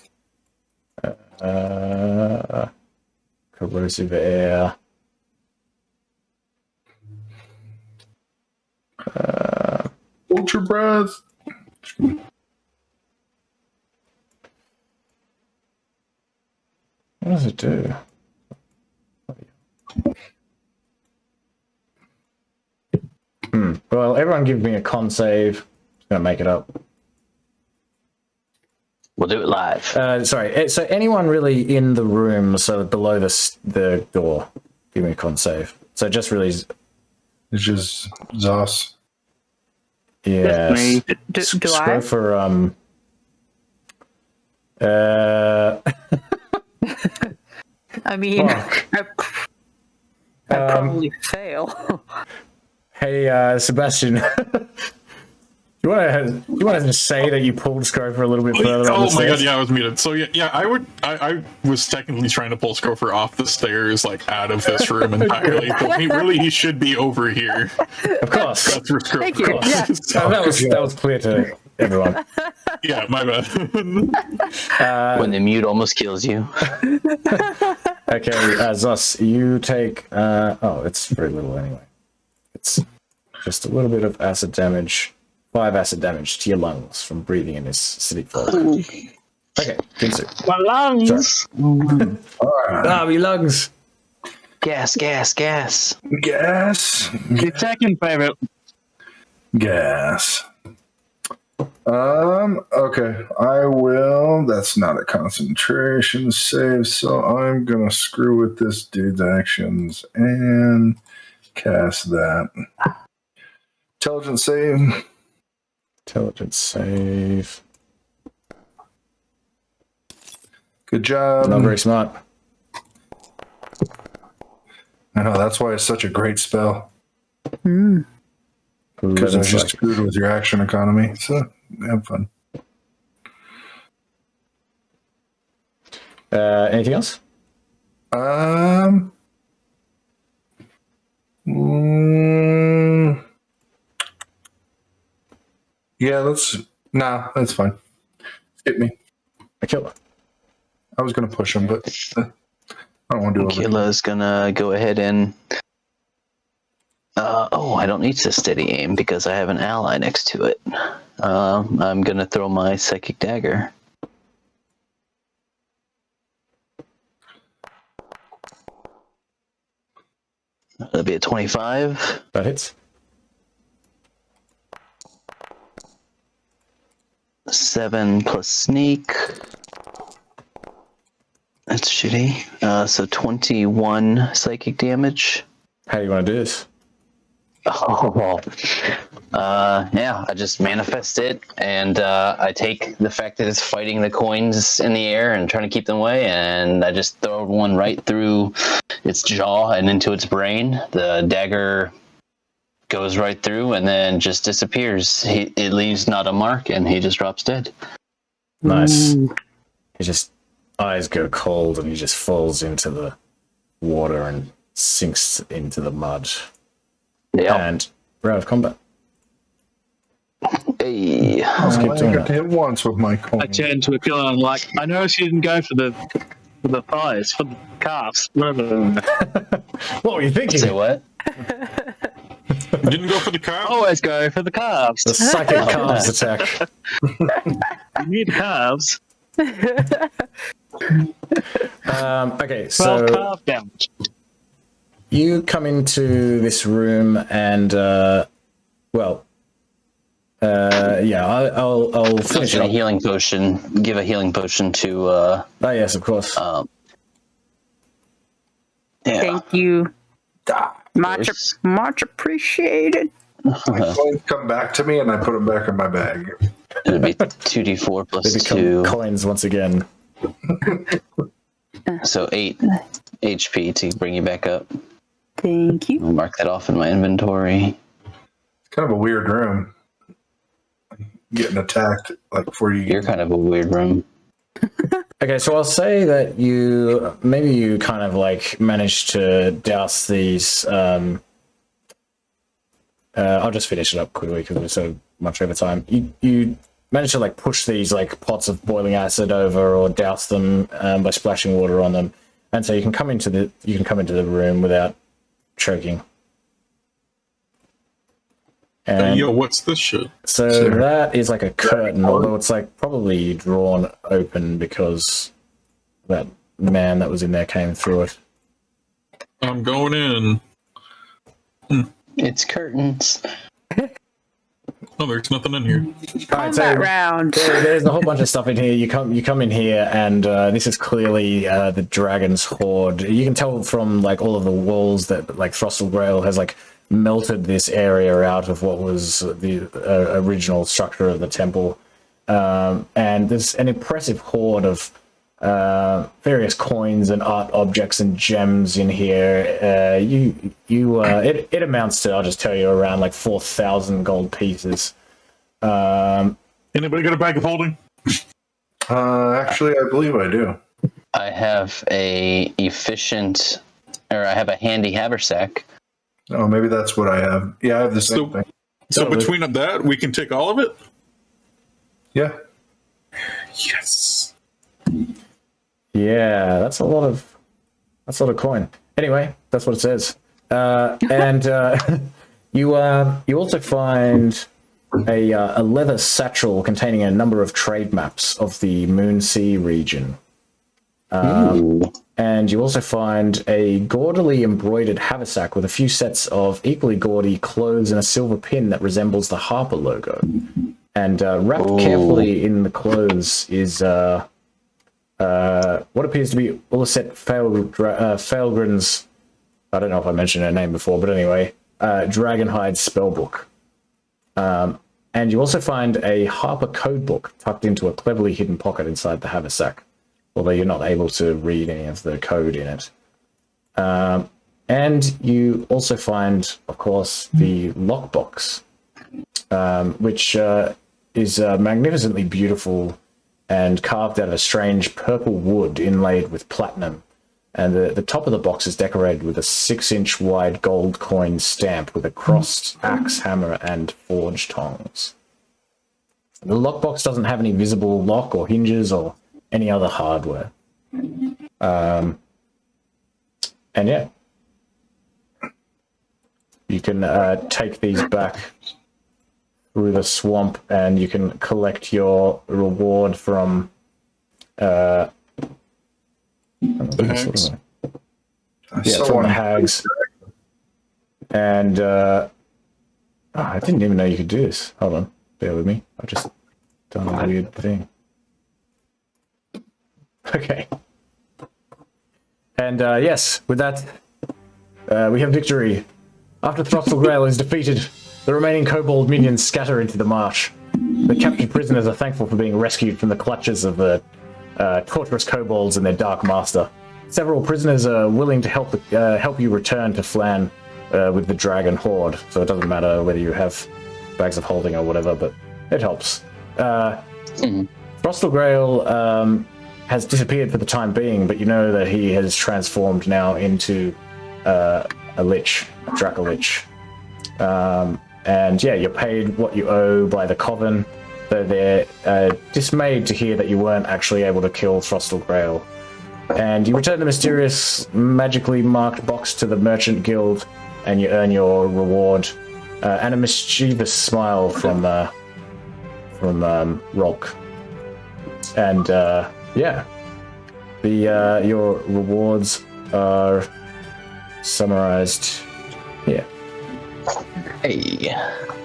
Corrosive air. Ultra breath. What does it do? Well, everyone give me a con save. Just gonna make it up. We'll do it live. Sorry. So anyone really in the room, so below the door, give me a con save. So just really, It's just Zos. yeah. me. Do Scroll I? for I mean, Fuck. I probably fail. Hey, Sebastian. You want to just say that you pulled Scrofer a little bit further? Oh on the my god, stairs? yeah, I was muted. So yeah, I was technically trying to pull Scrofer off the stairs, like out of this room entirely. But he should be over here. Of course. That's where Scrofer Thank you. is. Yeah. So that was clear to everyone. Yeah, my bad. When the mute almost kills you. Okay, Zos, you take. It's very little anyway. It's just a little bit of acid damage. 5 acid damage to your lungs from breathing in this acidic fog. Okay, Ginsu. My lungs. Your lungs. Gas. Gas. Your second favorite. Gas. Okay. I will. That's not a concentration save, so I'm gonna screw with this dude's actions and cast that. Intelligence save. Intelligence save. Good job. Not very smart. I know, that's why it's such a great spell. Because 11 I just strike. screwed with your action economy. So have fun. Anything else? Yeah, that's fine. Skip me. Akila. I was going to push him, but I don't want to do it. Kila's gonna go ahead and. I don't need to steady aim because I have an ally next to it. I'm gonna throw my psychic dagger. That'll be a 25. That hits. 7 plus sneak. That's shitty. So 21 psychic damage. How do you want to do this? I just manifest it, and I take the fact that it's fighting the coins in the air and trying to keep them away, and I just throw one right through its jaw and into its brain. The dagger goes right through and then just disappears. It leaves not a mark, and he just drops dead. Nice. He just eyes go cold and he just falls into the water and sinks into the mud. Yeah. And we're out of combat. Hey. Let's keep I doing got that. hit once with my coin. I turn to Akila and I'm like, I know she didn't go for the thighs, for the calves, whatever. What were you thinking? Say what? Didn't go for the car. Always go for the calves. The psychic calves attack. You need calves. Okay, 12 so calf damage. you come into this room and, I'll finish Give it a up. healing potion. Give a healing potion to. Oh, yes, of course. Yeah. Thank you. Much course. appreciated. My coins come back to me and I put them back in my bag. It'll be 2d4 They plus become 2. coins once again. So 8 HP to bring you back up. Thank you. I'll mark that off in my inventory. It's kind of a weird room. Getting attacked like before you You're kind of a weird room. Okay, so I'll say that you kind of like managed to douse these. I'll just finish it up quickly because we're so much over time. You managed to like push these like pots of boiling acid over or douse them by splashing water on them, and so you can come into the room without choking. And Yo, what's this shit? so that is like a curtain, although it's like probably drawn open because that man that was in there came through it. I'm going in. It's curtains. No, there's nothing in here. All right, Combat round. there's a whole bunch of stuff in here. You come in here, and this is clearly the dragon's horde. You can tell from like all of the walls that like Throstle Grail has like melted this area out of what was the original structure of the temple. And there's an impressive horde of various coins and art objects and gems in here. It amounts to, I'll just tell you, around like 4,000 gold pieces. Anybody got a bag of holding? Actually, I believe I do. I have I have a handy haversack. Oh, maybe that's what I have. Yeah, I have the same thing. So between that, we can take all of it? Yeah. Yes. Yeah, that's a lot of coin. Anyway, that's what it says. And you also find a leather satchel containing a number of trade maps of the Moonsea region. And you also find a gaudily embroidered haversack with a few sets of equally gaudy clothes and a silver pin that resembles the Harper logo. And wrapped carefully in the clothes is what appears to be Ulyset Failgren's, I don't know if I mentioned her name before, but anyway, Dragonhide spellbook. And you also find a Harper codebook tucked into a cleverly hidden pocket inside the haversack, although you're not able to read any of the code in it. And you also find, of course, the lockbox, which is magnificently beautiful and carved out of a strange purple wood inlaid with platinum. And the top of the box is decorated with a 6-inch wide gold coin stamp with a crossed axe, hammer, and forged tongs. The lockbox doesn't have any visible lock or hinges or any other hardware. And yeah, you can take these back through the swamp, and you can collect your reward from The hags. from the hags. And I didn't even know you could do this. Hold on, bear with me. I've just done a weird thing. Okay. And yes, with that, we have victory. After Throstle Grail is defeated, the remaining kobold minions scatter into the marsh. The captured prisoners are thankful for being rescued from the clutches of the torturous kobolds and their dark master. Several prisoners are willing to help you return to Phlan with the dragon horde, so it doesn't matter whether you have bags of holding or whatever, but it helps. Throstle Grail has disappeared for the time being, but you know that he has transformed now into a lich, a Dracolich. And yeah, you're paid what you owe by the Coven, though they're dismayed to hear that you weren't actually able to kill Throstle Grail. And you return the mysterious, magically marked box to the Merchant Guild, and you earn your reward, and a mischievous smile from Rolk. And yeah, your rewards are summarized here. Hey.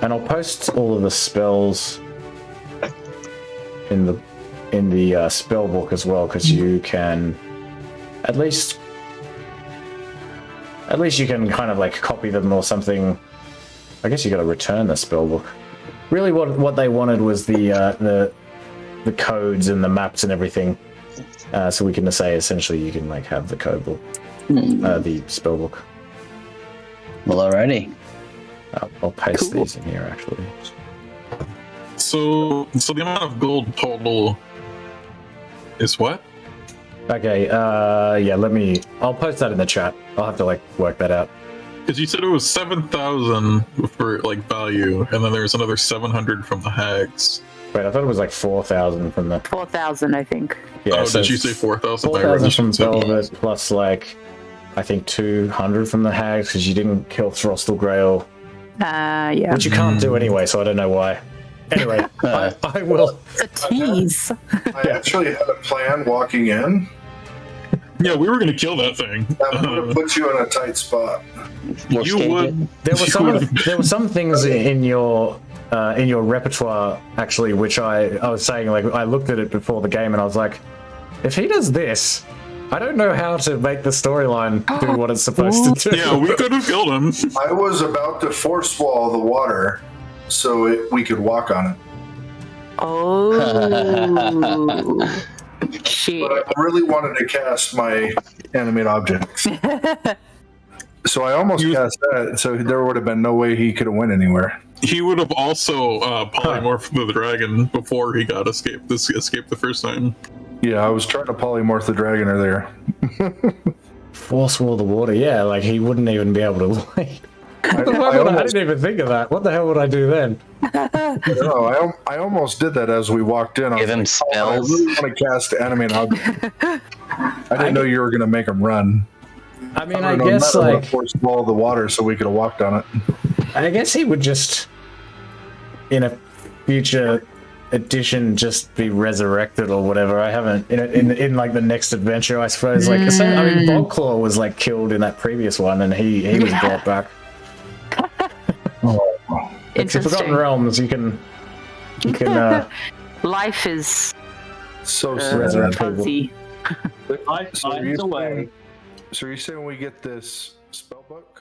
And I'll post all of the spells in the spell book as well, because you can at least you can kind of like copy them or something. I guess you got to return the spell book. Really, what they wanted was the codes and the maps and everything, so we can say essentially you can like have the code book, the spell book. Well, alrighty. I'll paste these in here actually. So the amount of gold total is what? Okay, yeah, I'll post that in the chat. I'll have to like work that out. Because you said it was 7,000 for like value, and then there's another 700 from the hags. Wait, I thought it was like 4,000 from the... 4,000, I think. Yeah, oh, so did you say 4,000? 4,000 from Velvet, plus like, I think 200 from the hags, because you didn't kill Throstle Grail. Yeah. Which you can't do anyway, so I don't know why. Anyway, I will... It's a tease. I actually had a plan walking in. Yeah, we were going to kill that thing. That would have put you in a tight spot. You would. There were some things in your in your repertoire, actually, which I was saying, like, I looked at it before the game and I was like, if he does this, I don't know how to make the storyline do what it's supposed to do. Yeah, we could have killed him. I was about to force wall the water so we could walk on it. Oh. Shit. But I really wanted to cast my animate objects. So I almost cast that, so there would have been no way he could have went anywhere. He would have also polymorphed the dragon before he got escaped the first time. Yeah, I was trying to polymorph the dragon earlier. Force wall the water, yeah, like he wouldn't even be able to, like... I didn't even think of that. What the hell would I do then? No, I almost did that as we walked in. Give him spells. I really want to cast animate object. I didn't know you were going to make him run. I mean, I guess, like... force wall the water so we could have walked on it. I guess he would just, in a future edition, just be resurrected or whatever. I haven't in like the next adventure, I suppose. Like, so, I mean, Bogclaw was like killed in that previous one, and he was brought back. It's the Forgotten Realms. You can Life is So resurrect people. fuzzy. So are you saying we get this spell book?